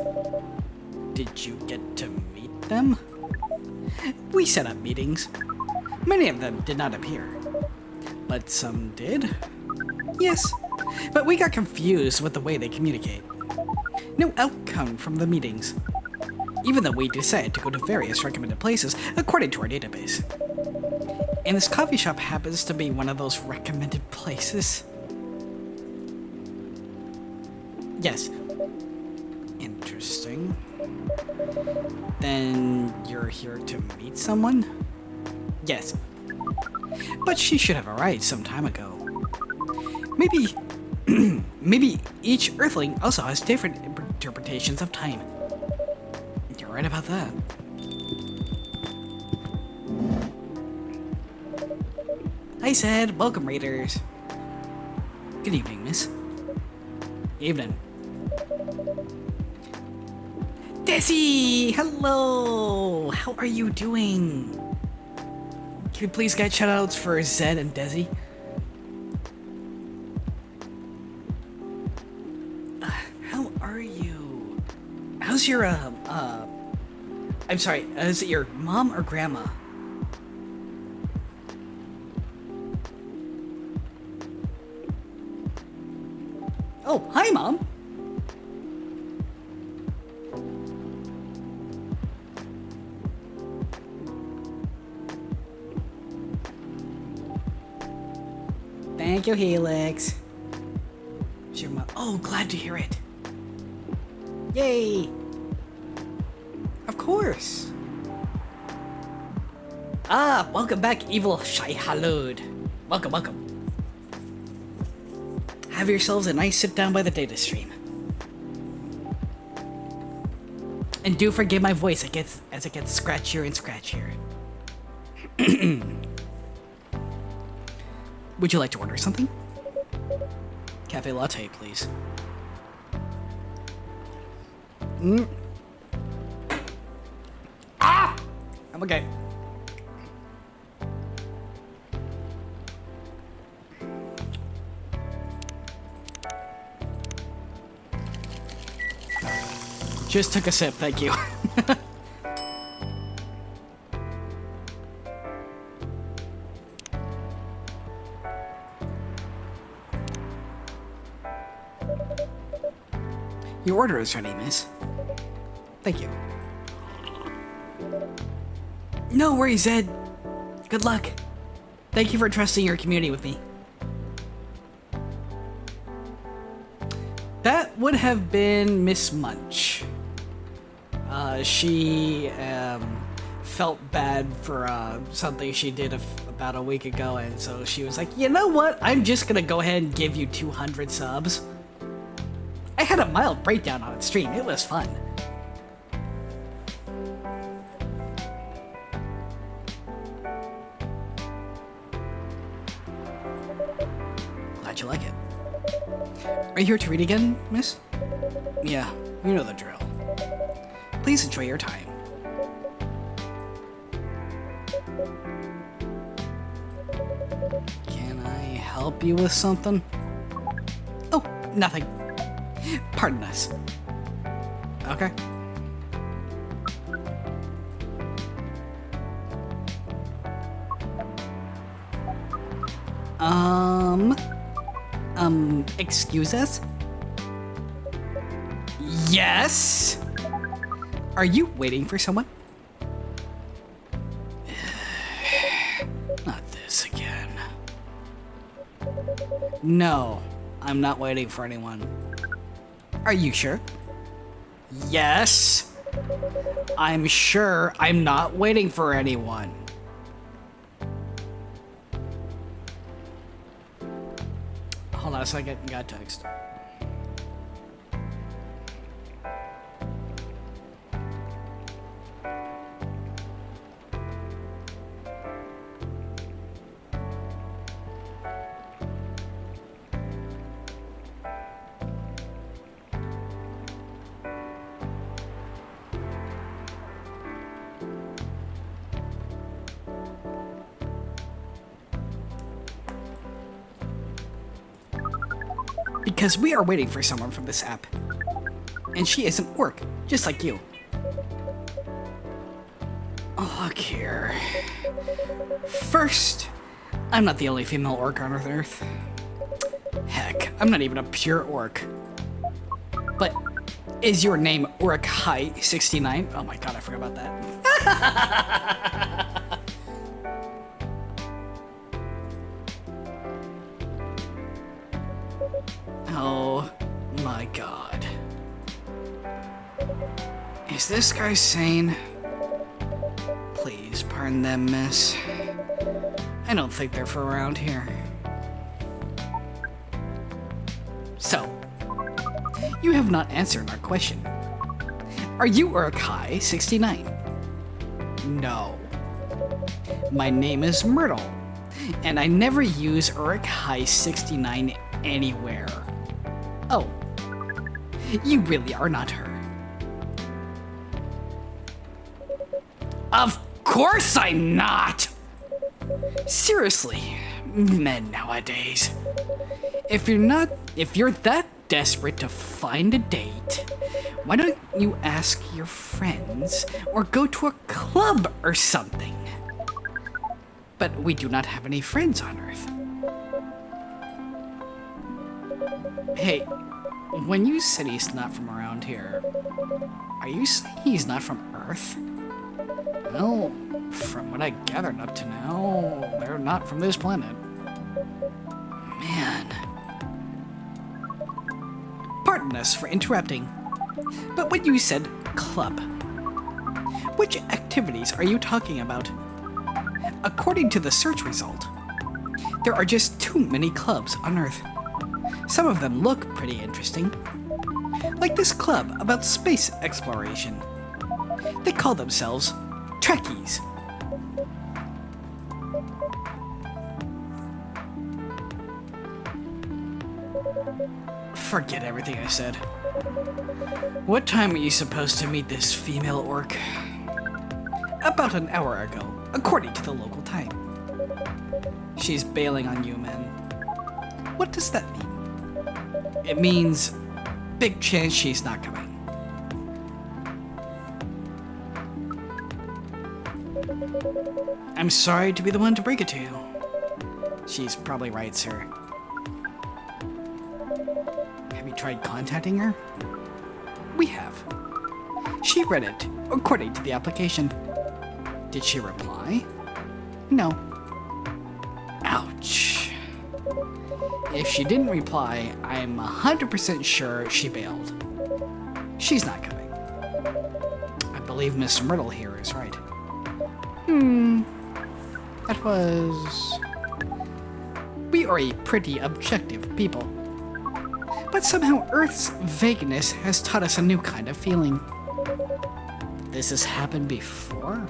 Did you get to meet them? We set up meetings. Many of them did not appear. But some did? Yes, but we got confused with the way they communicate. No outcome from the meetings, even though we decided to go to various recommended places according to our database. And this coffee shop happens to be one of those recommended places. Yes. Interesting. Then you're here to meet someone? Yes. But she should have arrived some time ago. Maybe... maybe each Earthling also has different interpretations of time. You're right about that. Hi, Zed. Welcome, Raiders. Good evening, miss. Evening. Desi! Hello! How are you doing? Can we please get shoutouts for Zed and Desi? How are you? How's your, I'm sorry, is it your mom or grandma? Oh, hi, Mom! Thank you, Helix. Is your mom? Oh, glad to hear it. Yay! Of course. Ah, welcome back, evil Shai Halud. Welcome, welcome. Have yourselves a nice sit down by the data stream. And do forgive my voice as it gets scratchier and scratchier. Would you like to order something? Cafe latte, please. Ah! I'm okay. Just took a sip, thank you. Your order is ready, miss. Thank you. No worries, Zed. Good luck. Thank you for trusting your community with me. That would have been Miss Munch. She felt bad for something she did about a week ago, and so she was like, you know what? I'm just gonna go ahead and give you 200 subs. I had a mild breakdown on its stream. It was fun. Glad you like it. Are you here to read again, miss? Yeah, you know the drill. Please enjoy your time. Can I help you with something? Oh, nothing. Pardon us. Okay. Excuse us? Yes? Are you waiting for someone? Not this again. No, I'm not waiting for anyone. Are you sure? Yes. I'm sure I'm not waiting for anyone. Hold on a second, got text. because we are waiting for someone from this app. And she is an orc, just like you. Look here. First, I'm not the only female orc on Earth. Heck, I'm not even a pure orc. But is your name Whaddya 69? Oh my god, I forgot about that. Oh my god. Is this guy sane? Please pardon them, miss. I don't think they're from around here. So, you have not answered our question. Are you Whaddya 69? No. My name is Myrtle, and I never use Whaddya 69 anywhere. Oh, you really are not her. Of course I'm not! Seriously, men nowadays. If you're that desperate to find a date, why don't you ask your friends or go to a club or something? But we do not have any friends on Earth. Hey, when you said he's not from around here, are you saying he's not from Earth? Well, from what I gathered up to now, they're not from this planet. Man. Pardon us for interrupting, but when you said club, which activities are you talking about? According to the search result, there are just too many clubs on Earth. Some of them look pretty interesting, like this club about space exploration. They call themselves Trekkies. Forget everything I said. What time are you supposed to meet this female orc? About an hour ago, according to the local time. She's bailing on you, men. What does that mean? It means big chance she's not coming. I'm sorry to be the one to break it to you. She's probably right, sir. Have you tried contacting her? We have. She read it, according to the application. Did she reply? No. Ouch. If she didn't reply, I'm 100% sure she bailed. She's not coming. I believe Miss Myrtle here is right. That was... We are a pretty objective people. But somehow Earth's vagueness has taught us a new kind of feeling. This has happened before?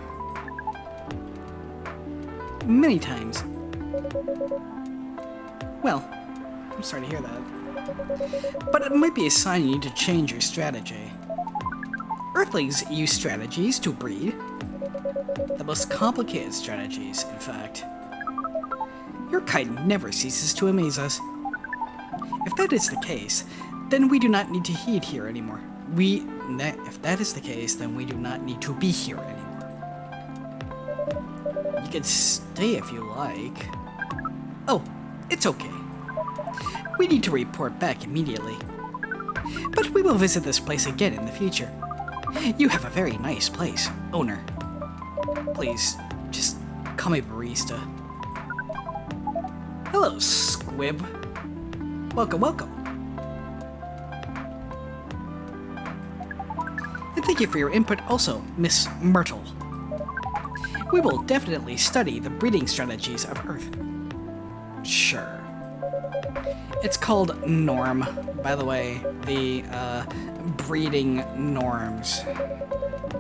Many times. Well, I'm sorry to hear that. But it might be a sign you need to change your strategy. Earthlings use strategies to breed. The most complicated strategies, in fact. Your kind never ceases to amaze us. If that is the case, then we do not need to heed here anymore. If that is the case, then we do not need to be here anymore. You can stay if you like. Oh, it's okay. We need to report back immediately. But we will visit this place again in the future. You have a very nice place, owner. Please, just call me barista. Hello, Squib. Welcome, welcome. And thank you for your input also, Miss Myrtle. We will definitely study the breeding strategies of Earth. Sure. It's called norm, by the way, the breeding norms.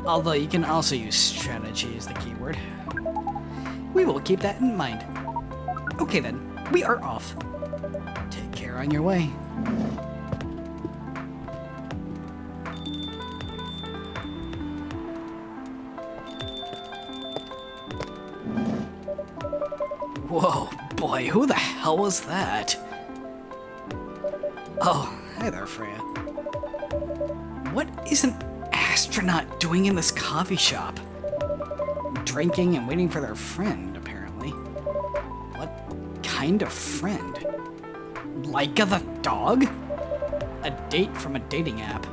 Although you can also use strategy as the keyword. We will keep that in mind. Okay then, we are off. Take care on your way. Whoa, boy, who the hell was that? Oh, hi there, Freya. What is an astronaut doing in this coffee shop? Drinking and waiting for their friend, apparently. What kind of friend? Laika the dog? A date from a dating app.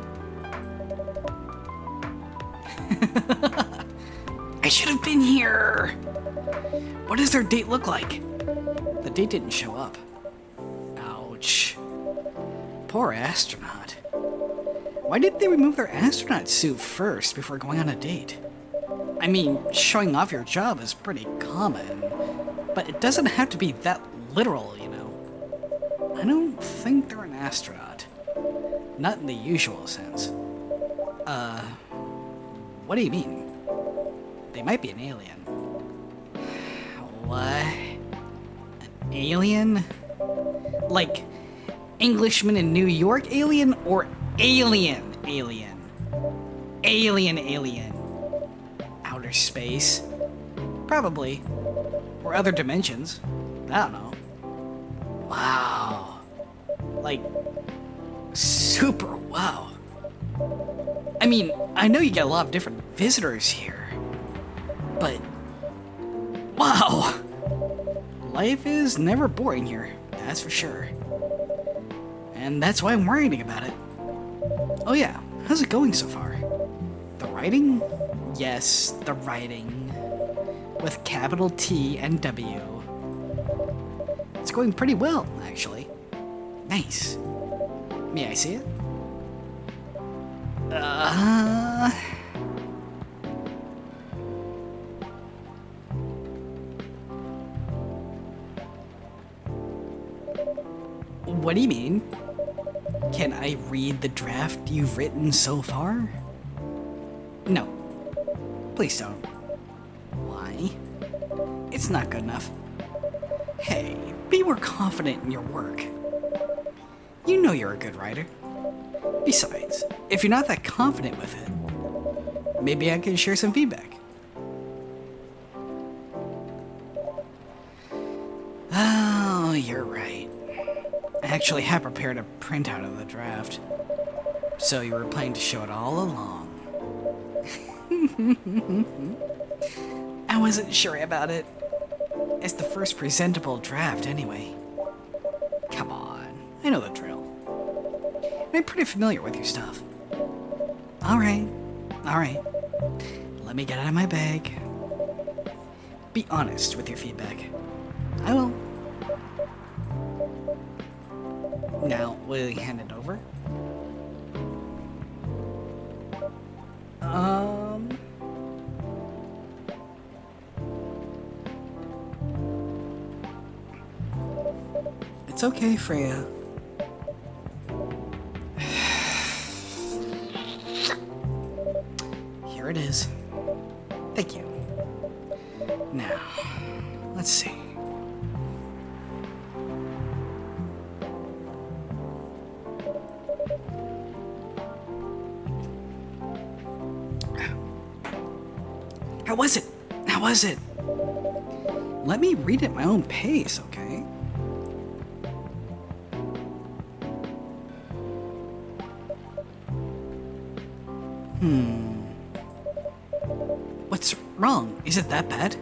I should have been here! What does their date look like? The date didn't show up. Ouch. Poor astronaut. Why didn't they remove their astronaut suit first before going on a date? I mean, showing off your job is pretty common, but it doesn't have to be that literal, you know. I don't think they're an astronaut. Not in the usual sense. What do you mean? They might be an alien. What? An alien? Like, Englishman in New York alien or alien alien? Alien alien. Outer space? Probably. Or other dimensions. I don't know. Wow. Like, super wow. I mean, I know you get a lot of different visitors here, but wow. Life is never boring here, that's for sure. And that's why I'm worrying about it. Oh yeah, how's it going so far? The writing? Yes, the writing. With capital T and W. It's going pretty well, actually. Nice. May I see it? What do you mean? Can I read the draft you've written so far? No. Please don't. Why? It's not good enough. Hey, be more confident in your work. You know you're a good writer. Besides, if you're not that confident with it, maybe I can share some feedback. Oh, you're right. I actually have prepared a printout of the draft. So you were planning to show it all along. I wasn't sure about it. It's the first presentable draft anyway. Come on, I know the drill. I'm pretty familiar with your stuff. Alright. Let me get out of my bag. Be honest with your feedback. I will. Now, will you hand it over? It's okay, Freya. Here it is. Thank you. Now, let's see. How was it? How was it? Let me read at my own pace, okay? What's wrong? Is it that bad?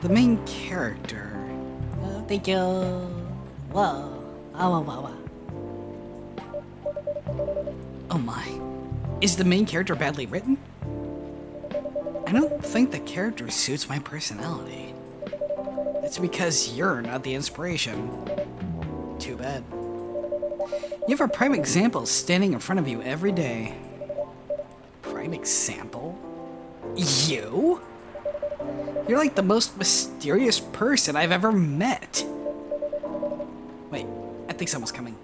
The main character... thank you. Whoa. Oh my. Is the main character badly written? I don't think the character suits my personality. It's because you're not the inspiration. Too bad. You have a prime example standing in front of you every day. Prime example? You? You're like the most mysterious person I've ever met. Wait, I think someone's coming.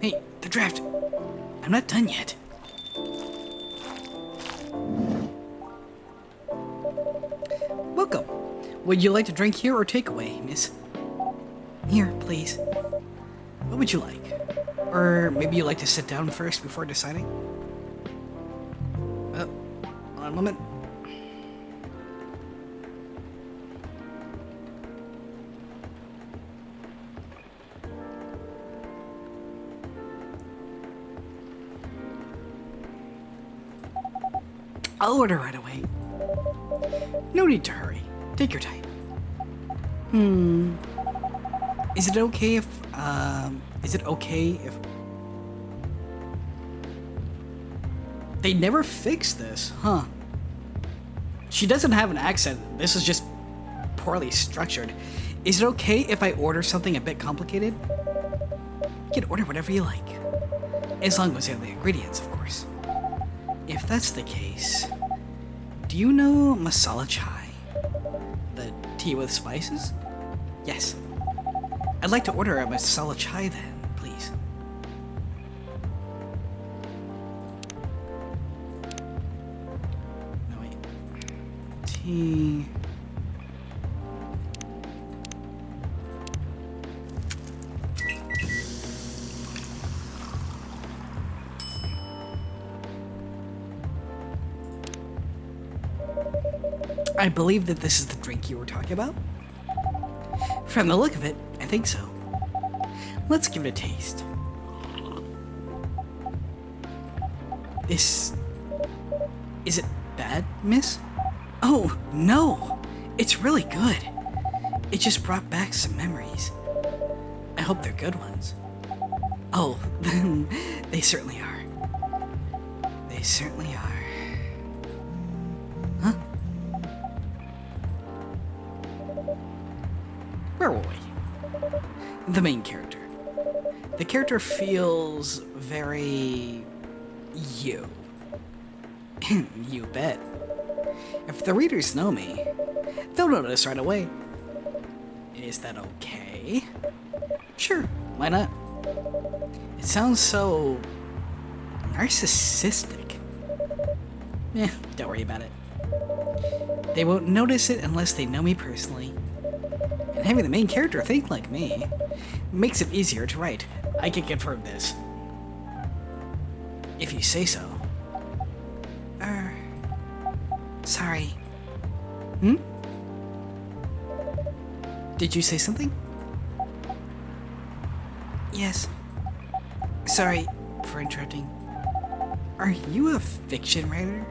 Hey, the draft. I'm not done yet. Welcome. Would you like to drink here or takeaway, miss? Here, please. What would you like? Or maybe you'd like to sit down first before deciding? One moment. I'll order right away. No need to hurry. Take your time. Is it okay if, They never fixed this, huh? She doesn't have an accent. This is just poorly structured. Is it okay if I order something a bit complicated? You can order whatever you like. As long as you have the ingredients, of course. If that's the case, do you know masala chai? The tea with spices? Yes. I'd like to order a masala chai then, please. No, wait. Tea... I believe that this is the drink you were talking about. From the look of it, I think so. Let's give it a taste. Is it bad, miss? Oh, no! It's really good. It just brought back some memories. I hope they're good ones. Oh, they certainly are. They certainly are. Huh? Where were we? The main character. The character feels very... you. You bet. If the readers know me, they'll notice right away. Is that okay? Sure, why not? It sounds so... narcissistic. Don't worry about it. They won't notice it unless they know me personally. And having the main character think like me makes it easier to write. I can confirm this. If you say so. Sorry. Did you say something? Yes. Sorry for interrupting. Are you a fiction writer?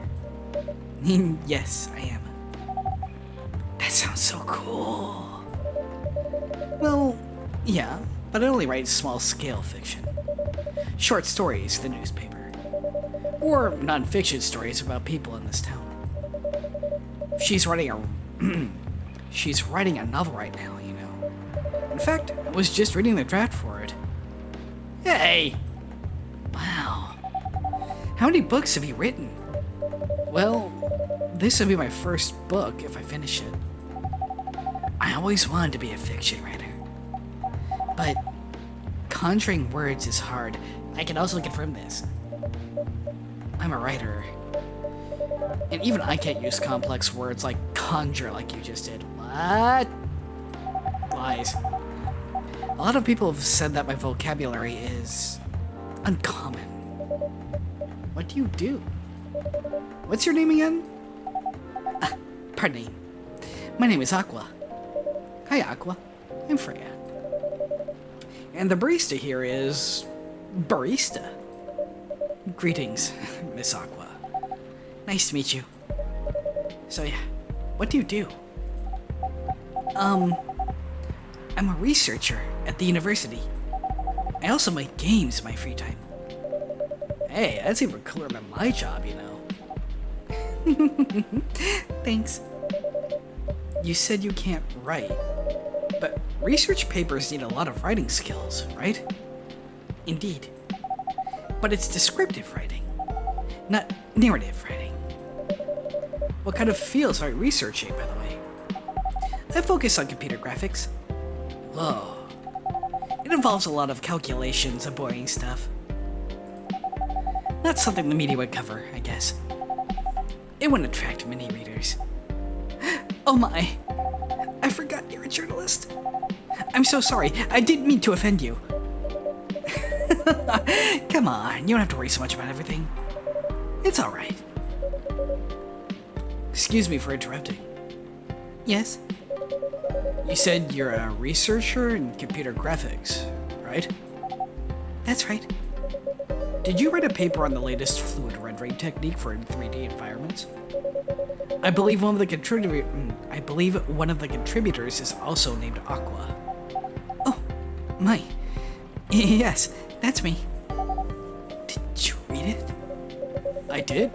Yes, I am. That sounds so cool. Well, yeah, but I only write small-scale fiction. Short stories for the newspaper. Or non-fiction stories about people in this town. She's writing a novel right now, you know. In fact, I was just reading the draft for it. Hey! Wow. How many books have you written? Well, this will be my first book if I finish it. I always wanted to be a fiction writer. But conjuring words is hard. I can also confirm this. I'm a writer. And even I can't use complex words like conjure like you just did. What? Lies. A lot of people have said that my vocabulary is uncommon. What do you do? What's your name again? Pardon me. My name is Aqua. Hi, Aqua. I'm Freya. And the barista here is... Barista. Greetings, Miss Aqua. Nice to meet you. So yeah, what do you do? I'm a researcher at the university. I also make games in my free time. Hey, that's even cooler than my job, you know. Thanks. You said you can't write, but research papers need a lot of writing skills, right? Indeed. But it's descriptive writing, not narrative writing. What kind of fields are you researching, by the way? I focus on computer graphics. Whoa. It involves a lot of calculations and boring stuff. Not something the media would cover, I guess. It wouldn't attract many readers. Oh my! I forgot you're a journalist. I'm so sorry. I didn't mean to offend you. Come on, you don't have to worry so much about everything. It's alright. Excuse me for interrupting. Yes? You said you're a researcher in computer graphics, right? That's right. Did you write a paper on the latest fluid rendering technique for 3D environments? I believe one of the contributors is also named Aqua. Oh, my. Yes, that's me. Did you read it? I did.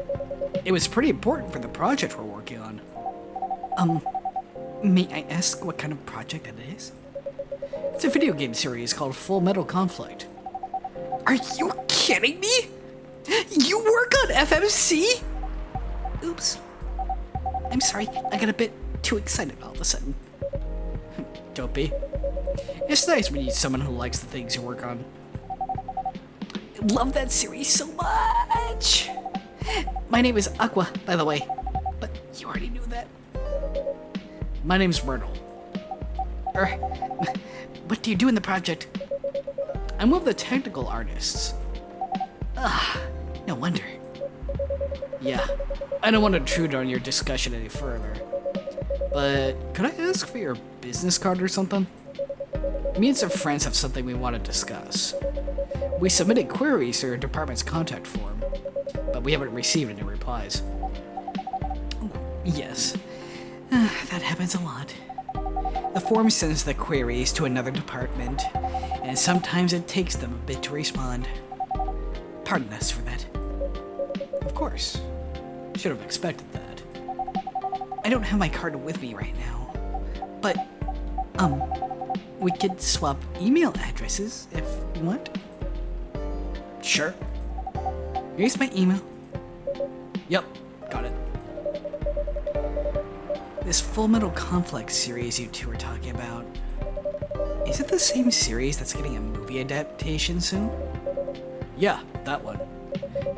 It was pretty important for the project we're working on. May I ask what kind of project it is? It's a video game series called Full Metal Conflict. Are you kidding me? You work on FMC? Oops. I'm sorry, I got a bit too excited all of a sudden. Don't be. It's nice when you need someone who likes the things you work on. I love that series so much. My name is Aqua, by the way, but you already knew that. My name's Myrtle. What do you do in the project? I'm one of the technical artists. No wonder. Yeah, I don't want to intrude on your discussion any further, but could I ask for your business card or something? Me and some friends have something we want to discuss. We submitted queries to your department's contact form, but we haven't received any replies. Oh, yes, that happens a lot. The form sends the queries to another department, and sometimes it takes them a bit to respond. Pardon us for that. Of course. Should have expected that. I don't have my card with me right now, but, we could swap email addresses if you want. Sure. Here's my email. Yep, got it. This Full Metal Conflict series you two were talking about, is it the same series that's getting a movie adaptation soon? Yeah, that one.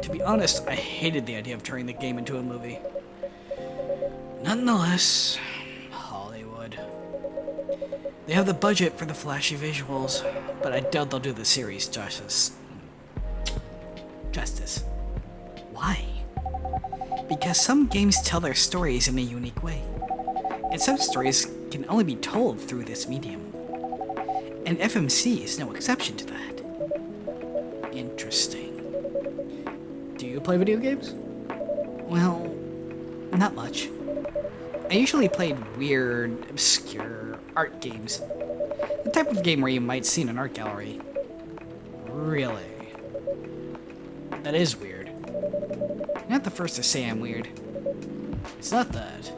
To be honest, I hated the idea of turning the game into a movie. Nonetheless, Hollywood. They have the budget for the flashy visuals, but I doubt they'll do the series justice. Why? Because some games tell their stories in a unique way, and some stories can only be told through this medium. And FMC is no exception to that. Interesting. Do you play video games? Well, not much. I usually played weird, obscure art games. The type of game where you might see in an art gallery. Really? That is weird. You're not the first to say I'm weird. It's not that.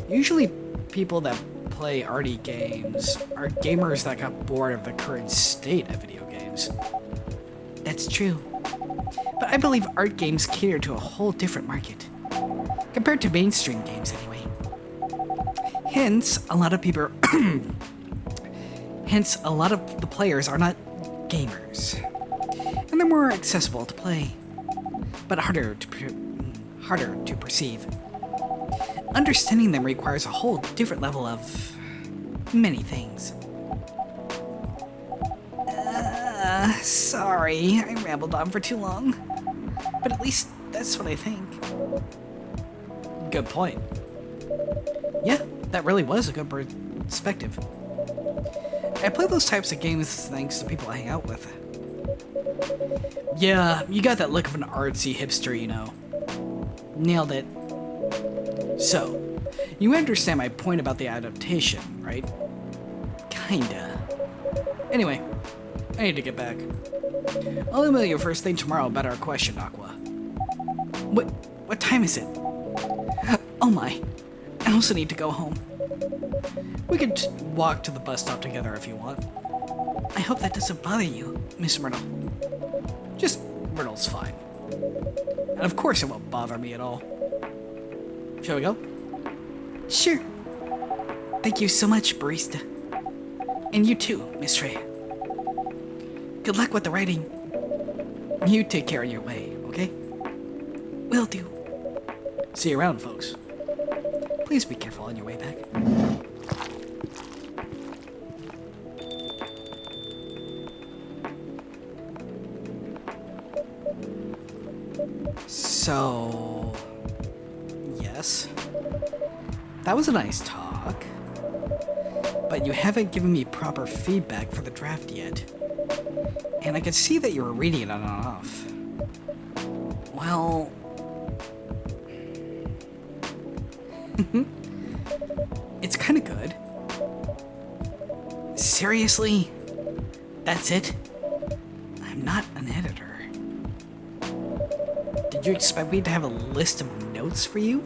Usually people that play arty games are gamers that got bored of the current state of video games. That's true. But I believe art games cater to a whole different market. Compared to mainstream games anyway. Hence, a lot of the players are not gamers. And they're more accessible to play, but harder to perceive. Understanding them requires a whole different level of many things. Sorry, I rambled on for too long. But at least that's what I think. Good point. Yeah, that really was a good perspective. I play those types of games thanks to people I hang out with. Yeah, you got that look of an artsy hipster, you know. Nailed it. So, you understand my point about the adaptation, right? Kinda. Anyway, I need to get back. I'll email you first thing tomorrow about our question, Aqua. What time is it? Oh my, I also need to go home. We could walk to the bus stop together if you want. I hope that doesn't bother you, Miss Myrtle. Just Myrtle's fine. And of course it won't bother me at all. Shall we go? Sure. Thank you so much, barista. And you too, Miss Rhea. Good luck with the writing. You take care of your way, okay? Will do. See you around, folks. Please be careful on your way back. So, yes, that was a nice talk, but you haven't given me proper feedback for the draft yet, and I could see that you were reading it on and off. Well... it's kind of good. Seriously? That's it? I'm not an editor. Did you expect me to have a list of notes for you?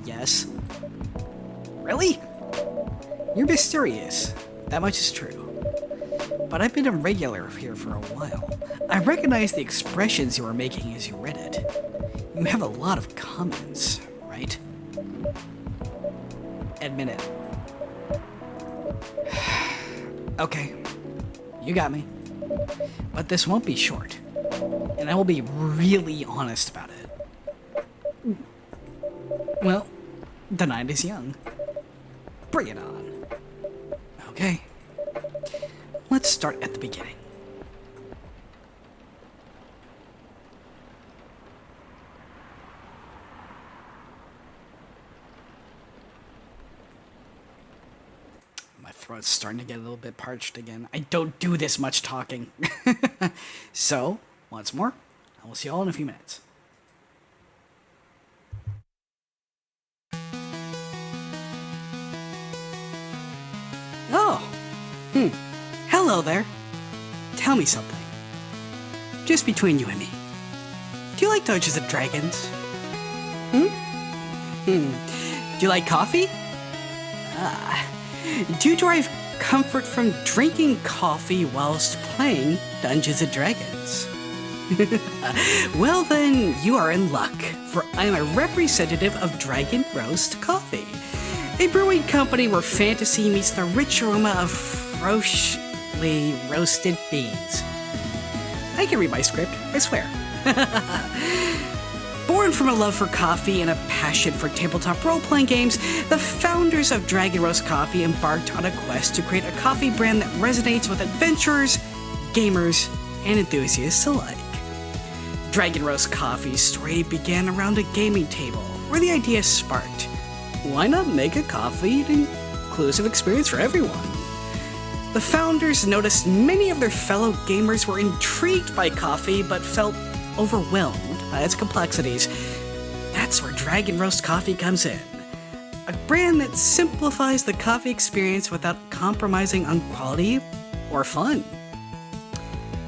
Yes. Really? You're mysterious. That much is true. But I've been a regular here for a while. I recognize the expressions you were making as you read it. You have a lot of comments, right? Admit it. Okay, you got me. But this won't be short. And I will be really honest about it. Well, the night is young. Bring it on. Okay. Let's start at the beginning. My throat's starting to get a little bit parched again. I don't do this much talking. So, once more, I will see you all in a few minutes. Oh. Hello there. Tell me something. Just between you and me. Do you like Dungeons and Dragons? Do you like coffee? Do you derive comfort from drinking coffee whilst playing Dungeons and Dragons? Well then, you are in luck, for I am a representative of Dragon Roast Coffee, a brewing company where fantasy meets the rich aroma of freshly roasted beans. I can read my script, I swear. Born from a love for coffee and a passion for tabletop role-playing games, the founders of Dragon Roast Coffee embarked on a quest to create a coffee brand that resonates with adventurers, gamers, and enthusiasts alike. Dragon Roast Coffee's story began around a gaming table, where the idea sparked. Why not make a coffee an inclusive experience for everyone? The founders noticed many of their fellow gamers were intrigued by coffee but felt overwhelmed by its complexities. That's where Dragon Roast Coffee comes in. A brand that simplifies the coffee experience without compromising on quality or fun.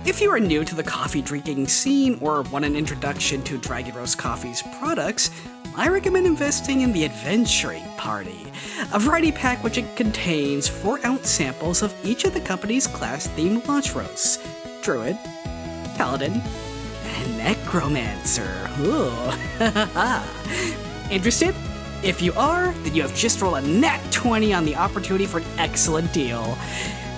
If you are new to the coffee drinking scene or want an introduction to Dragon Roast Coffee's products, I recommend investing in the Adventuring Party, a variety pack which it contains 4-ounce samples of each of the company's class-themed launch roasts: Druid, Paladin, and Necromancer. Ooh. Interested? If you are, then you have just rolled a nat 20 on the opportunity for an excellent deal.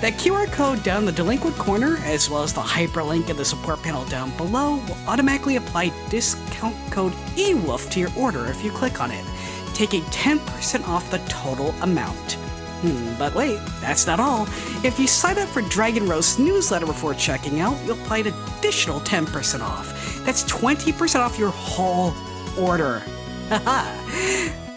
That QR code down the delinquent corner, as well as the hyperlink in the support panel down below, will automatically apply discount code EWOLF to your order if you click on it, taking 10% off the total amount. But wait, that's not all. If you sign up for Dragon Roast's newsletter before checking out, you'll apply an additional 10% off. That's 20% off your whole order.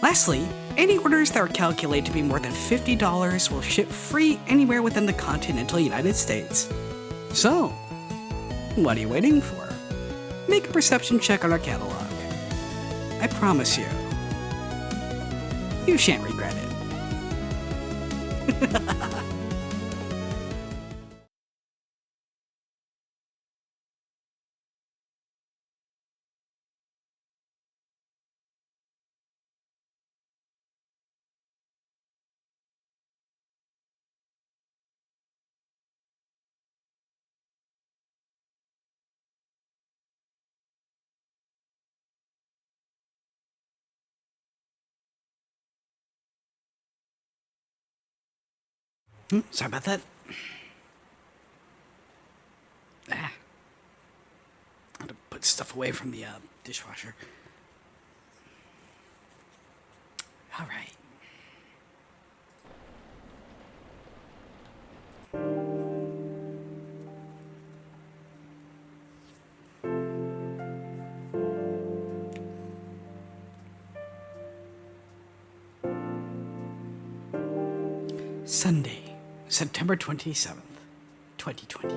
Lastly, any orders that are calculated to be more than $50 will ship free anywhere within the continental United States. So, what are you waiting for? Make a perception check on our catalog. I promise you, you shan't regret it. Sorry about that. I had to put stuff away from the dishwasher. All right. Sunday, September 27th, 2020.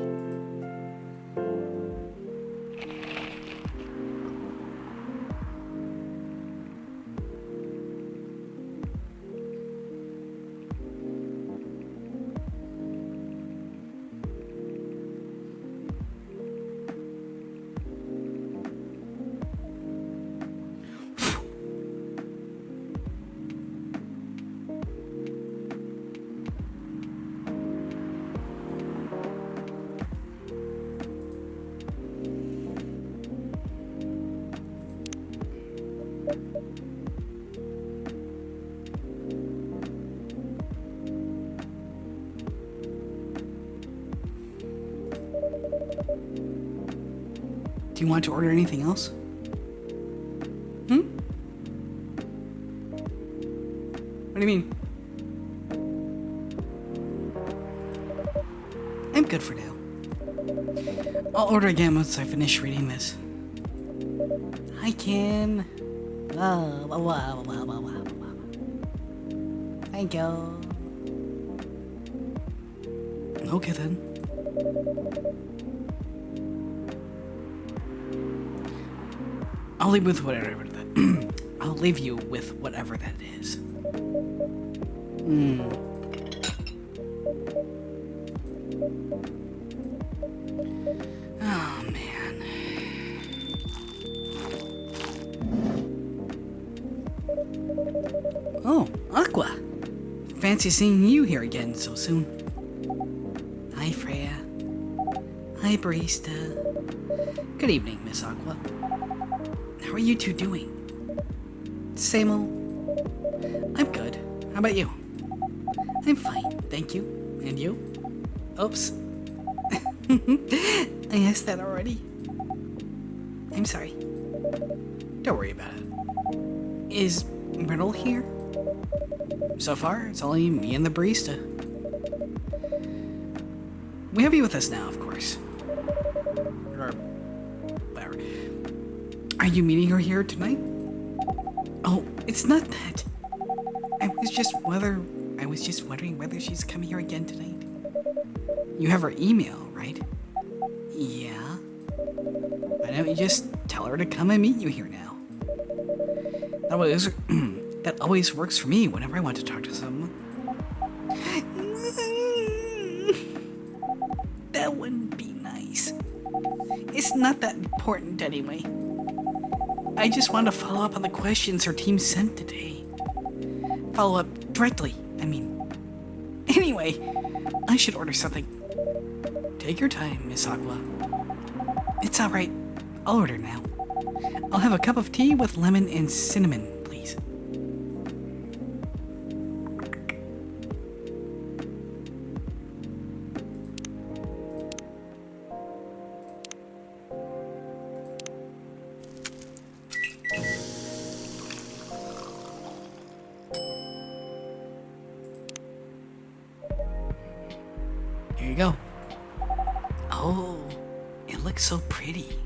Do you want to order anything else? What do you mean? I'm good for now. I'll order again once I finish reading this. Hi, Ken. Thank you. Okay then. I'll leave with whatever that. I'll leave you with whatever that is. Oh man. Oh, Aqua. Fancy seeing you here again so soon. Hi, Freya. Hi, Barista. Good evening, Miss Aqua. How are you two doing? Same old. I'm good. How about you? I'm fine, thank you. And you? Oops. I asked that already. I'm sorry. Don't worry about it. Is Myrtle here? So far, it's only me and the barista. We have you with us now, of course. Or whatever. Are you meeting her here tonight? Oh, it's not that. I was just wondering whether she's coming here again tonight. You have her email, right? Yeah. Why don't you just tell her to come and meet you here now? That always works for me whenever I want to talk to someone. That wouldn't be nice. It's not that important anyway. I just want to follow up on the questions her team sent today. Follow up directly, I mean. Anyway, I should order something. Take your time, Miss Aqua. It's alright. I'll order now. I'll have a cup of tea with lemon and cinnamon, please. Here you go. Oh, it looks so pretty.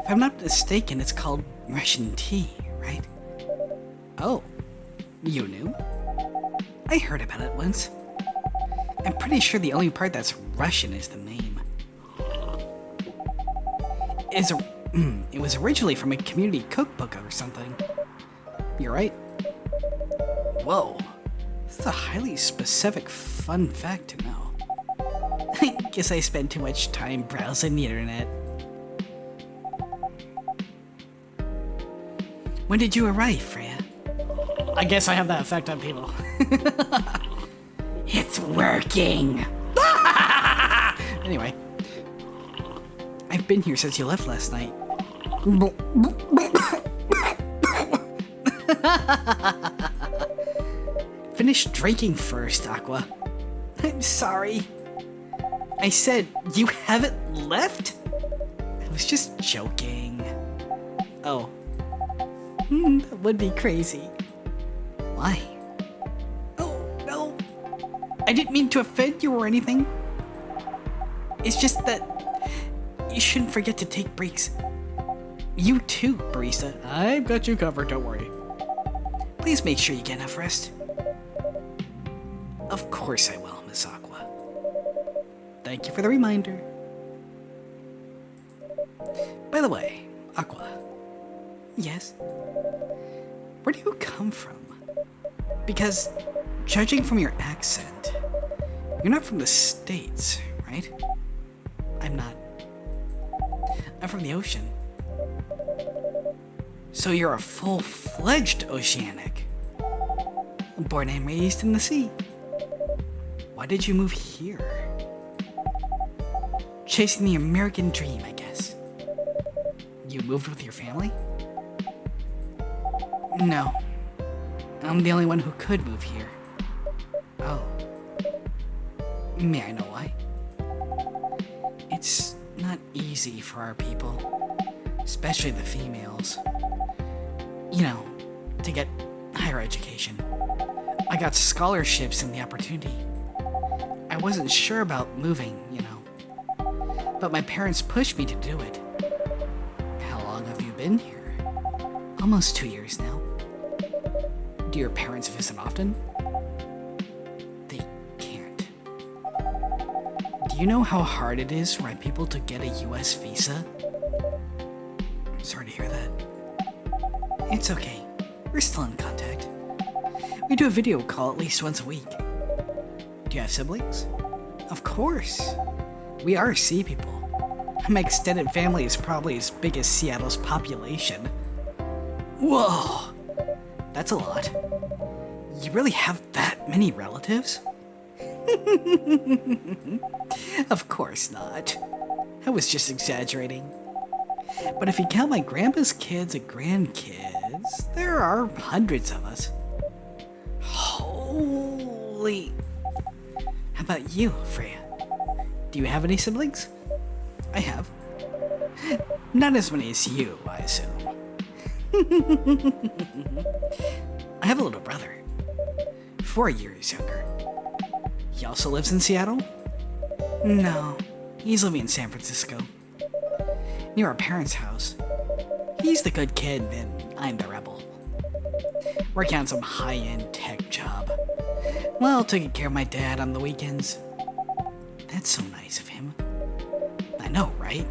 If I'm not mistaken, it's called Russian tea, right? Oh, you knew? I heard about it once. I'm pretty sure the only part that's Russian is the name. It was originally from a community cookbook or something. You're right. Whoa, that's a highly specific fun fact to know. I guess I spend too much time browsing the internet. When did you arrive, Freya? I guess I have that effect on people. It's working! Anyway. I've been here since you left last night. Finish drinking first, Aqua. I'm sorry. I said, you haven't left? I was just joking. Oh. That would be crazy. Why? Oh, no. I didn't mean to offend you or anything. It's just that you shouldn't forget to take breaks. You too, Barista. I've got you covered, don't worry. Please make sure you get enough rest. Of course I will, Miss Aqua. Thank you for the reminder. By the way, Aqua. Yes? Where do you come from? Because, judging from your accent, you're not from the States, right? I'm not. I'm from the ocean. So you're a full-fledged oceanic. Born and raised in the sea. Why did you move here? Chasing the American dream, I guess. You moved with your family? No. I'm the only one who could move here. Oh. May I know why? It's not easy for our people, especially the females. You know, to get higher education. I got scholarships and the opportunity. I wasn't sure about moving, but my parents pushed me to do it. How long have you been here? Almost 2 years now. Do your parents visit often? They can't. Do you know how hard it is for my people to get a US visa? Sorry to hear that. It's okay. We're still in contact. We do a video call at least once a week. Do you have siblings? Of course. We are sea people. My extended family is probably as big as Seattle's population. Whoa! That's a lot. You really have that many relatives? Of course not. I was just exaggerating. But if you count my grandpa's kids and grandkids, there are hundreds of us. Holy... How about you, Freya? Do you have any siblings? I have. Not as many as you, I assume. I have a little brother. 4 years younger. He also lives in Seattle? No, he's living in San Francisco. Near our parents' house. He's the good kid, and I'm the rebel. Working on some high-end tech job, while taking care of my dad on the weekends. That's so nice of him. I know, right?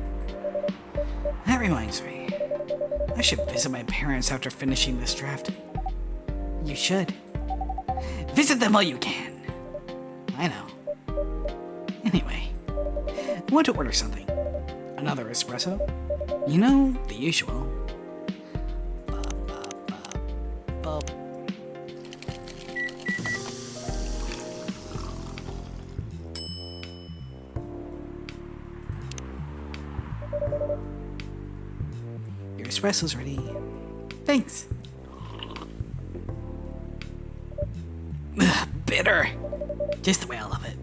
That reminds me. I should visit my parents after finishing this draft. You should. Visit them while you can. I know. Anyway, I want to order something. Another espresso? You know, the usual. Your espresso's ready. Thanks. Ugh, bitter. Just the way I love it.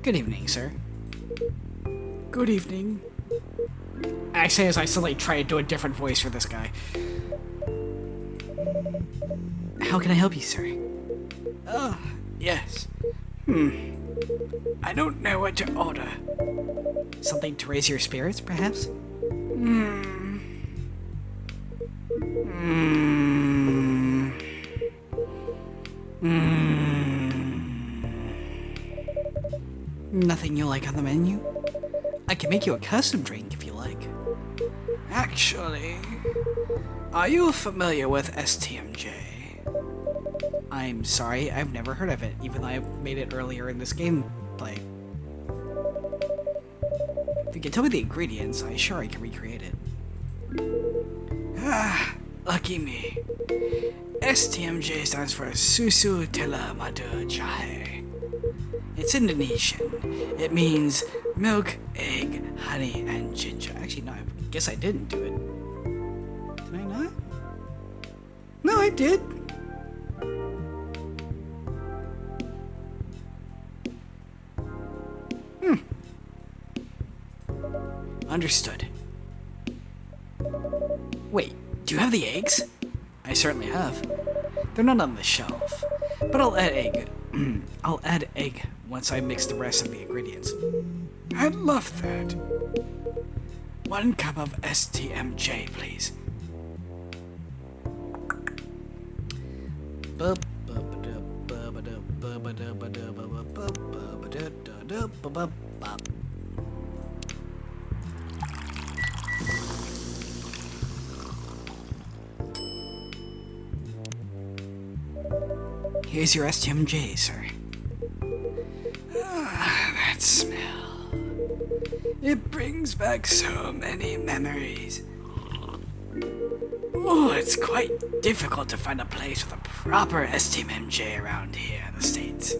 Good evening, sir. Good evening. I say as I suddenly try to do a different voice for this guy. How can I help you, sir? Oh, yes. I don't know what to order. Something to raise your spirits, perhaps? Nothing you like on the menu? I can make you a custom drink if you like. Actually, are you familiar with STMJ? I'm sorry, I've never heard of it, even though I made it earlier in this gameplay. If you can tell me the ingredients, I'm sure I can recreate it. Ah, lucky me. STMJ stands for Susu Tela Madu Jahe. It's Indonesian. It means milk, egg, honey, and ginger. Actually, no, I guess I didn't do it. Did I not? No, I did. Understood. Wait, do you have the eggs? I certainly have. They're not on the shelf, but I'll add egg. I'll add egg once I mix the rest of the ingredients. I'd love that. 1 cup of STMJ, please. Here's your STMJ, sir. That smell. It brings back so many memories. Oh, it's quite difficult to find a place with a proper STMJ around here in the States.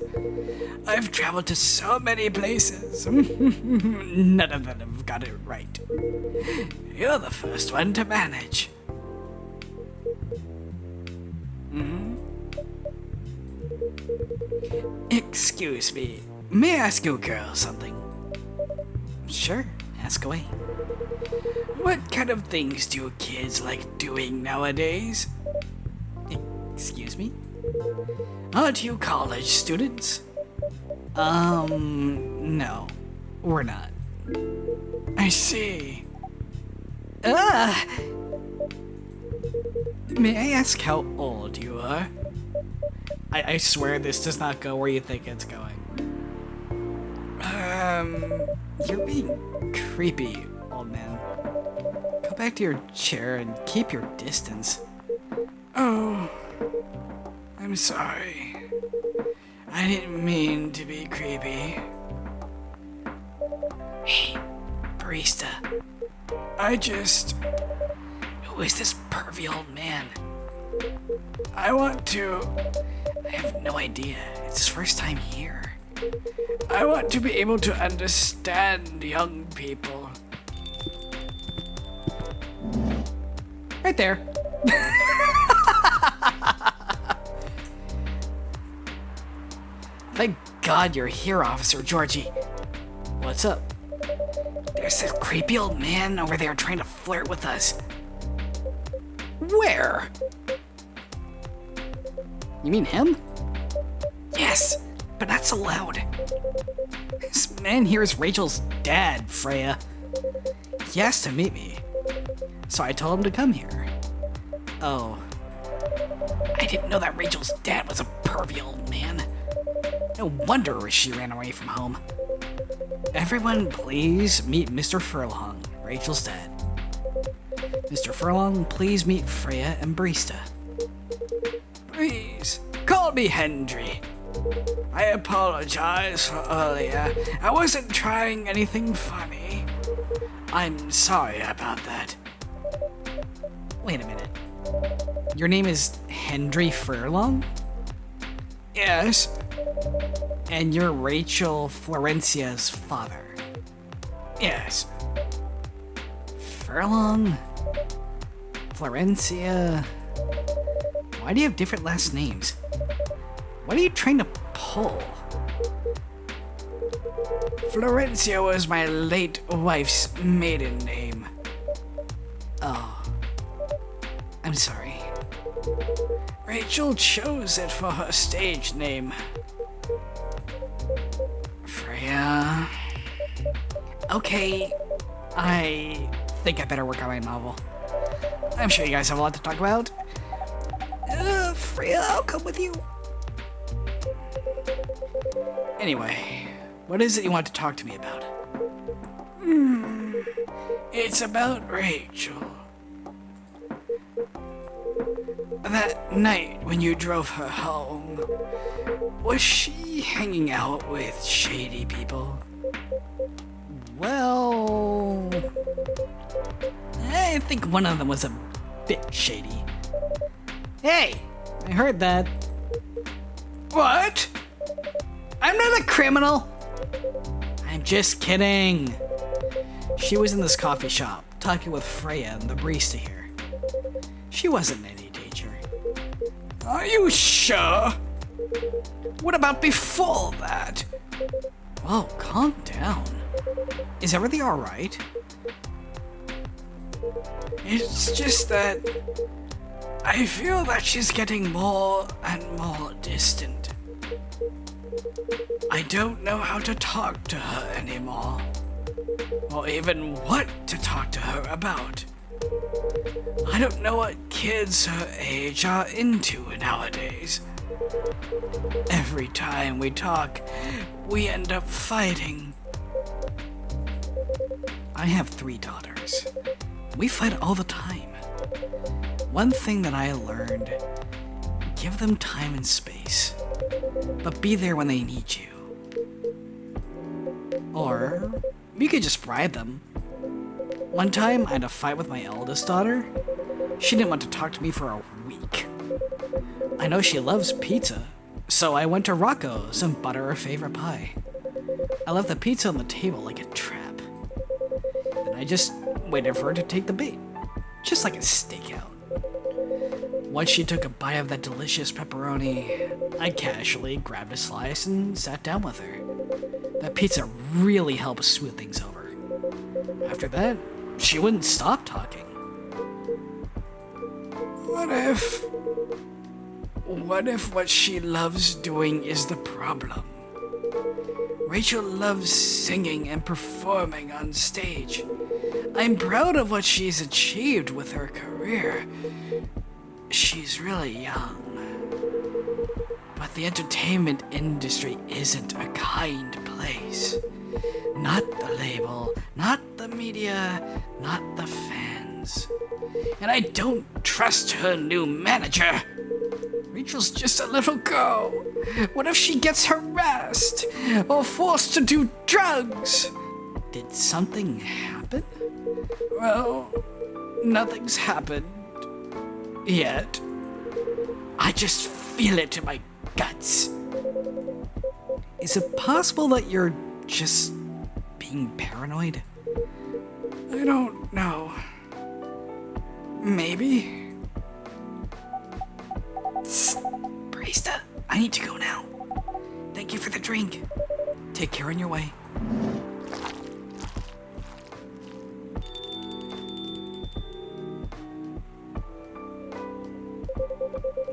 I've traveled to so many places. None of them have got it right. You're the first one to manage. Excuse me, may I ask you girl something? Sure, ask away. What kind of things do kids like doing nowadays? Excuse me? Aren't you college students? No, we're not. I see. May I ask how old you are? I swear this does not go where you think it's going. You're being creepy, old man. Go back to your chair and keep your distance. Oh, I'm sorry. I didn't mean to be creepy. Hey, barista. Who is this pervy old man? I have no idea. It's his first time here. I want to be able to understand young people. Right there. Thank God you're here, Officer Georgie. What's up? There's this creepy old man over there trying to flirt with us. Where? You mean him? Yes, but not so loud. This man here is Rachel's dad, Freya. He asked to meet me, so I told him to come here. Oh. I didn't know that Rachel's dad was a pervy old man. No wonder she ran away from home. Everyone, please meet Mr. Furlong, Rachel's dad. Mr. Furlong, please meet Freya and Barista. Please, call me Hendry. I apologize for earlier. I wasn't trying anything funny. I'm sorry about that. Wait a minute. Your name is Hendry Furlong? Yes. And you're Rachel Florencia's father? Yes. Furlong? Florencia? Why do you have different last names? What are you trying to pull? Florencia was my late wife's maiden name. Oh. I'm sorry. Rachel chose it for her stage name. Freya. Okay, I think I better work on my novel. I'm sure you guys have a lot to talk about. Freya, I'll come with you. Anyway, what is it you want to talk to me about? It's about Rachel. That night when you drove her home, was she hanging out with shady people? Well, I think one of them was a bit shady. Hey, I heard that. What? I'm not a criminal. I'm just kidding. She was in this coffee shop talking with Freya and the barista here. She wasn't any danger. Are you sure? What about before that? Whoa, calm down. Is everything alright? It's just that I feel that she's getting more and more distant. I don't know how to talk to her anymore, or even what to talk to her about. I don't know what kids her age are into nowadays. Every time we talk, we end up fighting. I have 3 daughters. We fight all the time. One thing that I learned, give them time and space, but be there when they need you. Or you could just bribe them. One time, I had a fight with my eldest daughter. She didn't want to talk to me for a week. I know she loves pizza, so I went to Rocco's and bought her favorite pie. I left the pizza on the table like a trap. Then I just waited for her to take the bait, just like a stakeout. Once she took a bite of that delicious pepperoni, I casually grabbed a slice and sat down with her. That pizza really helped smooth things over. After that, she wouldn't stop talking. What if what she loves doing is the problem? Rachel loves singing and performing on stage. I'm proud of what she's achieved with her career. She's really young. But the entertainment industry isn't a kind place. Not the label, not the media, not the fans. And I don't trust her new manager. Rachel's just a little girl. What if she gets harassed or forced to do drugs? Did something happen? Well, nothing's happened yet. I just feel it in my guts. Is it possible that you're just being paranoid? I don't know. Maybe. Barista, I need to go now. Thank you for the drink. Take care on your way.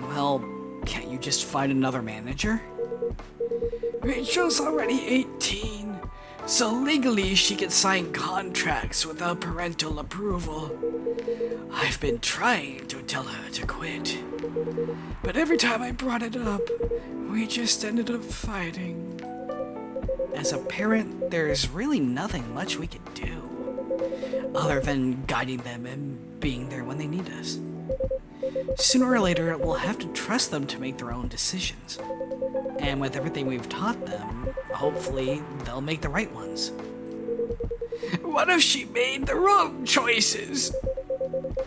Well, can't you just find another manager? Rachel's already 18, so legally she can sign contracts without parental approval. I've been trying to tell her to quit, but every time I brought it up, we just ended up fighting. As a parent, there's really nothing much we could do, other than guiding them and being there when they need us. Sooner or later, we'll have to trust them to make their own decisions. And with everything we've taught them, hopefully they'll make the right ones. What if she made the wrong choices?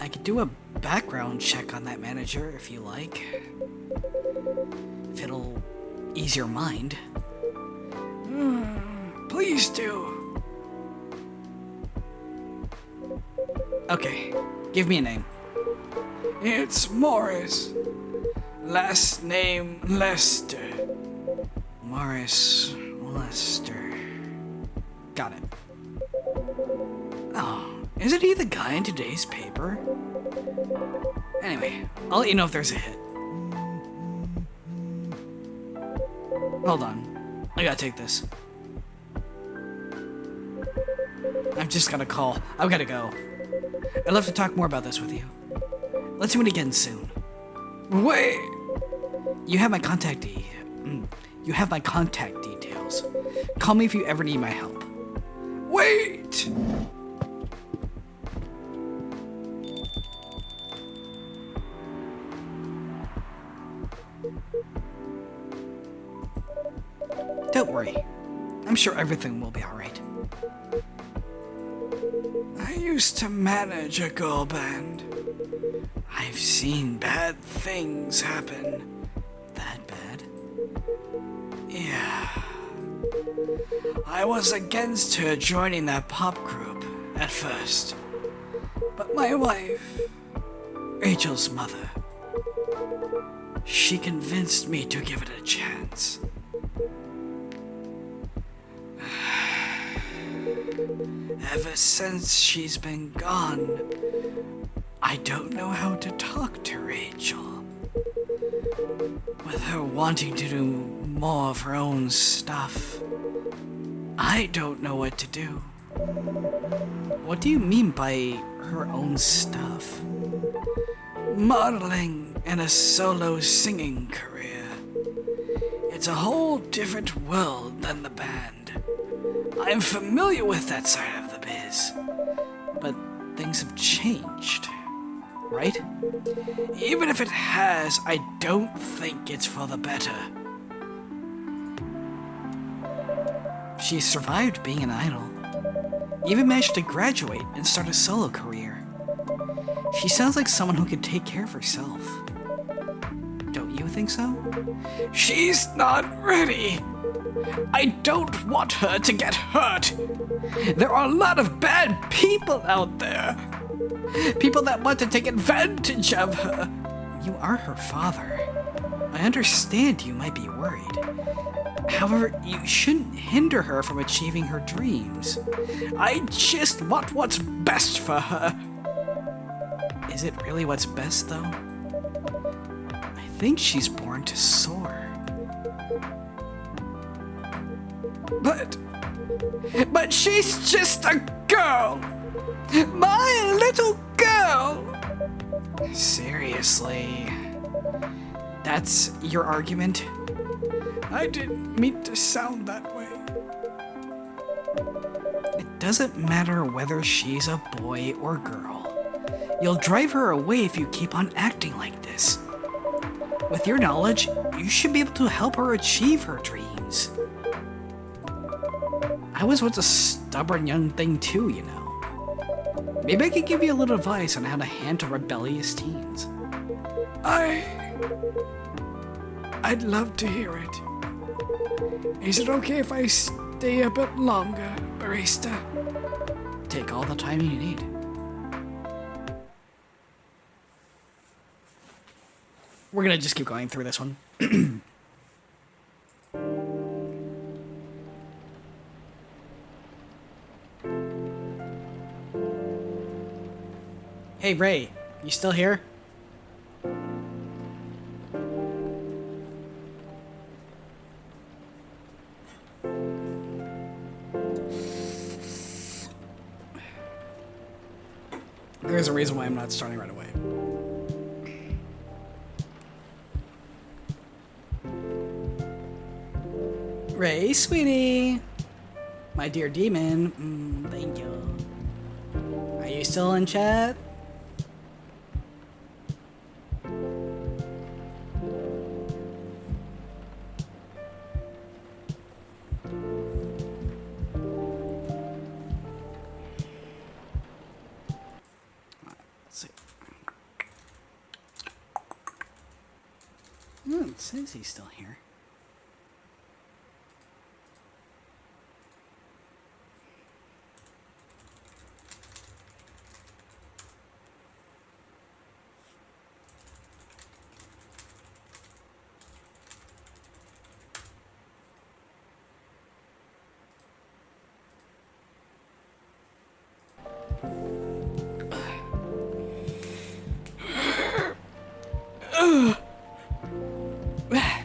I could do a background check on that manager if you like. If it'll ease your mind. Please do. Okay, give me a name. It's Morris. Last name Lester. Morris Lester. Got it. Oh, isn't he the guy in today's paper? Anyway, I'll let you know if there's a hit. Hold on. I gotta take this. I've just got a call. I've gotta go. I'd love to talk more about this with you. Let's do it again soon. Wait! You have my contact details. Call me if you ever need my help. Wait! Don't worry. I'm sure everything will be alright. I used to manage a girl band. I've seen bad things happen. That bad? Yeah. I was against her joining that pop group at first. But my wife, Rachel's mother, she convinced me to give it a chance. Ever since she's been gone, I don't know how to talk to Rachel. With her wanting to do more of her own stuff, I don't know what to do. What do you mean by her own stuff? Modeling and a solo singing career. It's a whole different world than the band. I'm familiar with that side of the biz, but things have changed, right? Even if it has, I don't think it's for the better. She survived being an idol, even managed to graduate and start a solo career. She sounds like someone who could take care of herself. Don't you think so? She's not ready. I don't want her to get hurt. There are a lot of bad people out there. People that want to take advantage of her. You are her father. I understand you might be worried. However, you shouldn't hinder her from achieving her dreams. I just want what's best for her. Is it really what's best, though? I think she's born to soar. But she's just a girl! My little girl! Seriously? That's your argument? I didn't mean to sound that way. It doesn't matter whether she's a boy or girl. You'll drive her away if you keep on acting like this. With your knowledge, you should be able to help her achieve her dreams. I was once a stubborn young thing too, you know. Maybe I could give you a little advice on how to handle rebellious teens. I'd love to hear it. Is it okay if I stay a bit longer, barista? Take all the time you need. We're gonna just keep going through this one. Hey, Ray, you still here? There's a reason why I'm not starting right away. Ray, sweetie. My dear demon. Thank you. Are you still in chat? It says he's still here.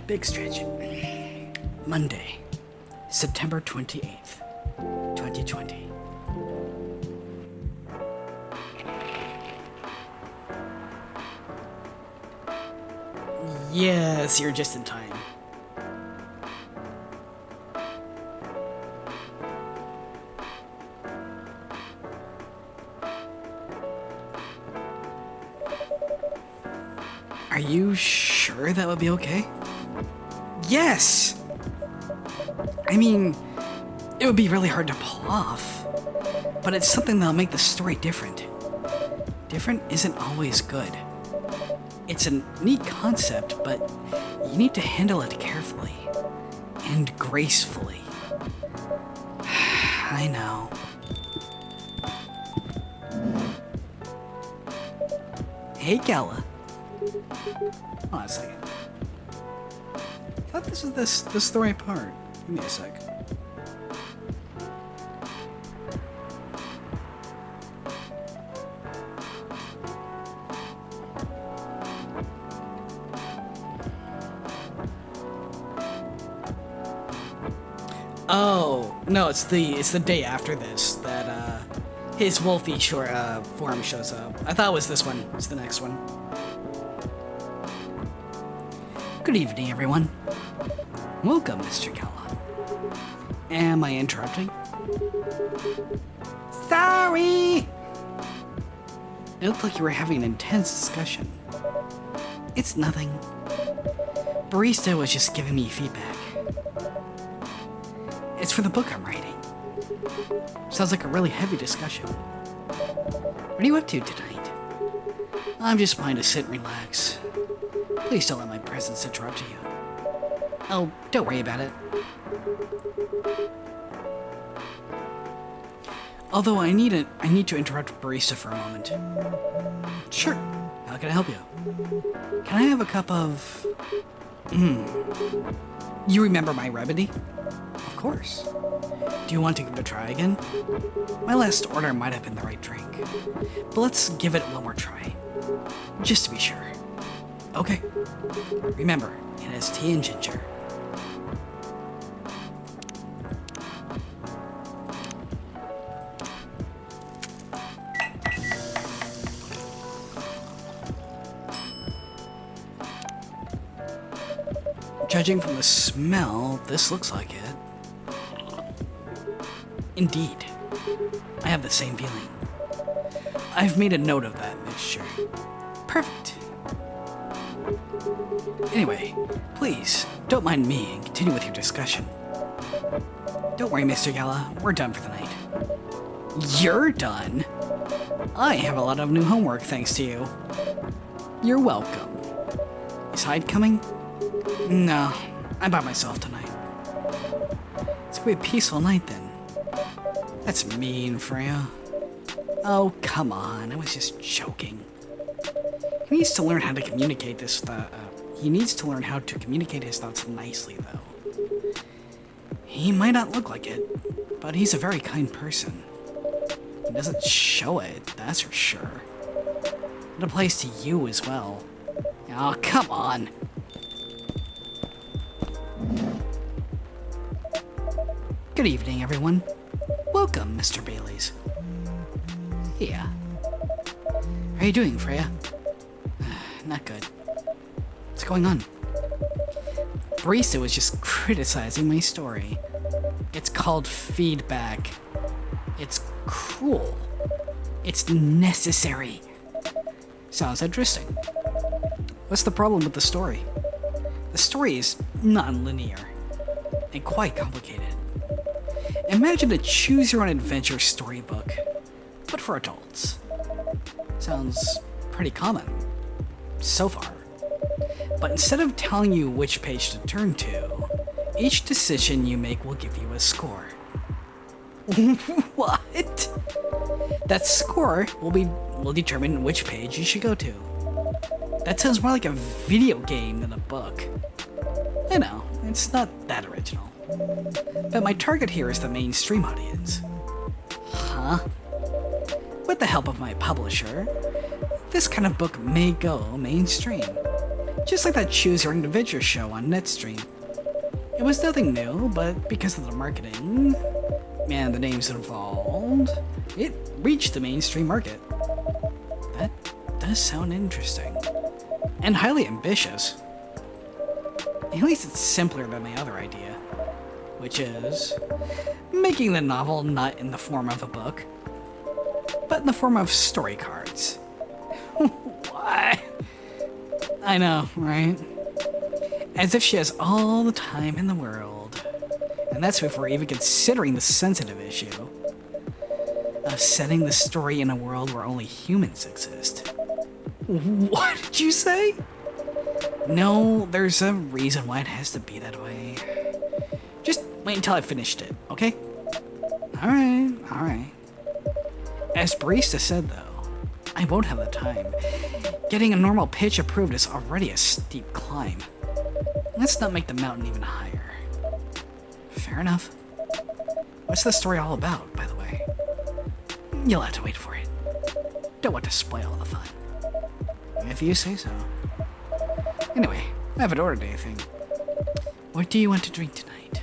Big stretch. Monday, September 28th, 2020. Yes, you're just in time. Are you sure that would be okay? Yes! I mean, it would be really hard to pull off, but it's something that'll make the story different. Different isn't always good. It's a neat concept, but you need to handle it carefully and gracefully. I know. Hey, Gala. Hold on a second. I thought this was the right part. Give me a sec. Oh no, it's the day after this that his Wolfie form shows up. I thought it was this one. It's the next one. Good evening, everyone. Welcome, Mr. Gala. Am I interrupting? Sorry! It looked like you were having an intense discussion. It's nothing. Barista was just giving me feedback. It's for the book I'm writing. Sounds like a really heavy discussion. What are you up to tonight? I'm just planning to sit and relax. Please don't let my presence interrupt you. Oh, don't worry about it. Although I need to interrupt Barista for a moment. Sure. How can I help you? Can I have a cup of... You remember my remedy? Of course. Do you want to give it a try again? My last order might have been the right drink, but let's give it one more try, just to be sure. Okay. Remember, it has tea and ginger. Judging from the smell, this looks like it. Indeed. I have the same feeling. I've made a note of that mixture. Perfect. Anyway, please, don't mind me and continue with your discussion. Don't worry, Mr. Gala, we're done for the night. You're done? I have a lot of new homework thanks to you. You're welcome. Is Hyde coming? No, I'm by myself tonight. It's gonna be a peaceful night then. That's mean, Freya. Oh, come on, I was just joking. He needs to learn how to communicate his thoughts nicely, though. He might not look like it, but he's a very kind person. He doesn't show it, that's for sure. It applies to you as well. Oh, come on. Good evening, everyone. Welcome, Mr. Baileys. Yeah. How are you doing, Freya? Not good. What's going on? Barista was just criticizing my story. It's called feedback. It's cruel. It's necessary. Sounds interesting. What's the problem with the story? The story is non-linear and quite complicated. Imagine a choose-your-own-adventure storybook, but for adults. Sounds pretty common, so far. But instead of telling you which page to turn to, each decision you make will give you a score. What? That score will determine which page you should go to. That sounds more like a video game than a book. I know, it's not that original. But my target here is the mainstream audience. Huh? With the help of my publisher, this kind of book may go mainstream. Just like that Choose Your Own Adventure show on Netstream. It was nothing new, but because of the marketing and the names involved, it reached the mainstream market. That does sound interesting. And highly ambitious. At least it's simpler than my other idea, which is making the novel not in the form of a book, but in the form of story cards. What? I know, right? As if she has all the time in the world. And that's before even considering the sensitive issue of setting the story in a world where only humans exist. What did you say? No, there's a reason why it has to be that way. Just wait until I finished it, okay? Alright. As Barista said, though, I won't have the time. Getting a normal pitch approved is already a steep climb. Let's not make the mountain even higher. Fair enough. What's the story all about, by the way? You'll have to wait for it. Don't want to spoil the fun. If you say so. Anyway, I haven't ordered anything. What do you want to drink tonight?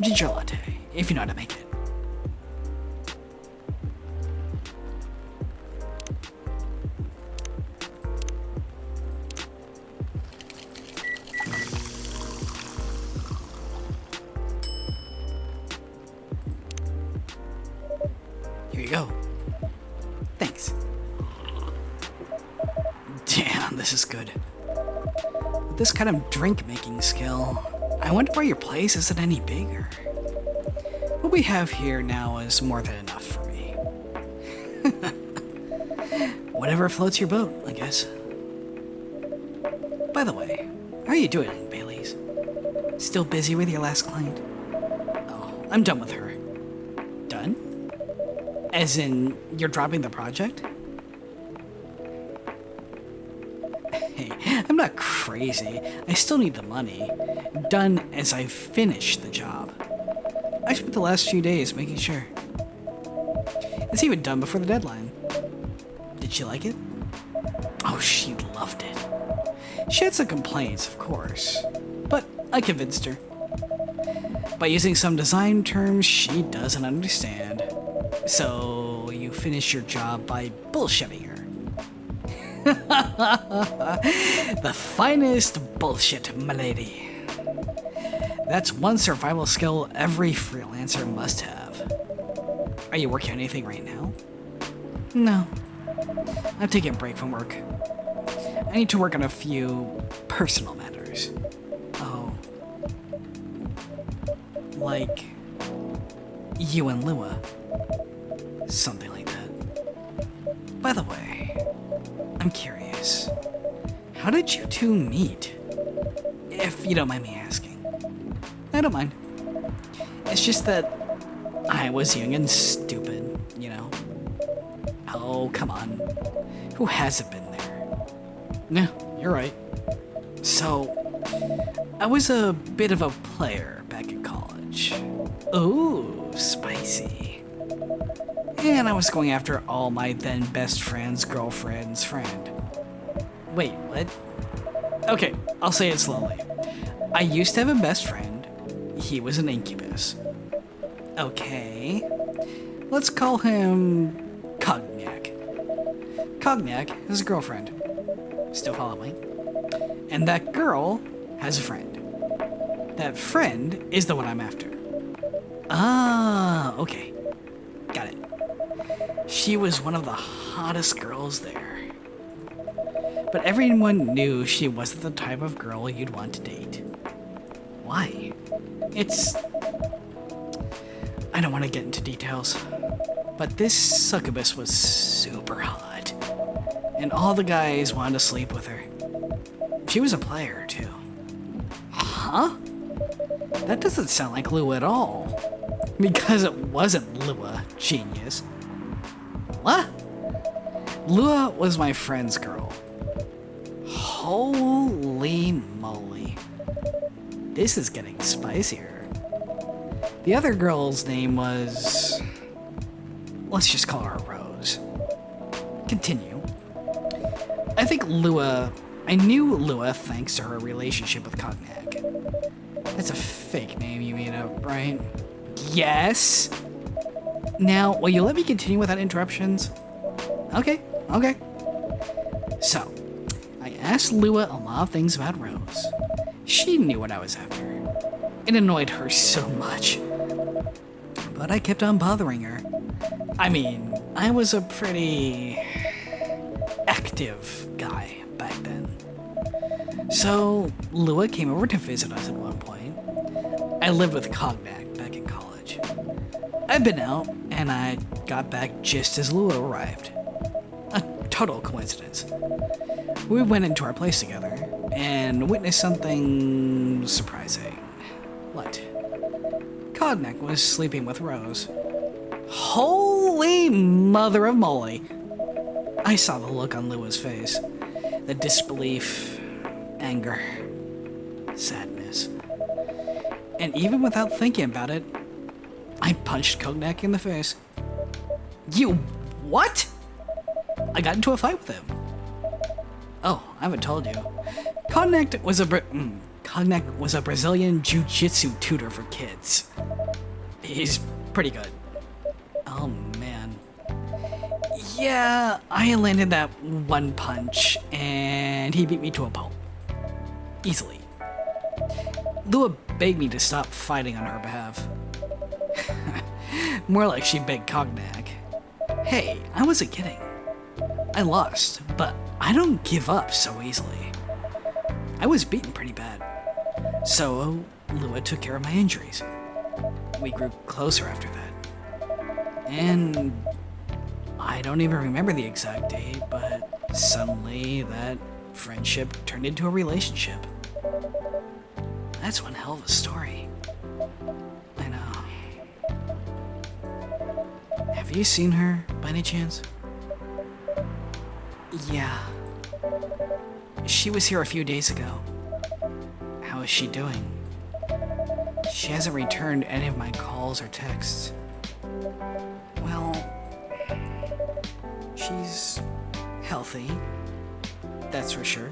Ginger latte, if you know how to make it. Here you go. Thanks. Damn, this is good. With this kind of drink-making skill, I wonder why your place isn't any bigger. What we have here now is more than enough for me. Whatever floats your boat, I guess. By the way, how are you doing, Baileys? Still busy with your last client? Oh, I'm done with her. Done? As in, you're dropping the project? Hey, I'm not crazy. I still need the money. Done as I finish the job. I spent the last few days making sure. It's even done before the deadline. Did she like it? Oh, she loved it. She had some complaints, of course, but I convinced her. By using some design terms she doesn't understand. So you finish your job by bullshitting her. The finest bullshit, milady. That's one survival skill every freelancer must have. Are you working on anything right now? No. I'm taking a break from work. I need to work on a few personal matters. Oh. Like you and Lua. Something like that. By the way, I'm curious. How did you two meet? If you don't mind me asking. I don't mind. It's just that I was young and stupid, you know? Oh, come on. Who hasn't been there? Yeah, you're right. So, I was a bit of a player back in college. Ooh, spicy. And I was going after all my then best friend's girlfriend's friend. Wait, what? Okay, I'll say it slowly. I used to have a best friend. He was an incubus. Okay. Let's call him Cognac. Cognac has a girlfriend. Still following? And that girl has a friend. That friend is the one I'm after. Ah, okay. Got it. She was one of the hottest girls there. But everyone knew she wasn't the type of girl you'd want to date. Why? I don't want to get into details, but this succubus was super hot, and all the guys wanted to sleep with her. She was a player, too. Huh? That doesn't sound like Lua at all. Because it wasn't Lua, genius. What? Lua was my friend's girl. Holy moly. This is getting spicier. The other girl's name was... let's just call her Rose. Continue. I knew Lua thanks to her relationship with Cognac. That's a fake name you made up, right? Yes! Now, will you let me continue without interruptions? Okay. So, I asked Lua a lot of things about Rose. She knew what I was after. It annoyed her so much. But I kept on bothering her. I mean, I was a pretty active guy back then. So, Lua came over to visit us at one point. I lived with Cognac back in college. I'd been out, and I got back just as Lua arrived. A total coincidence. We went into our place together, and witnessed something surprising. What? Cognac was sleeping with Rose. Holy mother of moly! I saw the look on Lua's face. The disbelief, anger, sadness. And even without thinking about it, I punched Cognac in the face. You what? I got into a fight with him. Oh, I haven't told you. Cognac was a Brazilian jiu-jitsu tutor for kids. He's pretty good. Oh, man. Yeah, I landed that one punch, and he beat me to a pulp. Easily. Lua begged me to stop fighting on her behalf. More like she begged Cognac. Hey, I wasn't kidding. I lost, but I don't give up so easily. I was beaten pretty bad. So, Lua took care of my injuries. We grew closer after that. And I don't even remember the exact date, but suddenly that friendship turned into a relationship. That's one hell of a story. I know. Have you seen her by any chance? Yeah. She was here a few days ago. How is she doing? She hasn't returned any of my calls or texts. Well, she's healthy, that's for sure.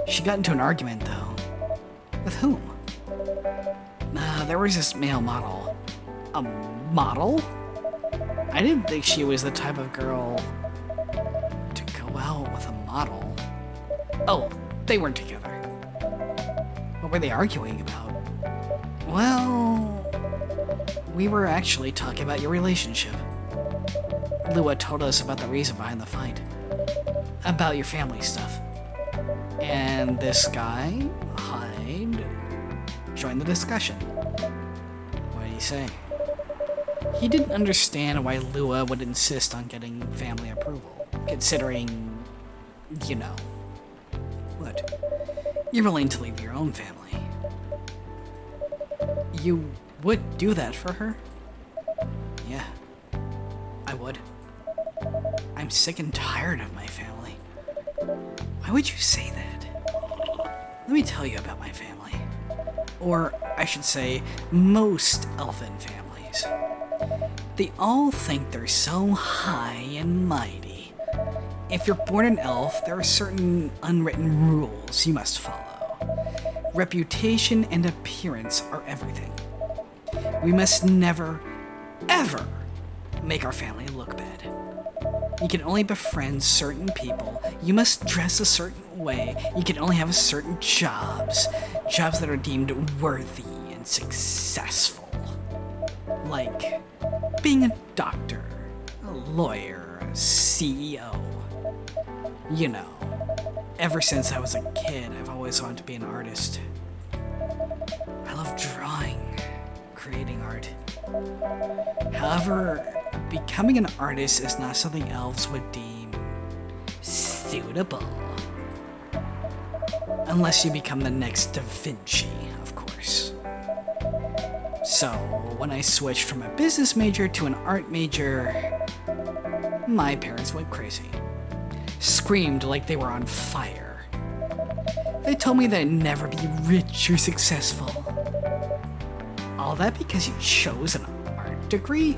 She got into an argument, though. With whom? There was this male model. A model? I didn't think she was the type of girl to go out with a model. Oh, they weren't together. What were they arguing about? Well, we were actually talking about your relationship. Lua told us about the reason behind the fight. About your family stuff. And this guy, Hyde, joined the discussion. What did he say? He didn't understand why Lua would insist on getting family approval, considering, you know. What? You're willing to leave your own family. You would do that for her? Yeah, I would. I'm sick and tired of my family. Why would you say that? Let me tell you about my family. Or, I should say, most elfin families. They all think they're so high and mighty. If you're born an elf, there are certain unwritten rules you must follow. Reputation and appearance are everything. We must never, ever make our family look bad. You can only befriend certain people. You must dress a certain way. You can only have certain jobs. Jobs that are deemed worthy and successful. Like being a doctor, a lawyer, a CEO. You know, ever since I was a kid, I've always wanted to be an artist. I love drawing, creating art. However, becoming an artist is not something elves would deem suitable. Unless you become the next Da Vinci, of course. So, when I switched from a business major to an art major, my parents went crazy. Screamed like they were on fire. They told me that I'd never be rich or successful. All that because you chose an art degree?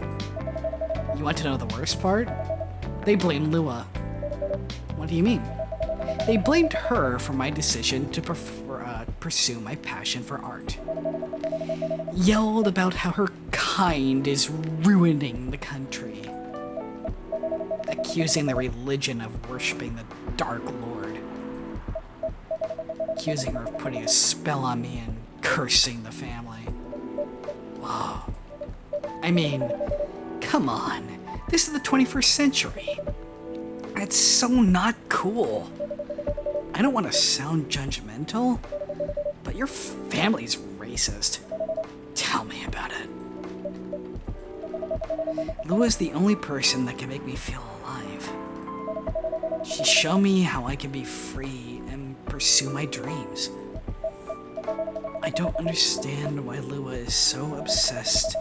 You want to know the worst part? They blamed Lua. What do you mean? They blamed her for my decision to pursue my passion for art. Yelled about how her kind is ruining the country. Accusing the religion of worshipping the Dark Lord. Accusing her of putting a spell on me and cursing the family. Wow. I mean, come on. This is the 21st century. That's so not cool. I don't want to sound judgmental, but your family's racist. Tell me about it. Lua's the only person that can make me feel alive. She showed me how I can be free and pursue my dreams. I don't understand why Lua is so obsessed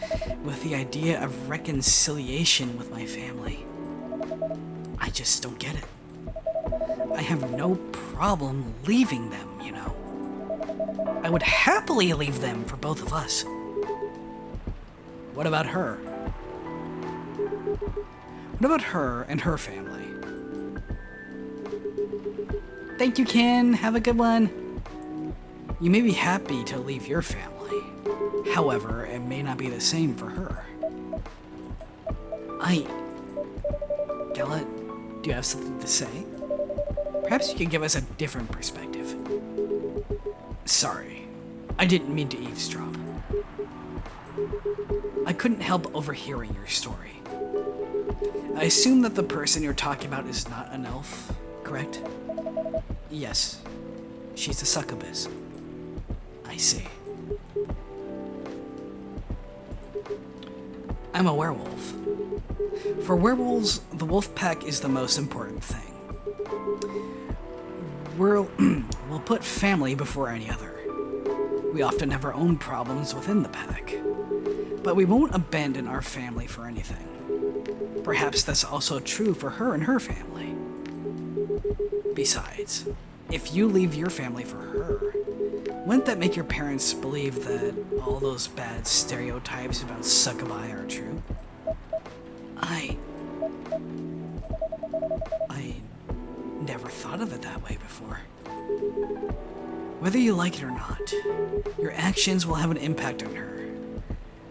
with the idea of reconciliation with my family. I just don't get it. I have no problem leaving them, you know. I would happily leave them for both of us. What about her? What about her and her family? Thank you, Ken. Have a good one. You may be happy to leave your family. However, it may not be the same for her. Gallet, do you have something to say? Perhaps you could give us a different perspective. Sorry, I didn't mean to eavesdrop. I couldn't help overhearing your story. I assume that the person you're talking about is not an elf, correct? Yes, she's a succubus. I see. I'm a werewolf. For werewolves, the wolf pack is the most important thing. We'll put family before any other. We often have our own problems within the pack, but we won't abandon our family for anything. Perhaps that's also true for her and her family. Besides, if you leave your family for her, wouldn't that make your parents believe that all those bad stereotypes about succubi are true? I never thought of it that way before. Whether you like it or not, your actions will have an impact on her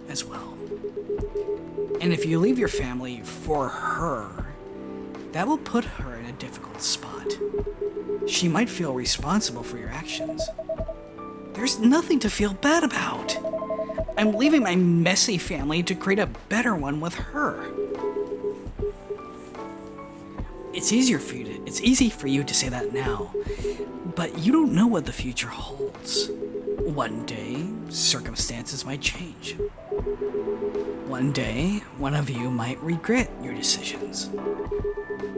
as well. And if you leave your family for her, that will put her in a difficult spot. She might feel responsible for your actions. There's nothing to feel bad about. I'm leaving my messy family to create a better one with her. It's easy for you to say that now, but you don't know what the future holds. One day, circumstances might change. One day, one of you might regret your decisions.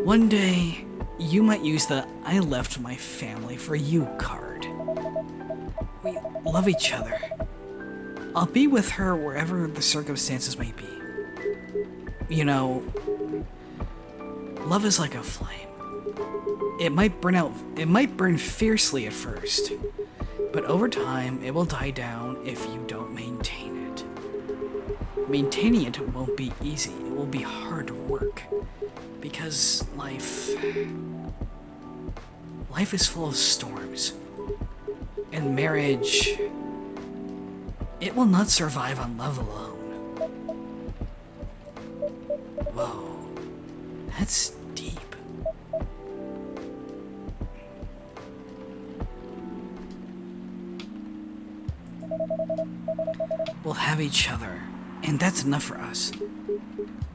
One day, you might use the "I left my family for you" card. We love each other. I'll be with her wherever the circumstances may be. You know, love is like a flame. It might burn fiercely at first, but over time it will die down if you don't maintain it. Maintaining it won't be easy. It will be hard work, because life is full of storms. And marriage, it will not survive on love alone. Whoa, that's deep. We'll have each other, and that's enough for us.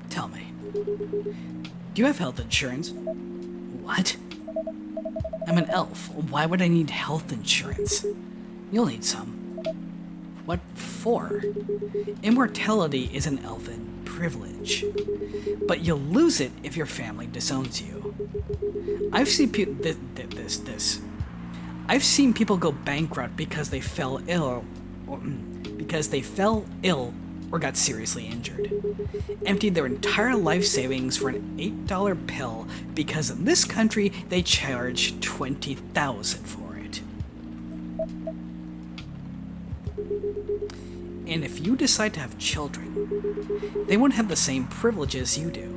Tell me, do you have health insurance? What? I'm an elf. Why would I need health insurance? You'll need some. What for? Immortality is an elven privilege, but you'll lose it if your family disowns you. I've seen I've seen people go bankrupt because they fell ill, or got seriously injured. Emptied their entire life savings for an $8 pill because in this country they charge $20,000 for it. And if you decide to have children, they won't have the same privileges you do.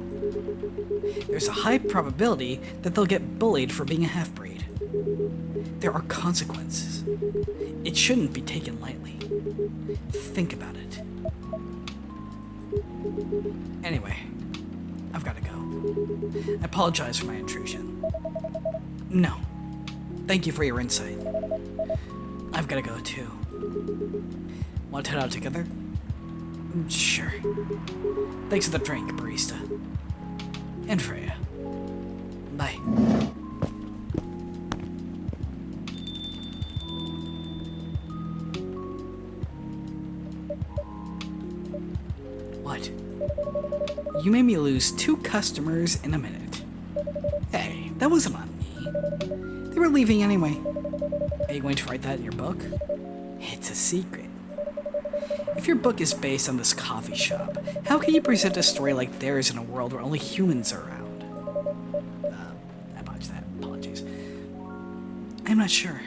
There's a high probability that they'll get bullied for being a half-breed. There are consequences. It shouldn't be taken lightly. Think about it. Anyway, I've got to go. I apologize for my intrusion. No. Thank you for your insight. I've got to go too. Want to head out together? Sure. Thanks for the drink, barista. And Freya. Bye. What? You made me lose 2 customers in a minute. Hey, that wasn't on me. They were leaving anyway. Are you going to write that in your book? It's a secret. If your book is based on this coffee shop, how can you present a story like theirs in a world where only humans are around? I botched that. Apologies. I'm not sure.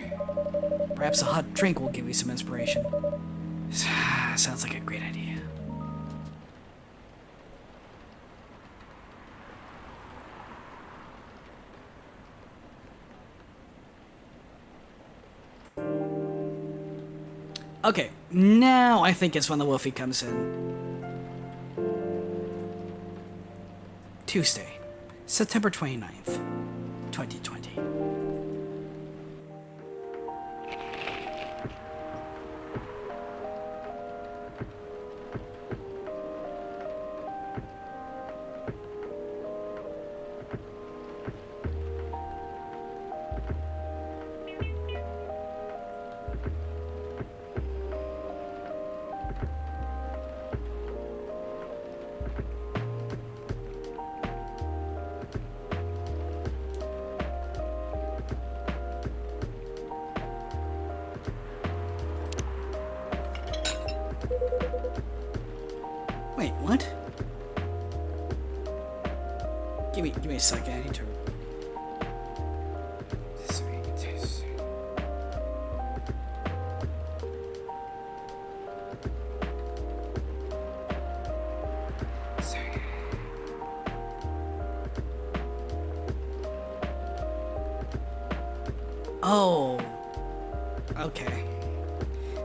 Perhaps a hot drink will give you some inspiration. Sounds like a great idea. Okay, now I think it's when the Wolfie comes in. Tuesday, September 29th, 2020. Wait, what? Give me a second, I need to... Sorry. Oh. Okay.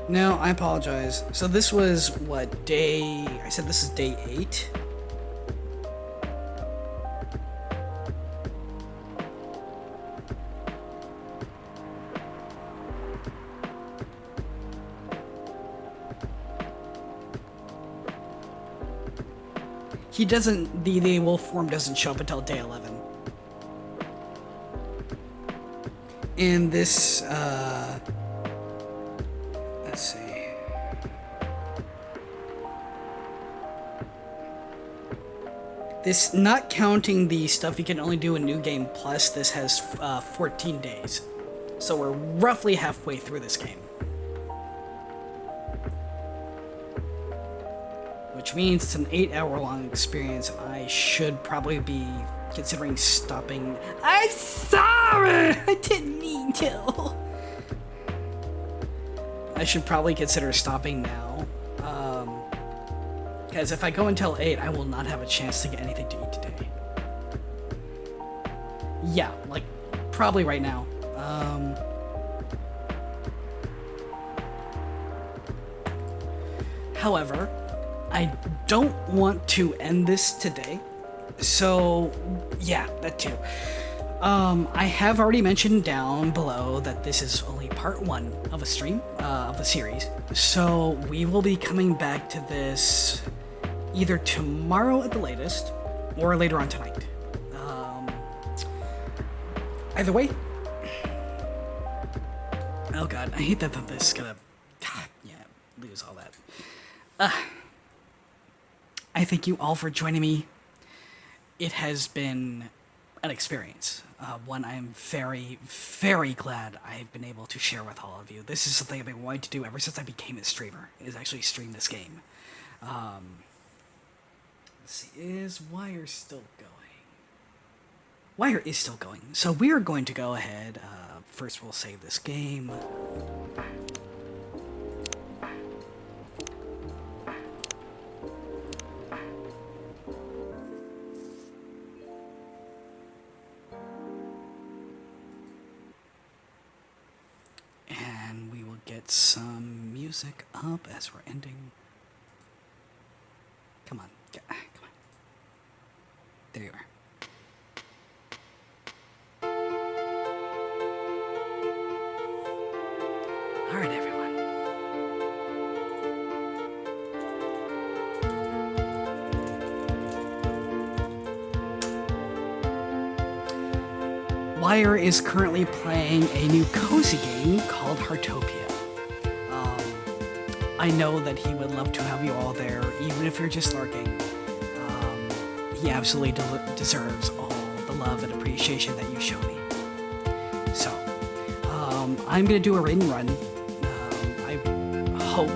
No, I apologize. So this was, what, day... I said this is day 8? He doesn't... The wolf form doesn't show up until day 11. And this, let's see. This, not counting the stuff you can only do in New Game Plus, this has 14 days. So we're roughly halfway through this game. Which means it's an 8-hour-long experience. I should probably be considering stopping. I'm sorry! I didn't mean to. I should probably consider stopping now. Because if I go until 8, I will not have a chance to get anything to eat today. Yeah, like, probably right now. However, I don't want to end this today. So, yeah, that too. I have already mentioned down below that this is only part 1 of a stream, of the series. So, we will be coming back to this either tomorrow at the latest, or later on tonight. Either way. Oh god, I hate that this is gonna, yeah, lose all that. I thank you all for joining me. It has been an experience, one I'm very, very glad I've been able to share with all of you. This is something I've been wanting to do ever since I became a streamer, is actually stream this game. Let's see, is Wire still going? Wire is still going, so we are going to go ahead. First we'll save this game. And we will get some music up as we're ending. Come on, come on. There you are. All right, everyone. Wire is currently playing a new cozy game called Heartopia. I know that he would love to have you all there, even if you're just lurking. He absolutely deserves all the love and appreciation that you show me. So, I'm gonna do a raid and run. I hope,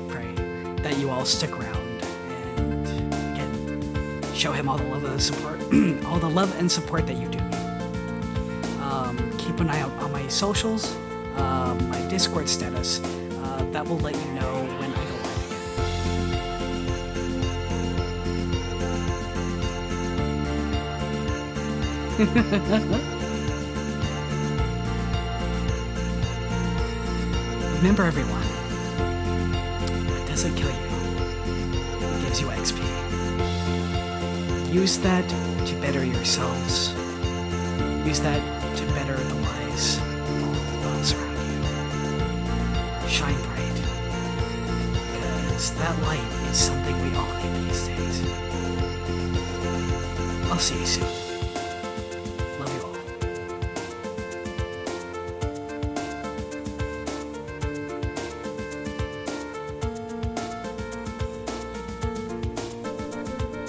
pray, that you all stick around and again show him all the love and support, all the love and support that you do. Keep an eye out on my socials, my Discord status. That will let you know when I go live again. Remember, everyone, what doesn't kill you gives you XP. Use that to better yourselves. Use that to better the lives of all those around you. Shine bright, because that light is something we all need these days. I'll see you soon.